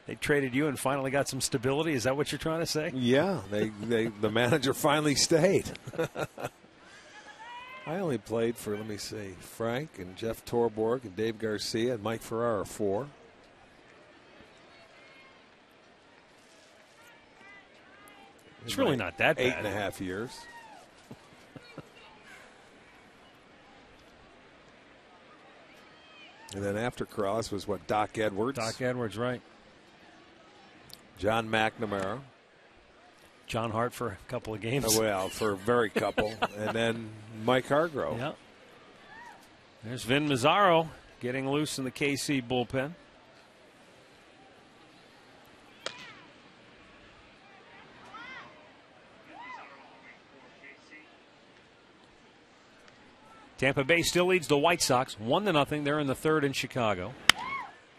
Speaker 2: They traded you and finally got some stability. Is that what you're trying to say?
Speaker 5: Yeah, the manager finally stayed. I only played for, let me see, Frank and Jeff Torborg and Dave Garcia and Mike Ferrara, 4.
Speaker 2: It's really not that bad.
Speaker 5: 8.5 years. And then after Corrales was what, Doc Edwards?
Speaker 2: Doc Edwards, right.
Speaker 5: John McNamara.
Speaker 2: John Hart for a couple of games.
Speaker 5: Well, for a very couple. And then Mike Hargrove.
Speaker 2: Yep. There's Vin Mazzaro getting loose in the KC bullpen. Tampa Bay still leads the White Sox 1-0. They're in the 3rd in Chicago.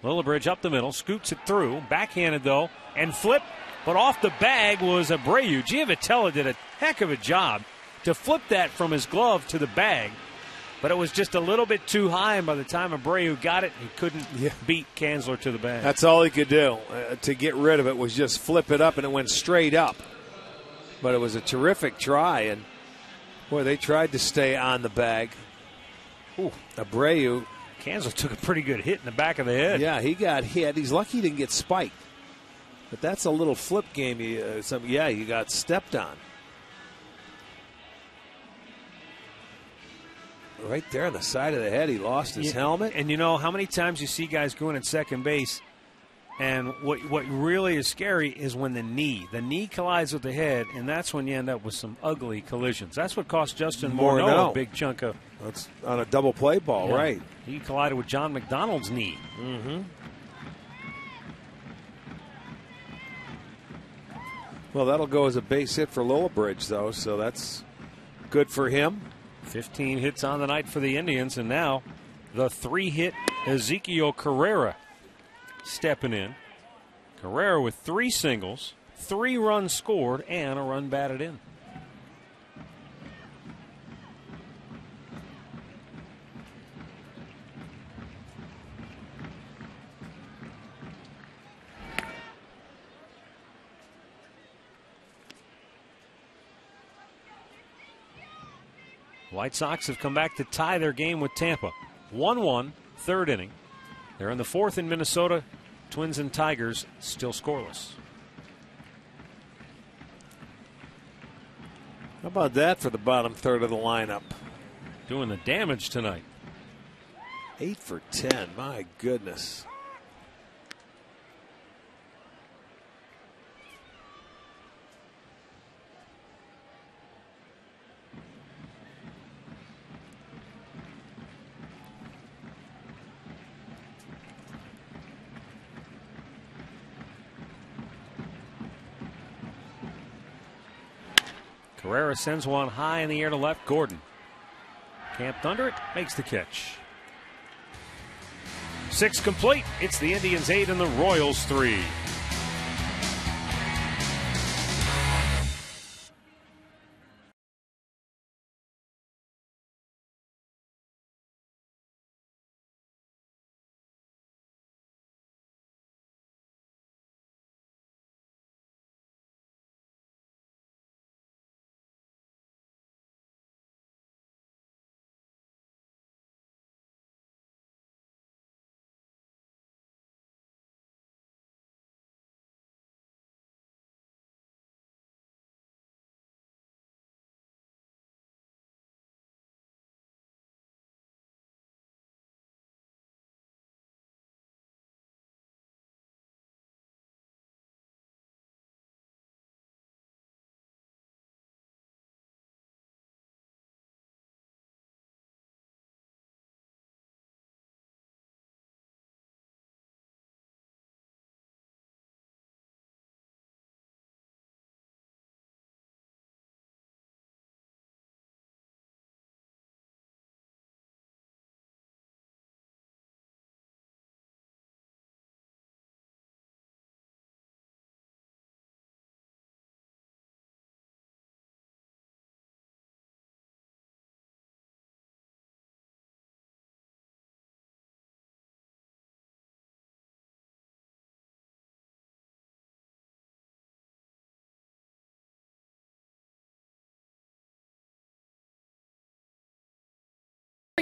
Speaker 2: Lillibridge up the middle, scoots it through, backhanded though, and flip, but off the bag was Abreu. Giovitella did a heck of a job to flip that from his glove to the bag, but it was just a little bit too high, and by the time Abreu got it, he couldn't beat Kanzler to the bag.
Speaker 5: That's all he could do to get rid of it, was just flip it up, and it went straight up. But it was a terrific try, and boy, they tried to stay on the bag. Ooh, Abreu.
Speaker 2: Kanzler took a pretty good hit in the back of the head.
Speaker 5: Yeah, he got hit. He's lucky he didn't get spiked. But that's a little flip game. You got stepped on. Right there on the side of the head, he lost his helmet.
Speaker 2: And you know how many times you see guys going at second base, and what really is scary is when the knee collides with the head, and that's when you end up with some ugly collisions. That's what cost Justin Morneau a big chunk of.
Speaker 5: That's on a double play ball, right?
Speaker 2: He collided with John McDonald's knee.
Speaker 5: Mm-hmm. Well, that'll go as a base hit for Lillibridge, though, so that's good for him.
Speaker 2: 15 hits on the night for the Indians, and now the 3-hit Ezekiel Carrera stepping in. Carrera with 3 singles, 3 runs scored, and a run batted in. White Sox have come back to tie their game with Tampa. 1-1, 3rd inning. They're in the 4th in Minnesota. Twins and Tigers still scoreless.
Speaker 5: How about that for the bottom third of the lineup?
Speaker 2: Doing the damage tonight.
Speaker 5: 8 for 10, my goodness.
Speaker 2: Carrera sends one high in the air to left. Gordon camped under it, makes the catch. 6 complete. It's the Indians 8 and the Royals 3.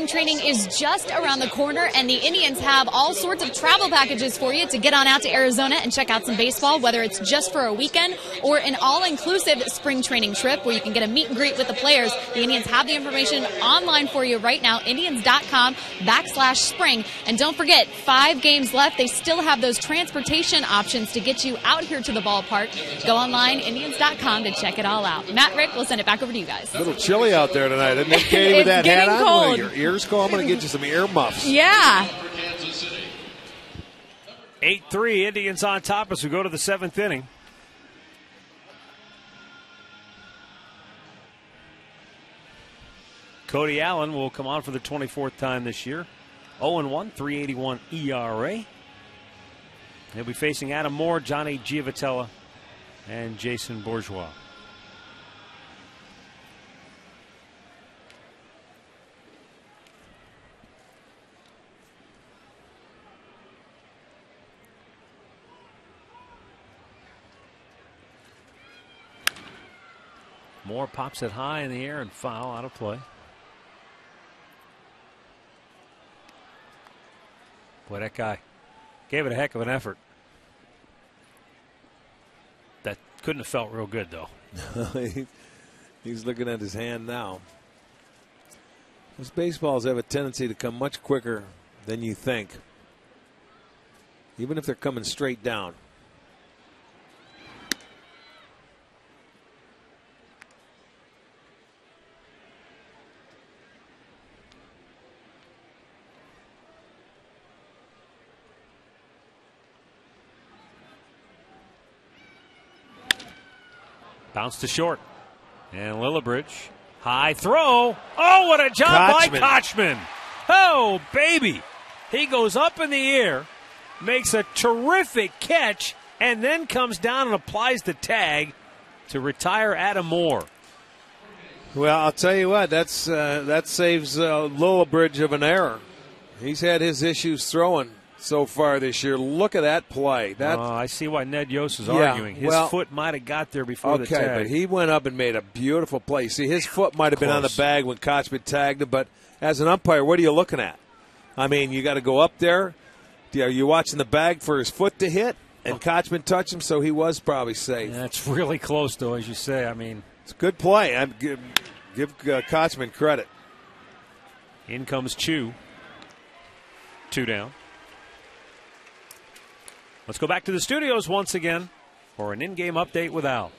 Speaker 6: spring training is just around the corner, and the Indians have all sorts of travel packages for you to get on out to Arizona and check out some baseball, whether it's just for a weekend or an all-inclusive spring training trip where you can get a meet and greet with the players. The Indians have the information online for you right now, Indians.com/spring. And don't forget, 5 games left. They still have those transportation options to get you out here to the ballpark. Go online, Indians.com, to check it all out. Matt, Rick, we'll send it back over to you guys.
Speaker 5: A little chilly out there tonight, isn't it, Katie, with that hat on?
Speaker 6: Cold.
Speaker 5: Your ears cold? I'm going to get you some ear muffs.
Speaker 6: Yeah.
Speaker 2: 8-3, Indians on top as we go to the 7th inning. Cody Allen will come on for the 24th time this year. 0-1, 3.81 ERA. He'll be facing Adam Moore, Johnny Giavotella, and Jason Bourgeois. Moore pops it high in the air and foul, out of play. Boy, that guy gave it a heck of an effort. That couldn't have felt real good, though.
Speaker 5: He's looking at his hand now. Those baseballs have a tendency to come much quicker than you think, even if they're coming straight down.
Speaker 2: Bounce to short. And Lillibridge. High throw. Oh, what a job by Kochman. Oh, baby. He goes up in the air, makes a terrific catch, and then comes down and applies the tag to retire Adam Moore.
Speaker 5: Well, I'll tell you what, that saves Lillibridge of an error. He's had his issues throwing so far this year. Look at that play.
Speaker 2: I see why Ned Yost is arguing. His foot might have got there before the tag.
Speaker 5: Okay, but he went up and made a beautiful play. See, his foot might have been on the bag when Kochman tagged him, but as an umpire, what are you looking at? I mean, you got to go up there. Are you watching the bag for his foot to hit? And Kochman touched him, so he was probably safe.
Speaker 2: Yeah, that's really close, though, as you say. I mean,
Speaker 5: it's a good play. Give Kochman credit.
Speaker 2: In comes Chu. 2 down. Let's go back to the studios once again for an in-game update with Al.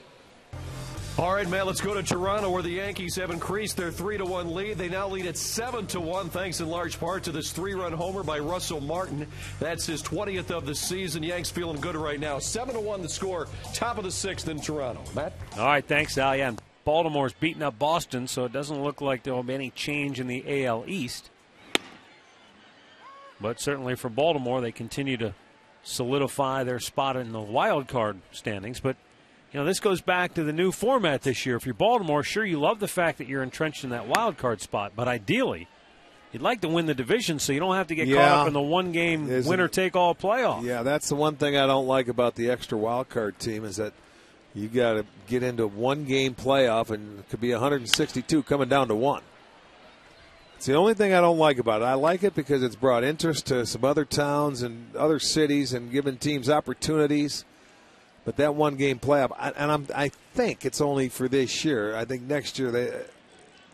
Speaker 9: All right, Matt, let's go to Toronto, where the Yankees have increased their 3-1 lead. They now lead at 7-1, thanks in large part to this 3-run homer by Russell Martin. That's his 20th of the season. Yanks feeling good right now. 7-1 the score, top of the 6th in Toronto. Matt?
Speaker 2: All right, thanks, Al. Yeah, and Baltimore's beating up Boston, so it doesn't look like there will be any change in the AL East. But certainly for Baltimore, they continue to solidify their spot in the wild card standings. But, you know, this goes back to the new format this year. If you're Baltimore, sure, you love the fact that you're entrenched in that wild card spot. But ideally, you'd like to win the division so you don't have to get caught up in the one-game winner-take-all playoff.
Speaker 5: Yeah, that's the one thing I don't like about the extra wild card team is that you got to get into one-game playoff, and it could be 162 coming down to 1. It's the only thing I don't like about it. I like it because it's brought interest to some other towns and other cities and given teams opportunities. But that one-game playoff, I think it's only for this year. I think next year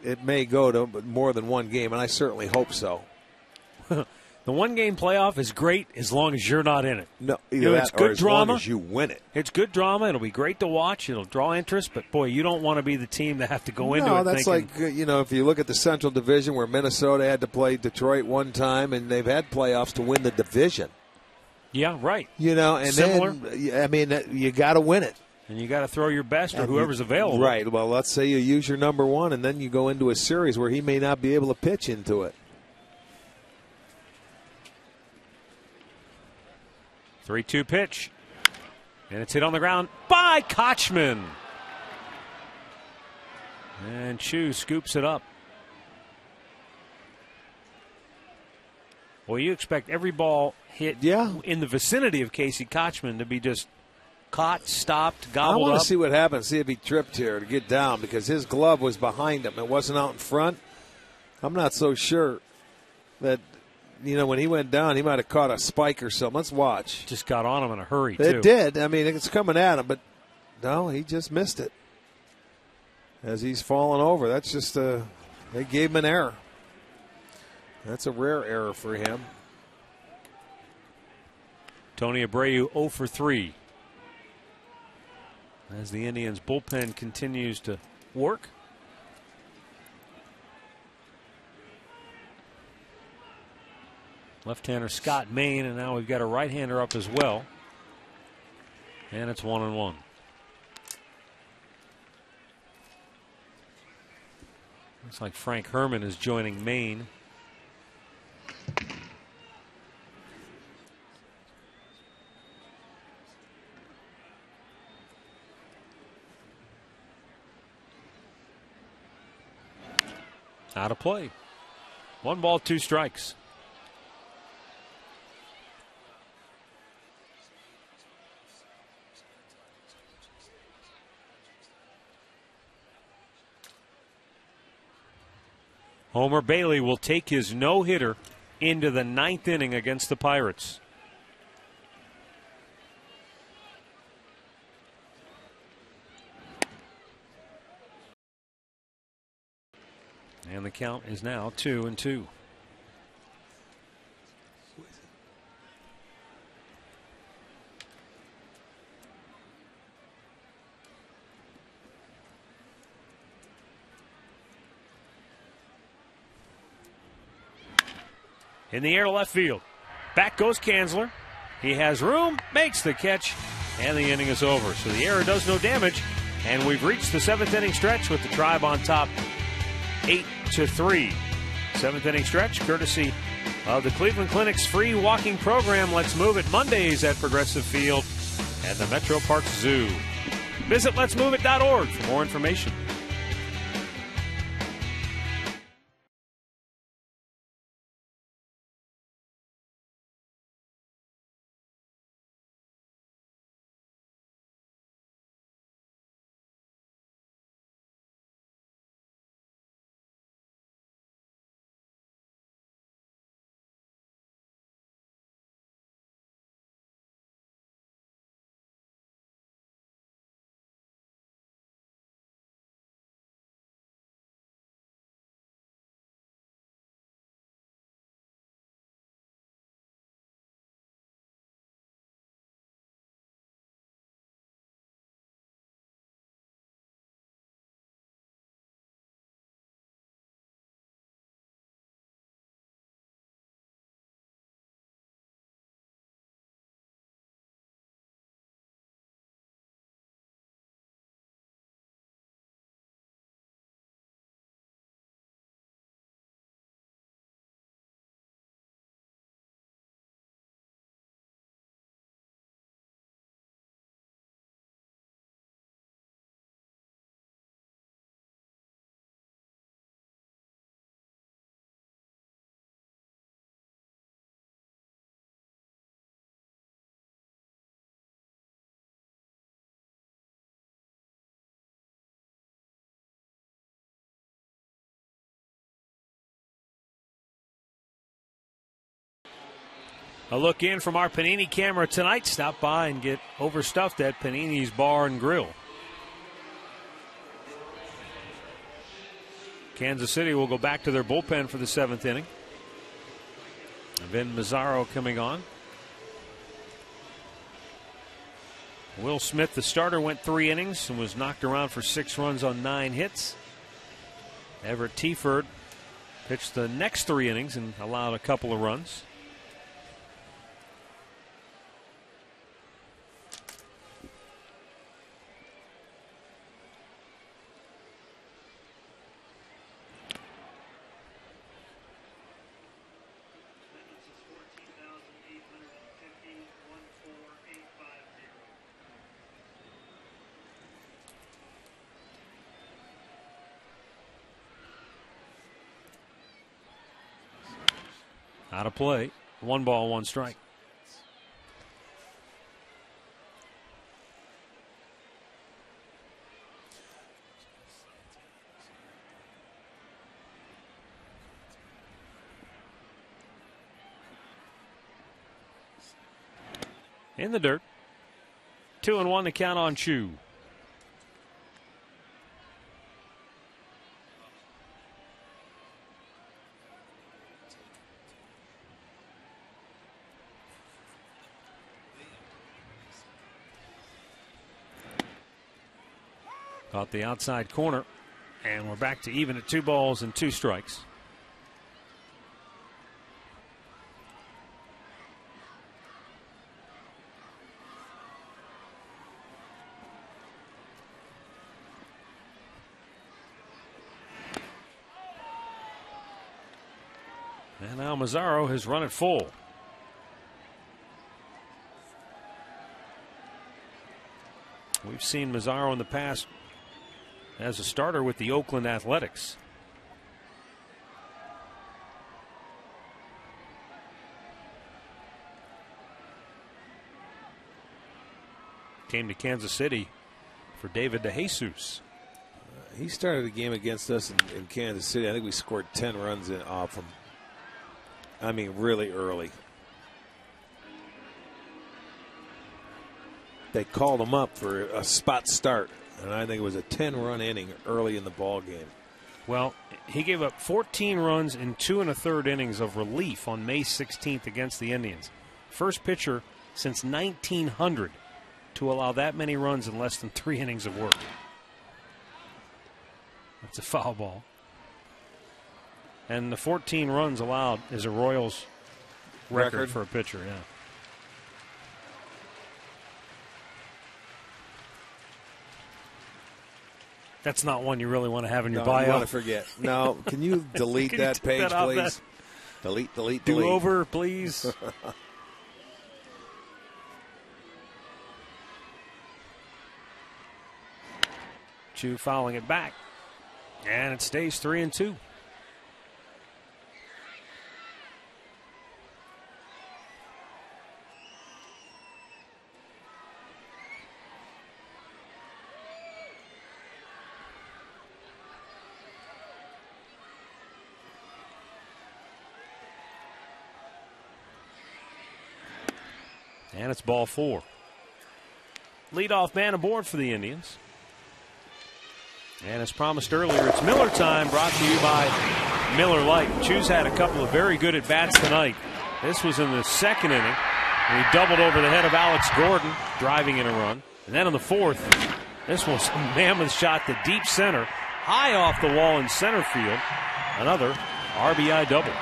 Speaker 5: it may go to more than one game, and I certainly hope so.
Speaker 2: The one-game playoff is great as long as you're not in it.
Speaker 5: No,
Speaker 2: it's good drama.
Speaker 5: Long as you win it.
Speaker 2: It's good drama. It'll be great to watch. It'll draw interest. But, boy, you don't want to be the team that have to go into it.
Speaker 5: No, that's like, if you look at the Central Division where Minnesota had to play Detroit one time, and they've had playoffs to win the division.
Speaker 2: Yeah, right.
Speaker 5: And
Speaker 2: similar.
Speaker 5: Then, you got to win it.
Speaker 2: And you got to throw your best or whoever's available.
Speaker 5: Right. Well, let's say you use your number one, and then you go into a series where he may not be able to pitch into it.
Speaker 2: 3-2 pitch. And it's hit on the ground by Kochman. And Chu scoops it up. Well, you expect every ball hit in the vicinity of Casey Kochman to be just caught, stopped, gobbled up.
Speaker 5: I want to see what happens, see if he tripped here to get down because his glove was behind him. It wasn't out in front. I'm not so sure. that, when he went down, he might have caught a spike or something. Let's watch.
Speaker 2: Just got on him in a hurry, too.
Speaker 5: It did. I mean, it's coming at him, but no, he just missed it as he's falling over. That's just they gave him an error. That's a rare error for him.
Speaker 2: Tony Abreu 0 for 3. As the Indians bullpen continues to work. Left-hander Scott Main, and now we've got a right-hander up as well. And it's 1-1. Looks like Frank Herman is joining Main. Out of play. 1 ball, 2 strikes. Homer Bailey will take his no-hitter into the 9th inning against the Pirates. And the count is now 2-2. In the air to left field. Back goes Kanzler. He has room, makes the catch, and the inning is over. So the error does no damage, and we've reached the 7th inning stretch with the Tribe on top 8-3. 7th inning stretch courtesy of the Cleveland Clinic's free walking program. Let's Move It Mondays at Progressive Field and the Metro Park Zoo. Visit letsmoveit.org for more information. A look in from our Panini camera tonight. Stop by and get overstuffed at Panini's Bar and Grill. Kansas City will go back to their bullpen for the 7th inning. Vin Mazzaro coming on. Will Smith, the starter, went 3 innings and was knocked around for 6 runs on 9 hits. Everett Teaford pitched the next 3 innings and allowed a couple of runs. Out of play. 1 ball, 1 strike. in the dirt. 2-1 to count on Chu. Caught the outside corner, and we're back to even at 2 balls and 2 strikes. And now Mazzaro has run it full. We've seen Mazzaro in the past as a starter with the Oakland Athletics. Came to Kansas City for David DeJesus.
Speaker 5: He started a game against us in Kansas City. I think we scored 10 runs off him. I mean, really early. They called him up for a spot start, and I think it was a 10-run inning early in the ball game.
Speaker 2: Well, he gave up 14 runs in 2 1/3 innings of relief on May 16th against the Indians. First pitcher since 1900 to allow that many runs in less than 3 innings of work. That's a foul ball. And the 14 runs allowed is a Royals record for a pitcher, yeah. That's not one you really want to have in your bio.
Speaker 5: You want to forget. No, can you delete
Speaker 2: can
Speaker 5: that
Speaker 2: you
Speaker 5: page,
Speaker 2: that
Speaker 5: please? Delete.
Speaker 2: Do over, please. Chu fouling it back. And it stays 3-2. And it's ball 4. Leadoff man aboard for the Indians. And as promised earlier, it's Miller time, brought to you by Miller Lite. Chu's had a couple of very good at-bats tonight. This was in the 2nd inning, and he doubled over the head of Alex Gordon, driving in a run. And then in the 4th, this was a mammoth shot to deep center, high off the wall in center field. Another RBI double.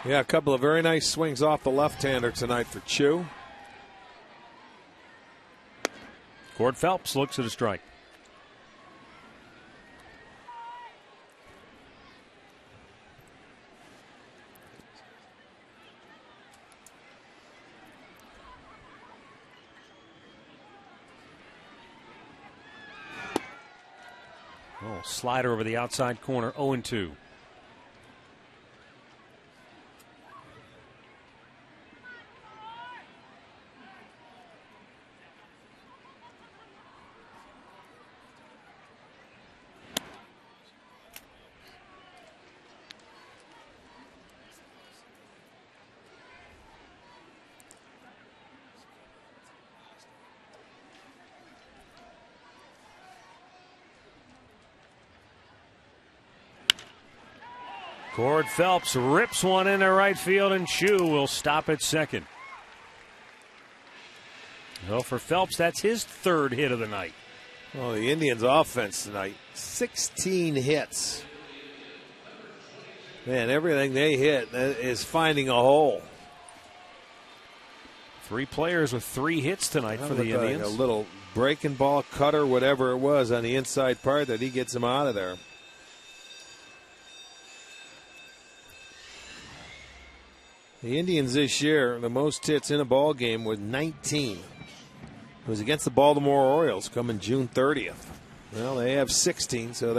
Speaker 5: Yeah, a couple of very nice swings off the left-hander tonight for Chu.
Speaker 2: Cord Phelps looks at a strike. Oh, slider over the outside corner, 0-2. Cord Phelps rips one into right field, and Chu will stop at second. So for Phelps, that's his 3rd hit of the night.
Speaker 5: Well, the Indians' offense tonight, 16 hits. Man, everything they hit is finding a hole.
Speaker 2: 3 players with 3 hits tonight for the Indians.
Speaker 5: A little breaking ball, cutter, whatever it was on the inside part that he gets him out of there. The Indians this year, the most hits in a ball game was 19. It was against the Baltimore Orioles coming June 30th. Well, they have 16, so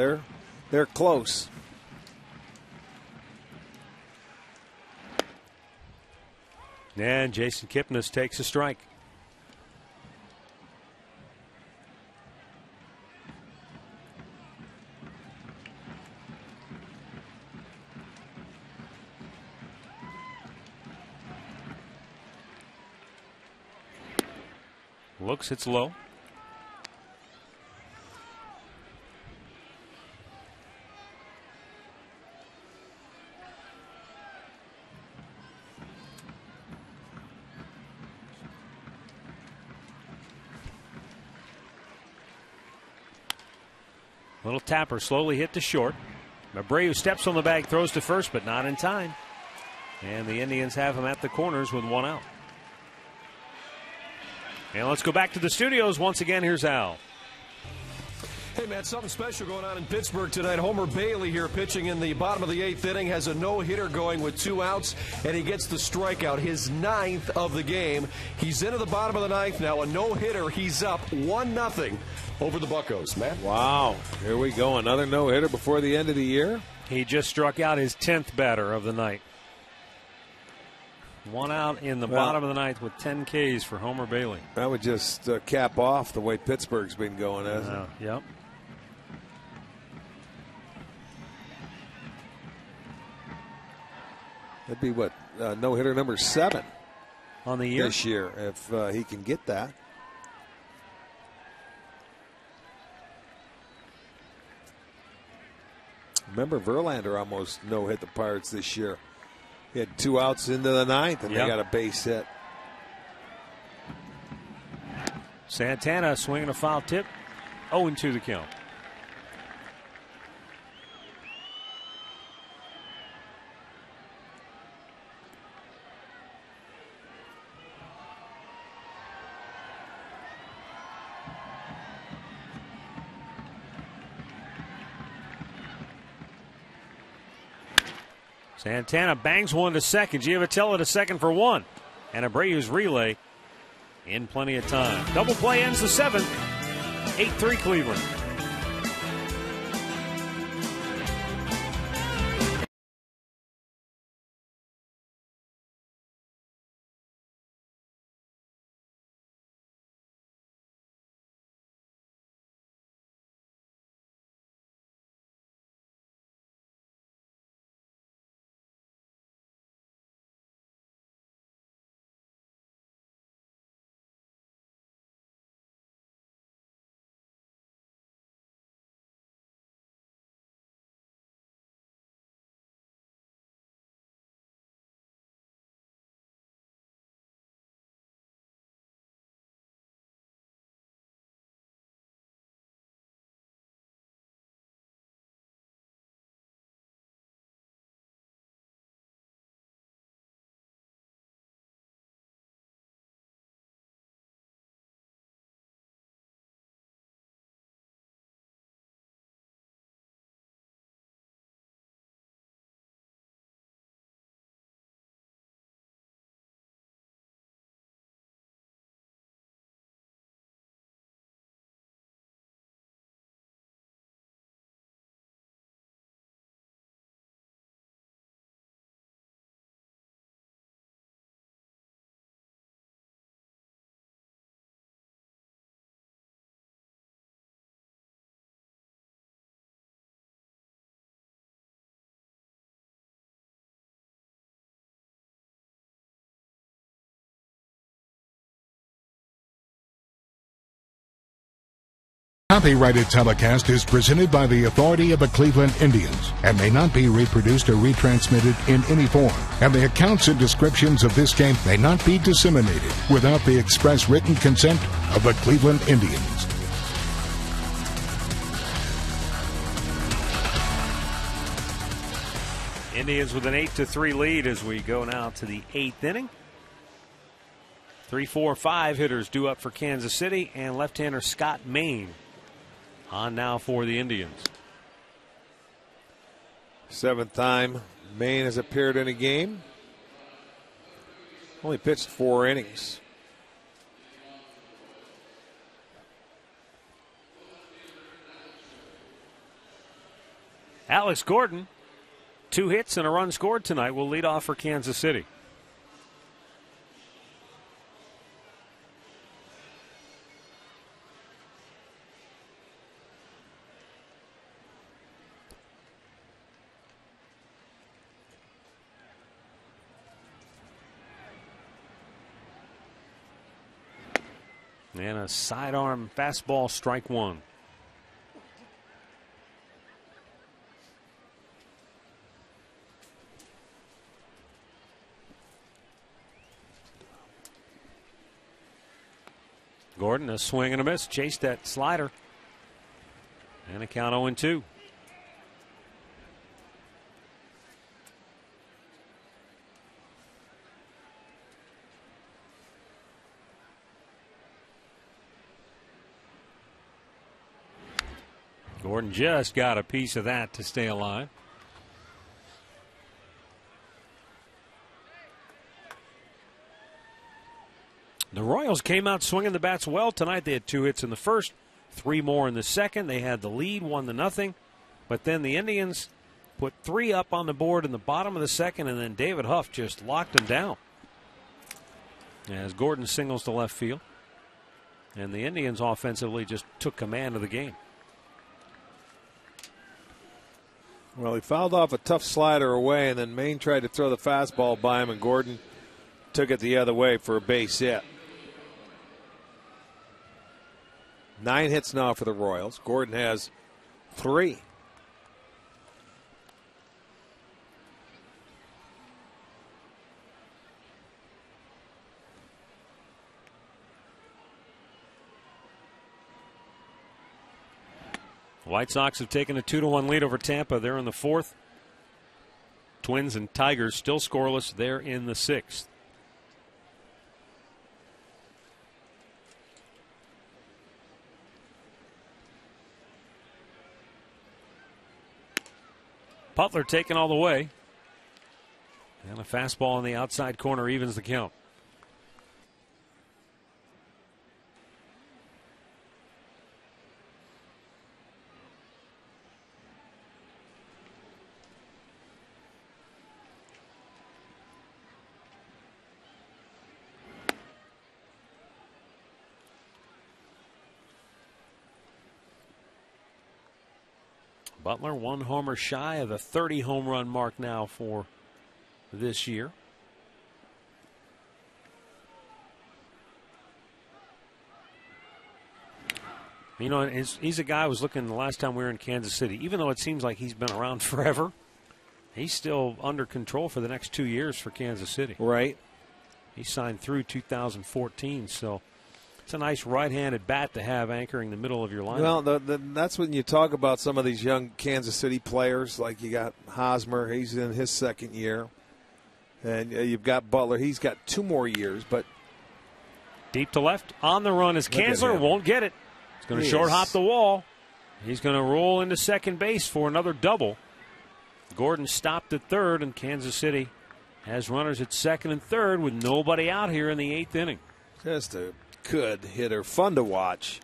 Speaker 5: they're close.
Speaker 2: And Jason Kipnis takes a strike. Looks, it's low. Little tapper slowly hit to short. Abreu steps on the bag, throws to first, but not in time. And the Indians have him at the corners with one out. And let's go back to the studios once again. Here's Al.
Speaker 9: Hey, Matt, something special going on in Pittsburgh tonight. Homer Bailey here pitching in the bottom of the 8th inning, has a no-hitter going with 2 outs, and he gets the strikeout, his 9th of the game. He's into the bottom of the 9th now, a no-hitter. He's up 1-0 over the Buccos. Matt?
Speaker 5: Wow, here we go. Another no-hitter before the end of the year.
Speaker 2: He just struck out his 10th batter of the night. 1 out in the bottom of the 9th with 10 Ks for Homer Bailey.
Speaker 5: That would just cap off the way Pittsburgh's been going, hasn't it?
Speaker 2: Yep.
Speaker 5: That'd be what, no-hitter number 7
Speaker 2: on the year
Speaker 5: this year, if he can get that. Remember, Verlander almost no-hit the Pirates this year. He had 2 outs into the 9th, and they got a base hit.
Speaker 2: Santana swinging a foul tip. 0-2 the count. Santana bangs one to second. Giovatello to second for 1. And Abreu's relay in plenty of time. Double play ends the 7th. 8-3 Cleveland.
Speaker 11: Copyrighted telecast is presented by the authority of the Cleveland Indians and may not be reproduced or retransmitted in any form. And the accounts and descriptions of this game may not be disseminated without the express written consent of the Cleveland Indians.
Speaker 2: Indians with an 8-3 lead as we go now to the 8th inning. 3, 4, 5 hitters due up for Kansas City, and left-hander Scott Maine on now for the Indians.
Speaker 5: 7th time Maine has appeared in a game. Only pitched 4 innings.
Speaker 2: Alex Gordon, 2 hits and a run scored tonight, will lead off for Kansas City. And a sidearm fastball, strike one. Gordon, a swing and a miss. Chased that slider. And a count 0-2. Gordon just got a piece of that to stay alive. The Royals came out swinging the bats well tonight. They had 2 hits in the first, 3 more in the second. They had the lead, 1-0. But then the Indians put 3 up on the board in the bottom of the second, and then David Huff just locked them down as Gordon singles to left field. And the Indians offensively just took command of the game.
Speaker 5: Well, he fouled off a tough slider away, and then Maine tried to throw the fastball by him, and Gordon took it the other way for a base hit. 9 hits now for the Royals. Gordon has 3.
Speaker 2: White Sox have taken a 2-1 lead over Tampa. They're in the 4th. Twins and Tigers still scoreless. They're in the 6th. Butler taken all the way. And a fastball in the outside corner evens the count. Butler 1 homer shy of the 30 home run mark now for this year. You know, he's a guy I was looking the last time we were in Kansas City. Even though it seems like he's been around forever, he's still under control for the next 2 years for Kansas City.
Speaker 5: Right.
Speaker 2: He signed through 2014, so it's a nice right-handed bat to have anchoring the middle of your lineup.
Speaker 5: Well, that's when you talk about some of these young Kansas City players. Like you got Hosmer, he's in his 2nd year. And you've got Butler, he's got 2 more years. But
Speaker 2: deep to left, on the run is Kanzler, won't get it. He's going to short hop the wall. He's going to roll into second base for another double. Gordon stopped at 3rd, and Kansas City has runners at 2nd and 3rd with nobody out here in the 8th inning.
Speaker 5: Just a good hitter. Fun to watch.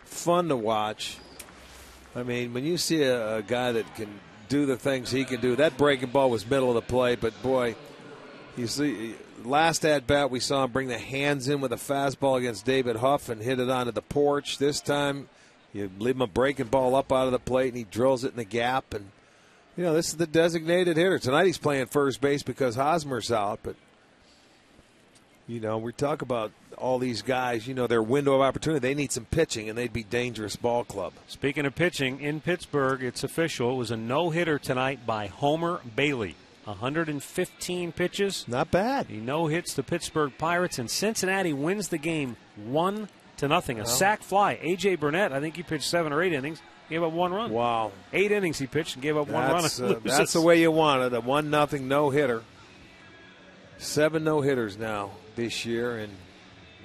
Speaker 5: Fun to watch. I mean, when you see a guy that can do the things he can do, that breaking ball was middle of the plate, but boy, you see, last at bat we saw him bring the hands in with a fastball against David Huff and hit it onto the porch. This time, you leave him a breaking ball up out of the plate and he drills it in the gap. And you know, this is the designated hitter. Tonight he's playing first base because Hosmer's out, but you know, we talk about all these guys, you know, their window of opportunity. They need some pitching, and they'd be dangerous ball club.
Speaker 2: Speaking of pitching, in Pittsburgh, it's official. It was a no-hitter tonight by Homer Bailey. 115 pitches.
Speaker 5: Not bad.
Speaker 2: He no-hits the Pittsburgh Pirates, and Cincinnati wins the game 1-0. A sac fly. A.J. Burnett, I think he pitched 7 or 8 innings, gave up 1 run.
Speaker 5: Wow.
Speaker 2: 8 innings he pitched and gave up 1 run.
Speaker 5: That's the way you want it, a 1-0 no-hitter. 7 no-hitters now this year in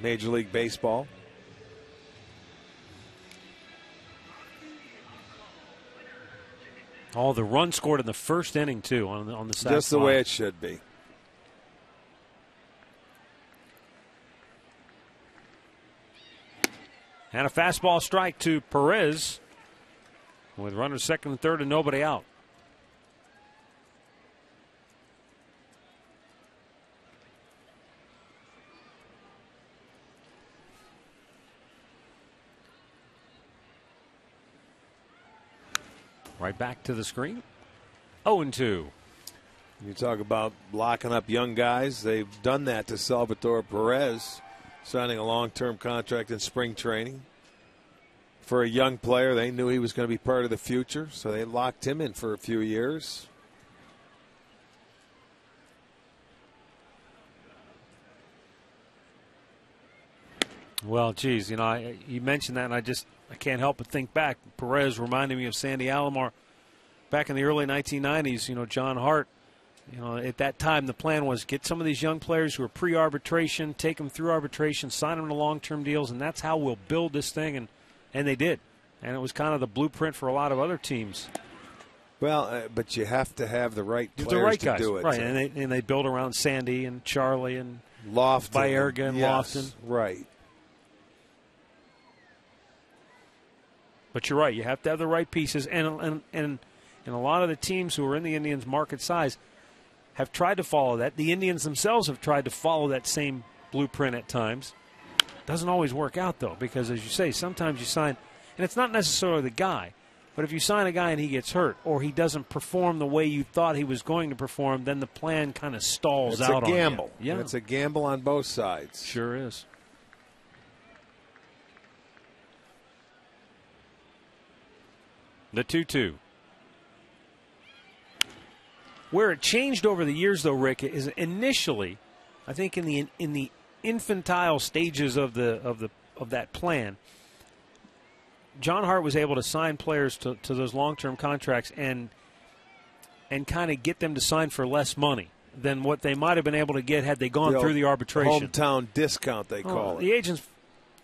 Speaker 5: Major League Baseball.
Speaker 2: Oh, the run scored in the first inning, too, on the side.
Speaker 5: Just the way it should be.
Speaker 2: And a fastball strike to Perez with runners 2nd and 3rd and nobody out. Right back to the screen. 0-2.
Speaker 5: You talk about locking up young guys. They've done that to Salvatore Perez. signing a long-term contract in spring training. For a young player, they knew he was going to be part of the future, so they locked him in for a few years.
Speaker 2: Well, geez, you mentioned that, and I can't help but think back. Perez reminded me of Sandy Alomar back in the early 1990s. John Hart. At that time, the plan was get some of these young players who are pre-arbitration, take them through arbitration, sign them to long-term deals, and that's how we'll build this thing. And they did. And it was kind of the blueprint for a lot of other teams.
Speaker 5: Well, but you have to have the right players
Speaker 2: the right
Speaker 5: to
Speaker 2: guys,
Speaker 5: do it.
Speaker 2: Right, and they build around Sandy and Charlie and
Speaker 5: Lofton,
Speaker 2: Baerga and
Speaker 5: yes,
Speaker 2: Lofton.
Speaker 5: Right.
Speaker 2: But you're right. You have to have the right pieces. And a lot of the teams who are in the Indians' market size have tried to follow that. The Indians themselves have tried to follow that same blueprint at times. Doesn't always work out, though, because, as you say, sometimes you sign, and it's not necessarily the guy, but if you sign a guy and he gets hurt or he doesn't perform the way you thought he was going to perform, then the plan kind of stalls out on you.
Speaker 5: It's a gamble.
Speaker 2: Yeah.
Speaker 5: It's a gamble on both sides.
Speaker 2: Sure is. The 2-2. Where it changed over the years, though, Rick, is initially, I think in the infantile stages of that plan, John Hart was able to sign players to those long-term contracts and kind of get them to sign for less money than what they might have been able to get had they gone through the arbitration.
Speaker 5: Hometown discount, they call it.
Speaker 2: The agents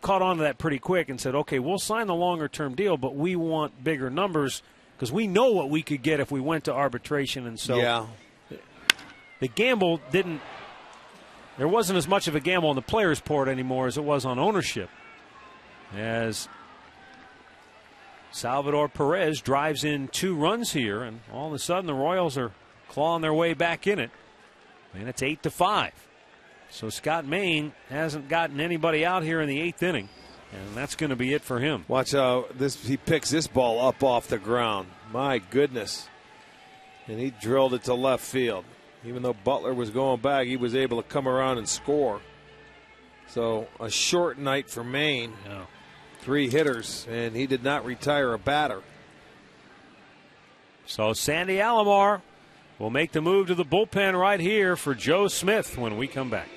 Speaker 2: caught on to that pretty quick and said, okay, we'll sign the longer-term deal, but we want bigger numbers because we know what we could get if we went to arbitration. And so the gamble didn't – there wasn't as much of a gamble on the players' part anymore as it was on ownership. As Salvador Perez drives in 2 runs here, and all of a sudden the Royals are clawing their way back in it. And it's 8-5. So Scott Maine hasn't gotten anybody out here in the 8th inning, and that's going to be it for him.
Speaker 5: Watch how he picks this ball up off the ground. My goodness. And he drilled it to left field. Even though Butler was going back, he was able to come around and score. So a short night for Maine.
Speaker 2: Yeah.
Speaker 5: 3 hitters, and he did not retire a batter.
Speaker 2: So Sandy Alomar will make the move to the bullpen right here for Joe Smith when we come back.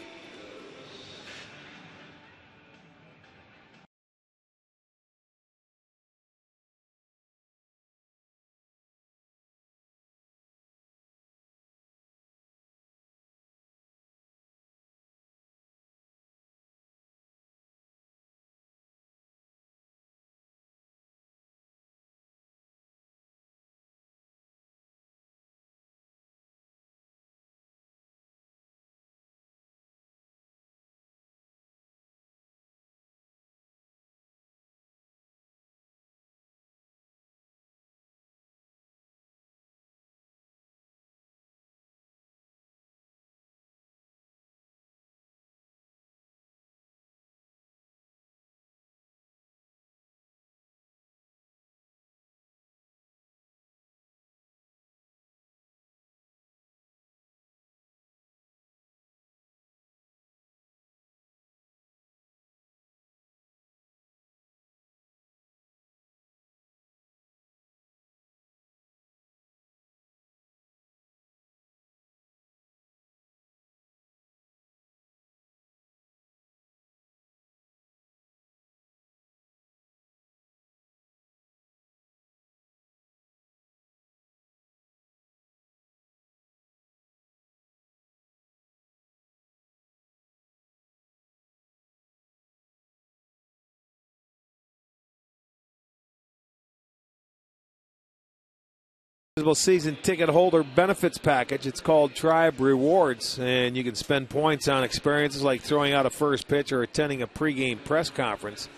Speaker 5: Season ticket holder benefits package. It's called Tribe Rewards, and you can spend points on experiences like throwing out a first pitch or attending a pregame press conference.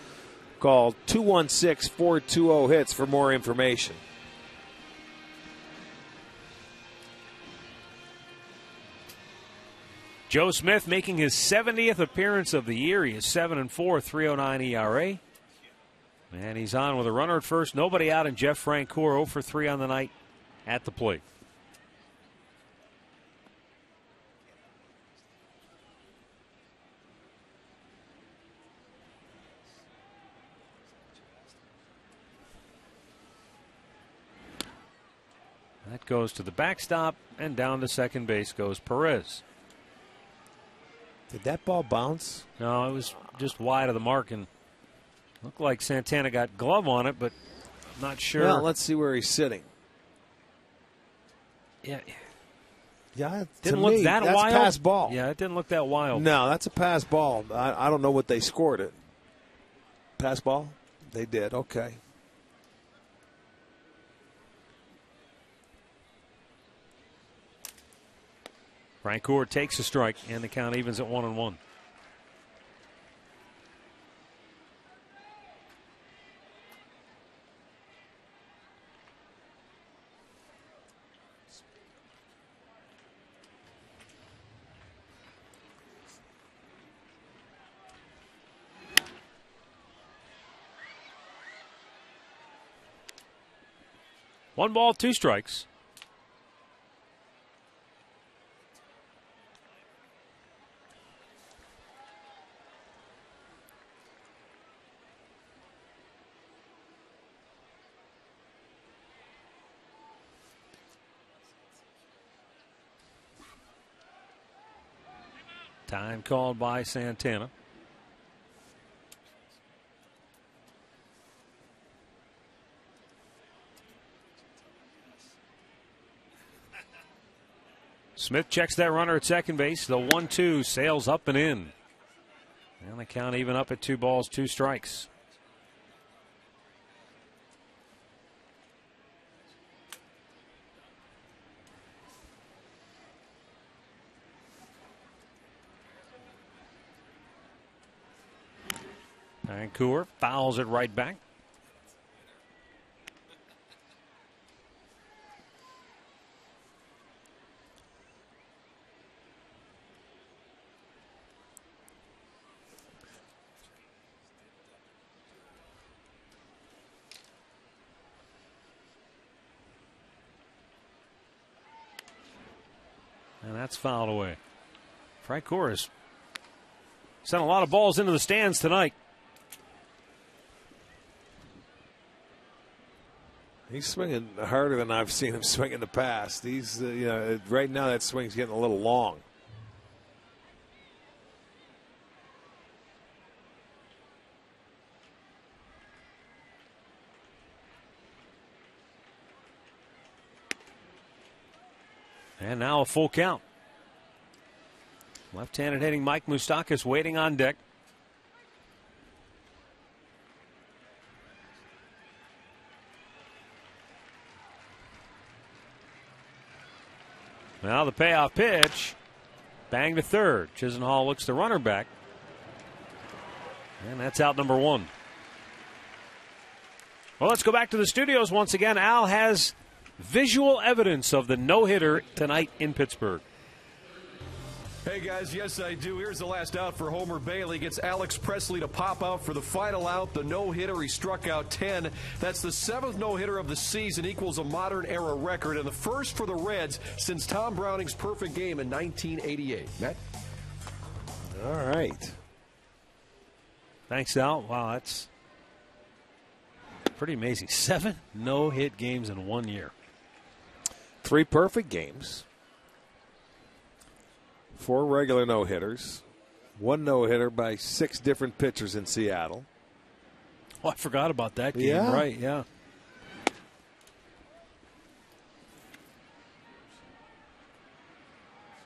Speaker 5: Call 216-420-HITS for more information.
Speaker 2: Joe Smith making his 70th appearance of the year. He is 7-4, 3.09 ERA. And he's on with a runner at first. Nobody out, and Jeff Francoeur 0 for 3 on the night at the plate. That goes to the backstop, and down to second base goes Perez.
Speaker 5: Did that ball bounce?
Speaker 2: No, it was just wide of the mark, and looked like Santana got glove on it, but I'm not sure.
Speaker 5: Well, let's see where he's sitting.
Speaker 2: Yeah.
Speaker 5: Yeah,
Speaker 2: Didn't look that
Speaker 5: that's
Speaker 2: wild.
Speaker 5: Pass ball.
Speaker 2: Yeah, it didn't look that wild.
Speaker 5: No, that's a pass ball. I don't know what they scored it. Pass ball? They did. Okay.
Speaker 2: Francoeur takes a strike, and the count evens at 1-1. One ball, two strikes. Time called by Santana. Smith checks that runner at second base. The 1-2 sails up and in. And the count even up at 2 balls, 2 strikes. Francoeur fouls it right back. And that's fouled away. Francoeur has sent a lot of balls into the stands tonight.
Speaker 5: He's swinging harder than I've seen him swing in the past. He's, right now that swing's getting a little long.
Speaker 2: And now a full count. Left-handed hitting Mike Moustakas waiting on deck. Now the payoff pitch. Bang to third. Chisenhall looks the runner back. And that's out number 1. Well, let's go back to the studios once again. Al has visual evidence of the no-hitter tonight in Pittsburgh.
Speaker 9: Hey guys, yes I do. Here's the last out for Homer Bailey. Gets Alex Presley to pop out for the final out. The no-hitter, he struck out 10. That's the 7th no-hitter of the season, equals a modern era record, and the first for the Reds since Tom Browning's perfect game in 1988. Matt?
Speaker 5: All right.
Speaker 2: Thanks, Al. Wow, that's pretty amazing. 7 no-hit games in 1 year.
Speaker 5: 3 perfect games. 4 regular no-hitters. 1 no-hitter by 6 different pitchers in Seattle.
Speaker 2: Oh, I forgot about that game.
Speaker 5: Yeah.
Speaker 2: Right, yeah.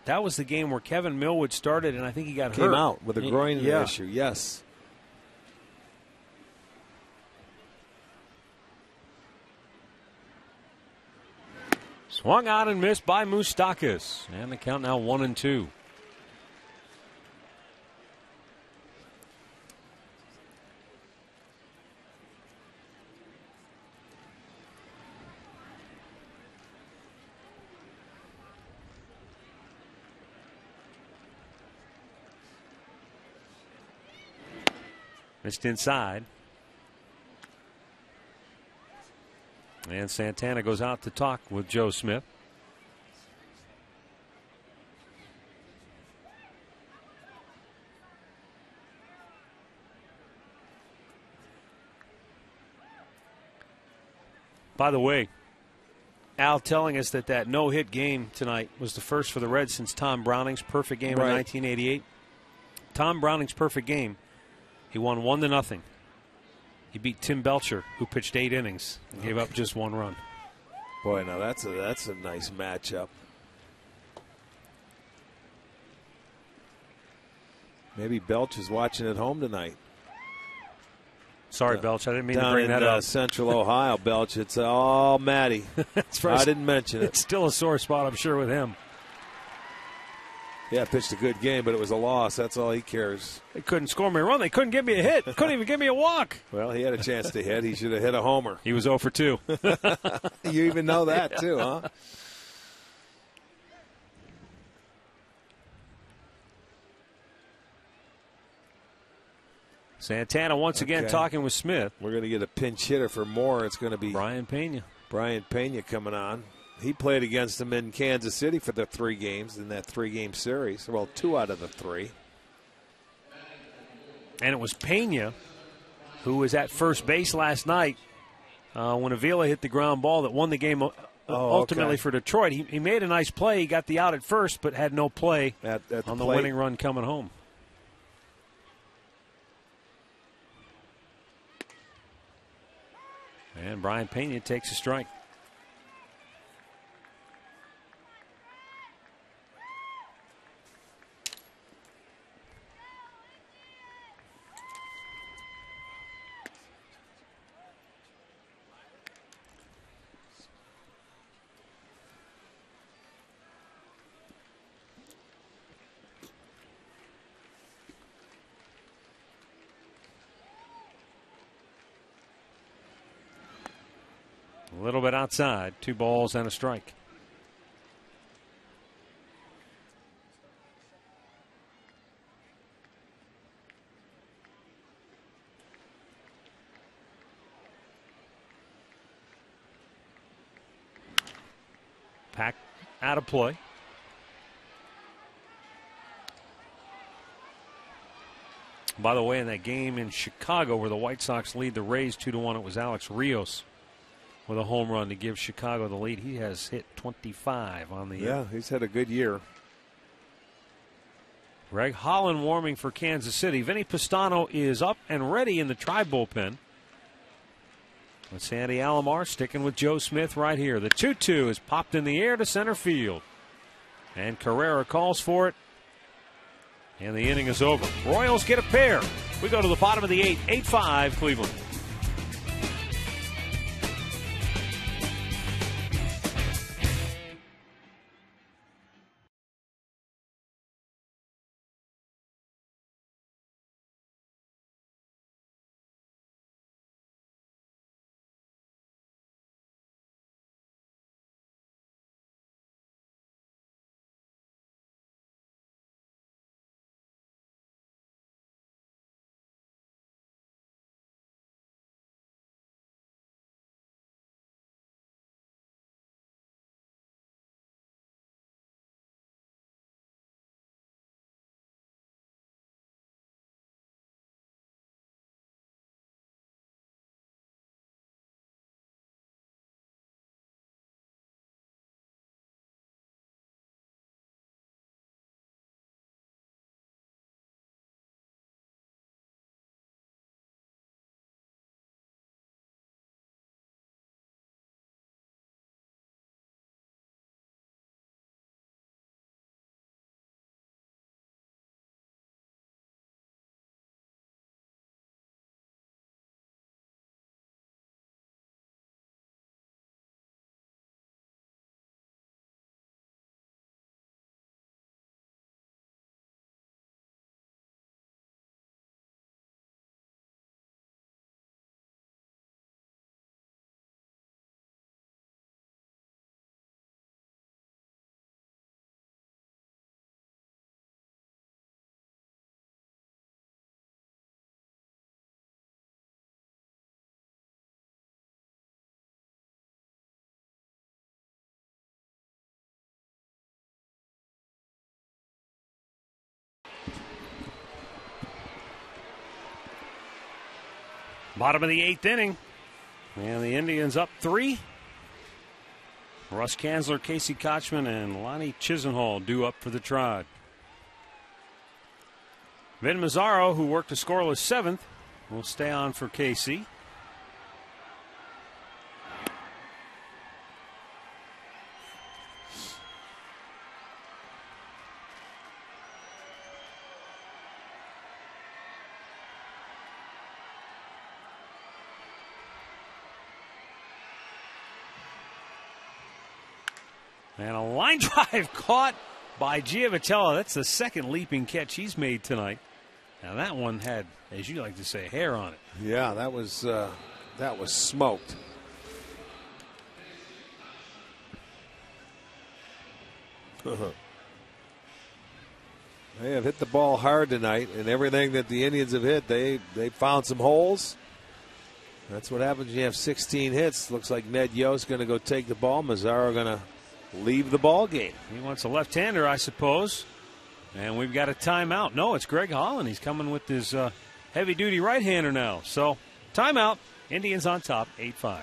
Speaker 2: That was the game where Kevin Millwood started, and I think he got hurt.
Speaker 5: Came out with a groin
Speaker 2: Yeah.
Speaker 5: issue, yes.
Speaker 2: Swung out and missed by Moustakas. And the count now 1-2. Missed inside. And Santana goes out to talk with Joe Smith. By the way, Al telling us that no-hit game tonight was the first for the Reds since Tom Browning's perfect game in 1988. Tom Browning's perfect game, he won 1-0. He beat Tim Belcher, who pitched 8 innings and gave up just 1 run.
Speaker 5: Boy, now that's a nice matchup. Maybe Belch is watching at home tonight.
Speaker 2: Sorry, Belch, I didn't mean to bring that up.
Speaker 5: Central Ohio, Belch. It's all Matty. I didn't mention it.
Speaker 2: It's still a sore spot, I'm sure, with him.
Speaker 5: Yeah, pitched a good game, but it was a loss. That's all he cares.
Speaker 2: They couldn't score me a run. They couldn't give me a hit. Couldn't even give me a walk.
Speaker 5: Well, he had a chance to hit. He should have hit a homer.
Speaker 2: He was 0 for 2.
Speaker 5: You even know that, too, huh?
Speaker 2: Santana once again talking with Smith.
Speaker 5: We're going to get a pinch hitter for Moore. It's going to be
Speaker 2: Brian Pena.
Speaker 5: Brian Pena coming on. He played against them in Kansas City for the 3 games in that 3-game series. Well, 2 out of the 3.
Speaker 2: And it was Pena who was at first base last night when Avila hit the ground ball that won the game ultimately for Detroit. He made a nice play. He got the out at first, but had no play on the winning run coming home. And Brian Pena takes a strike. A little bit outside. 2 balls and a strike. Pack out of play. By the way, in that game in Chicago where the White Sox lead the Rays 2-1, it was Alex Rios with a home run to give Chicago the lead. He has hit 25 on the year.
Speaker 5: Yeah, he's had a good year.
Speaker 2: Greg Holland warming for Kansas City. Vinny Pistano is up and ready in the Tribe bullpen. With Sandy Alomar sticking with Joe Smith right here. The 2-2 is popped in the air to center field. And Carrera calls for it. And the inning is over. Royals get a pair. We go to the bottom of the 8th. 8-5 Cleveland. Bottom of the 8th inning. And the Indians up 3. Russ Kanzler, Casey Kochman, and Lonnie Chisenhall due up for the Tribe. Vin Mazzaro, who worked a scoreless 7th, will stay on for KC. And a line drive caught by Giavitello. That's the second leaping catch he's made tonight. Now that one had, as you like to say, hair on it.
Speaker 5: Yeah, that was smoked. They have hit the ball hard tonight, and everything that the Indians have hit, they found some holes. That's what happens when you have 16 hits. Looks like Ned Yost going to go take the ball. Mazzaro going to leave the ball game.
Speaker 2: He wants a left-hander, I suppose. And we've got a timeout. No, it's Greg Holland. He's coming with his heavy-duty right-hander now. So, timeout. Indians on top, 8-5.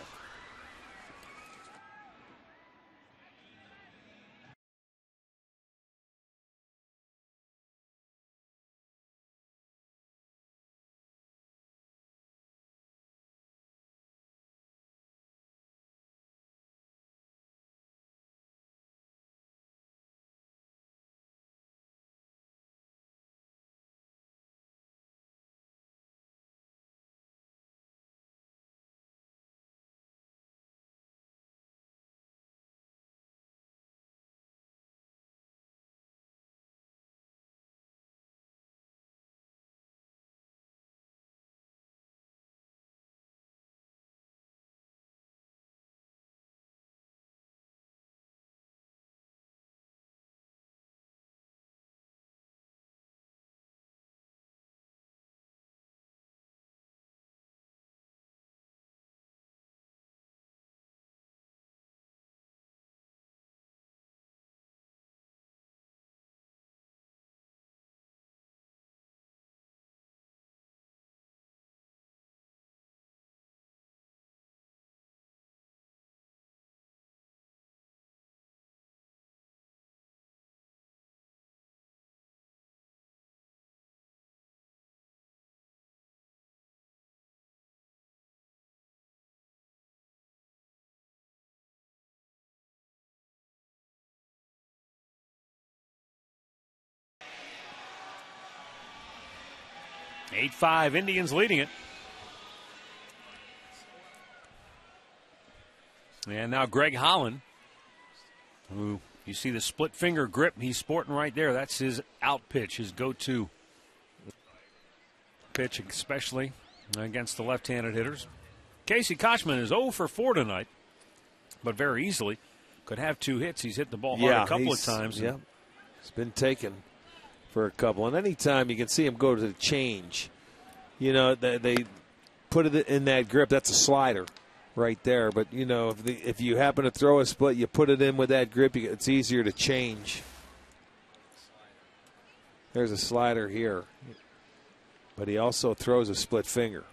Speaker 2: (8-5), Indians leading it. And now Greg Holland, who you see the split finger grip he's sporting right there. That's his out pitch, his go-to pitch, especially against the left-handed hitters. Casey Kochman is 0 for 4 tonight, but very easily could have 2 hits. He's hit the ball hard a couple of times.
Speaker 5: Yeah, it's been taken for a couple. And anytime you can see him go to the change, you know, they put it in that grip. That's a slider right there. But, you know, if you happen to throw a split, you put it in with that grip, it's easier to change. There's a slider here. But he also throws a split finger.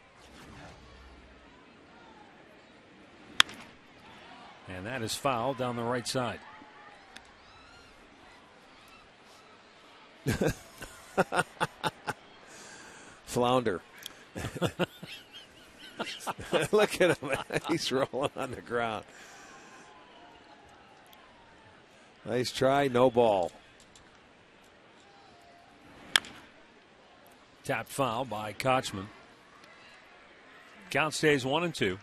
Speaker 2: And that is foul down the right side.
Speaker 5: Flounder. Look at him. He's rolling on the ground. Nice try, no ball.
Speaker 2: Tapped foul by Kochman. Count stays 1-2.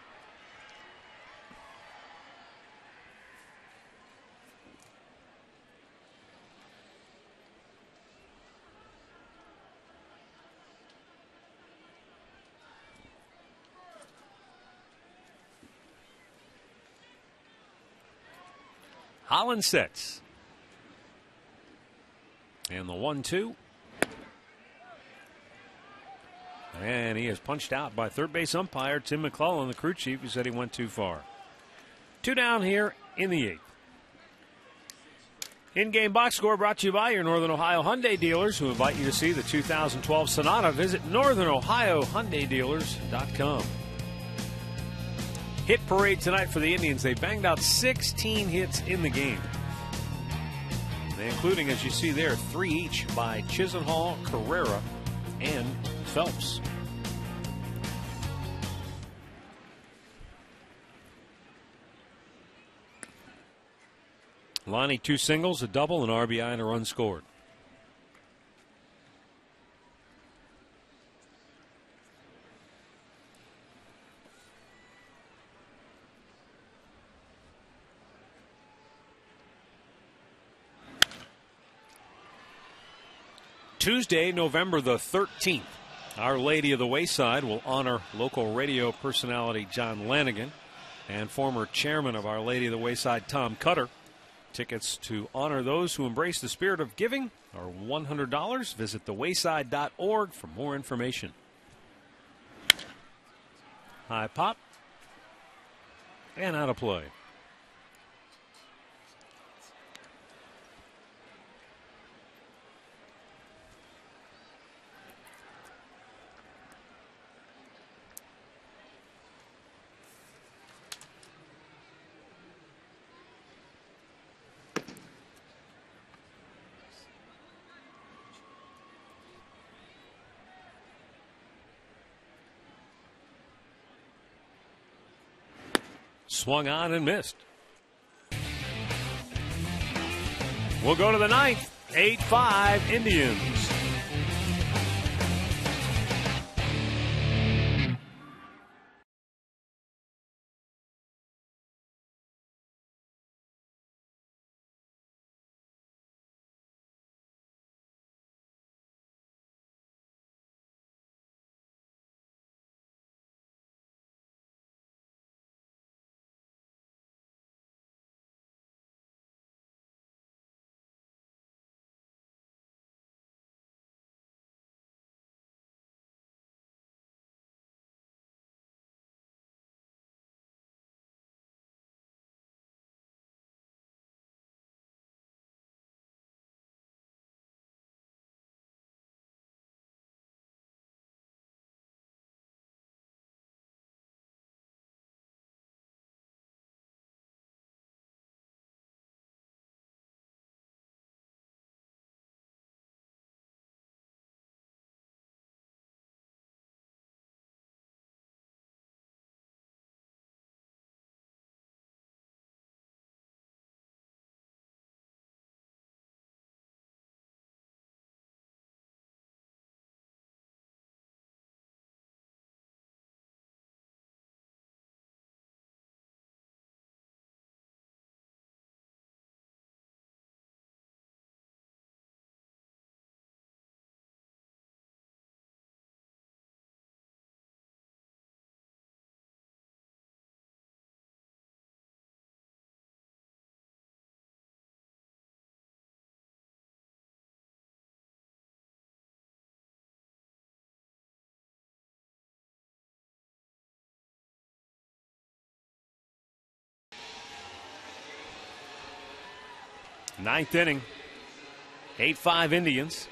Speaker 2: Holland sets. And the 1-2. And he is punched out by third base umpire Tim McClellan, the crew chief, who said he went too far. 2 down here in the 8th. In-game box score brought to you by your Northern Ohio Hyundai dealers, who invite you to see the 2012 Sonata. Visit NorthernOhioHyundaiDealers.com. hit parade tonight for the Indians. They banged out 16 hits in the game, including, as you see there, 3 each by Chisenhall, Carrera, and Phelps. Lonnie, 2 singles, a double, an RBI, and a run scored. Tuesday, November the 13th, Our Lady of the Wayside will honor local radio personality John Lanigan and former chairman of Our Lady of the Wayside, Tom Cutter. Tickets to honor those who embrace the spirit of giving are $100. Visit thewayside.org for more information. High pop and out of play. Swung on and missed. We'll go to the 9th. 8-5 Indians. Ninth inning. 8-5 Indians.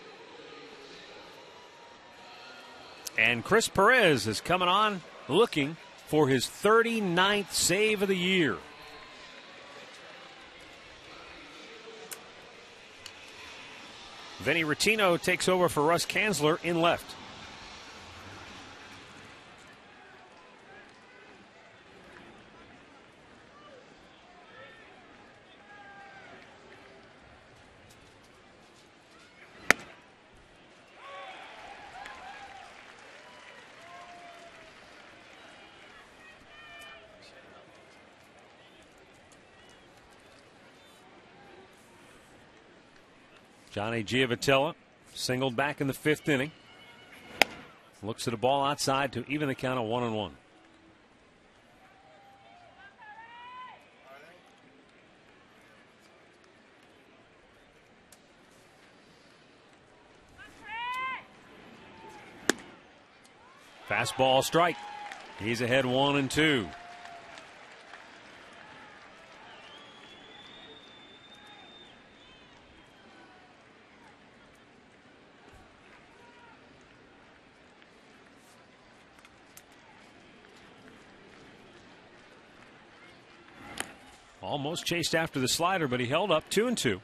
Speaker 2: And Chris Perez is coming on looking for his 39th save of the year. Vinny Rottino takes over for Russ Kanzler in left. Johnny Giavotella singled back in the 5th inning. Looks at a ball outside to even the count of 1-1. Fastball strike. He's ahead 1-2. Almost chased after the slider, but he held up 2-2.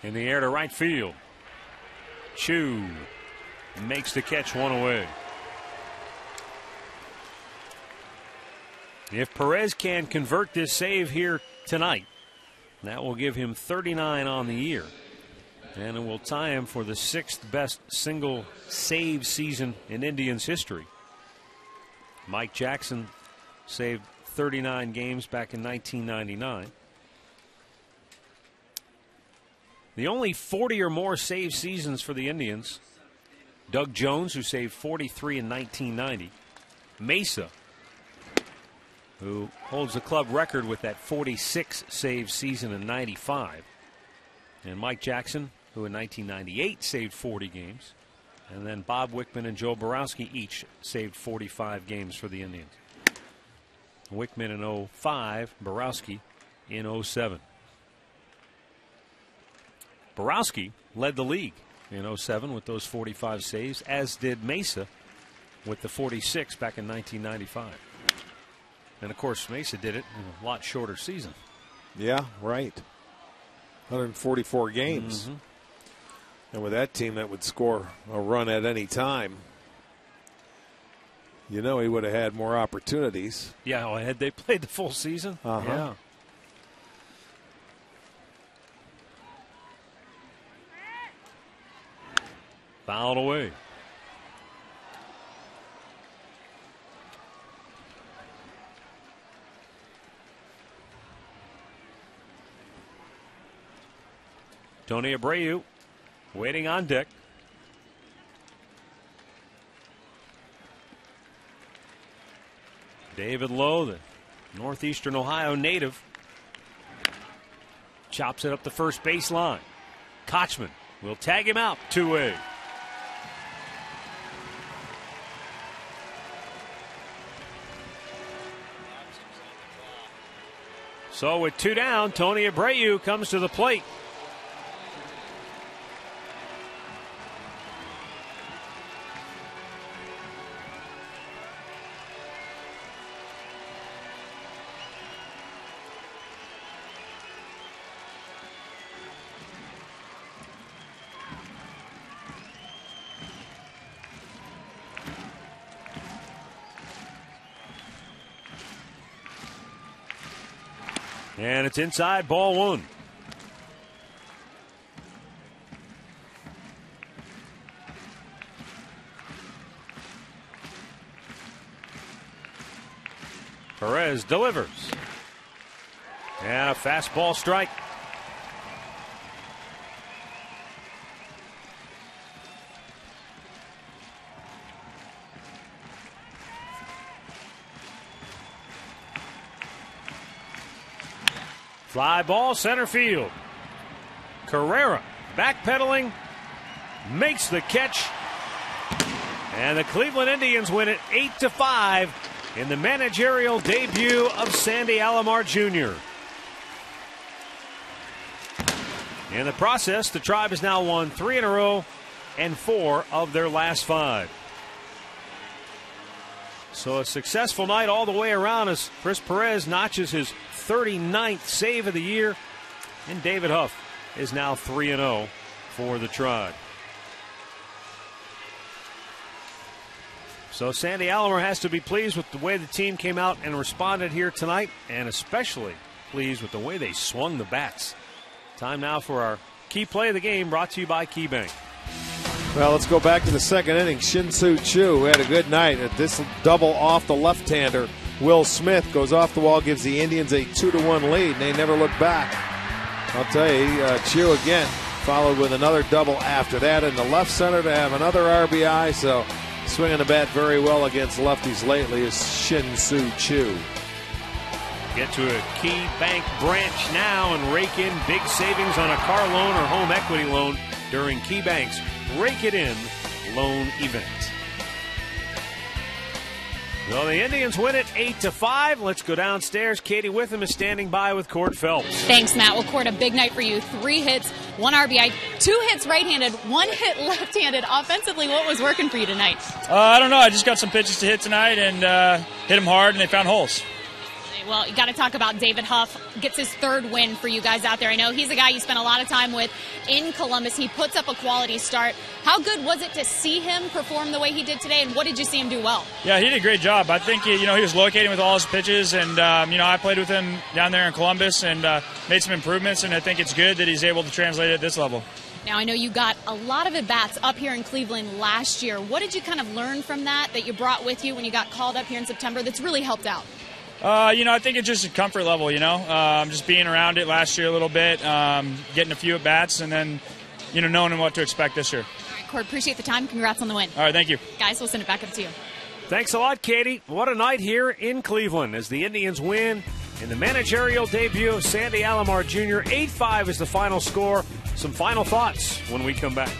Speaker 2: In the air to right field. Chu makes the catch, one away. If Perez can convert this save here tonight, that will give him 39 on the year. And it will tie him for the 6th best single save season in Indians history. Mike Jackson saved 39 games back in 1999. The only 40 or more save seasons for the Indians, Doug Jones, who saved 43 in 1990. Mesa, who holds the club record with that 46 save season in 95. And Mike Jackson, who in 1998 saved 40 games. And then Bob Wickman and Joe Borowski each saved 45 games for the Indians. Wickman in 05, Borowski in 07. Borowski led the league in 07 with those 45 saves, as did Mesa with the 46 back in 1995. And, of course, Mesa did it in a lot shorter season.
Speaker 5: Yeah, right. 144 games.
Speaker 2: Mm-hmm.
Speaker 5: And with that team that would score a run at any time, you know he would have had more opportunities.
Speaker 2: Yeah, well, had they played the full season? Yeah. Fouled away. Tony Abreu waiting on deck. David Lowe, the Northeastern Ohio native, chops it up the first baseline. Kochman will tag him out 2-way. So with 2 down, Tony Abreu comes to the plate. And it's inside, ball 1. Perez delivers. And a fastball strike. Fly ball center field. Carrera backpedaling, makes the catch, and the Cleveland Indians win it 8-5 in the managerial debut of Sandy Alomar Jr. In the process, the Tribe has now won 3 in a row and 4 of their last 5. So a successful night all the way around as Chris Perez notches his 39th save of the year, and David Huff is now 3-0 for the Tribe. So Sandy Alomar has to be pleased with the way the team came out and responded here tonight, and especially pleased with the way they swung the bats. Time now for our key play of the game, brought to you by KeyBank.
Speaker 5: Well, let's go back to the second inning. Shin-Soo Choo, who had a good night at this double off the left-hander. Will Smith goes off the wall, gives the Indians a 2-1 lead, and they never look back. I'll tell you, Choo again followed with another double after that in the left center to have another RBI. So swinging the bat very well against lefties lately is Shin-Soo Choo.
Speaker 2: Get to a KeyBank branch now and rake in big savings on a car loan or home equity loan during KeyBank's Rake It In loan event. So the Indians win it 8-5. Let's go downstairs. Katie Witham is standing by with Cord Phelps.
Speaker 6: Thanks, Matt. Well, Cord, a big night for you. 3 hits, 1 RBI, 2 hits right-handed, 1 hit left-handed. Offensively, what was working for you tonight?
Speaker 12: I don't know. I just got some pitches to hit tonight and hit them hard, and they found holes.
Speaker 6: Well, you got to talk about David Huff. Gets his 3rd win for you guys out there. I know he's a guy you spent a lot of time with in Columbus. He puts up a quality start. How good was it to see him perform the way he did today, and what did you see him do well?
Speaker 12: Yeah, he did a great job. I think he was locating with all his pitches, and I played with him down there in Columbus and made some improvements, and I think it's good that he's able to translate it at this level.
Speaker 6: Now, I know you got a lot of at-bats up here in Cleveland last year. What did you kind of learn from that you brought with you when you got called up here in September that's really helped out?
Speaker 12: I think it's just a comfort level, just being around it last year a little bit, getting a few at-bats, and then, knowing what to expect this year.
Speaker 6: All right, Cord, appreciate the time. Congrats on the win.
Speaker 12: All right, thank you.
Speaker 6: Guys, we'll send it back up to you.
Speaker 2: Thanks a lot, Katie. What a night here in Cleveland as the Indians win in the managerial debut of Sandy Alomar Jr. 8-5 is the final score. Some final thoughts when we come back.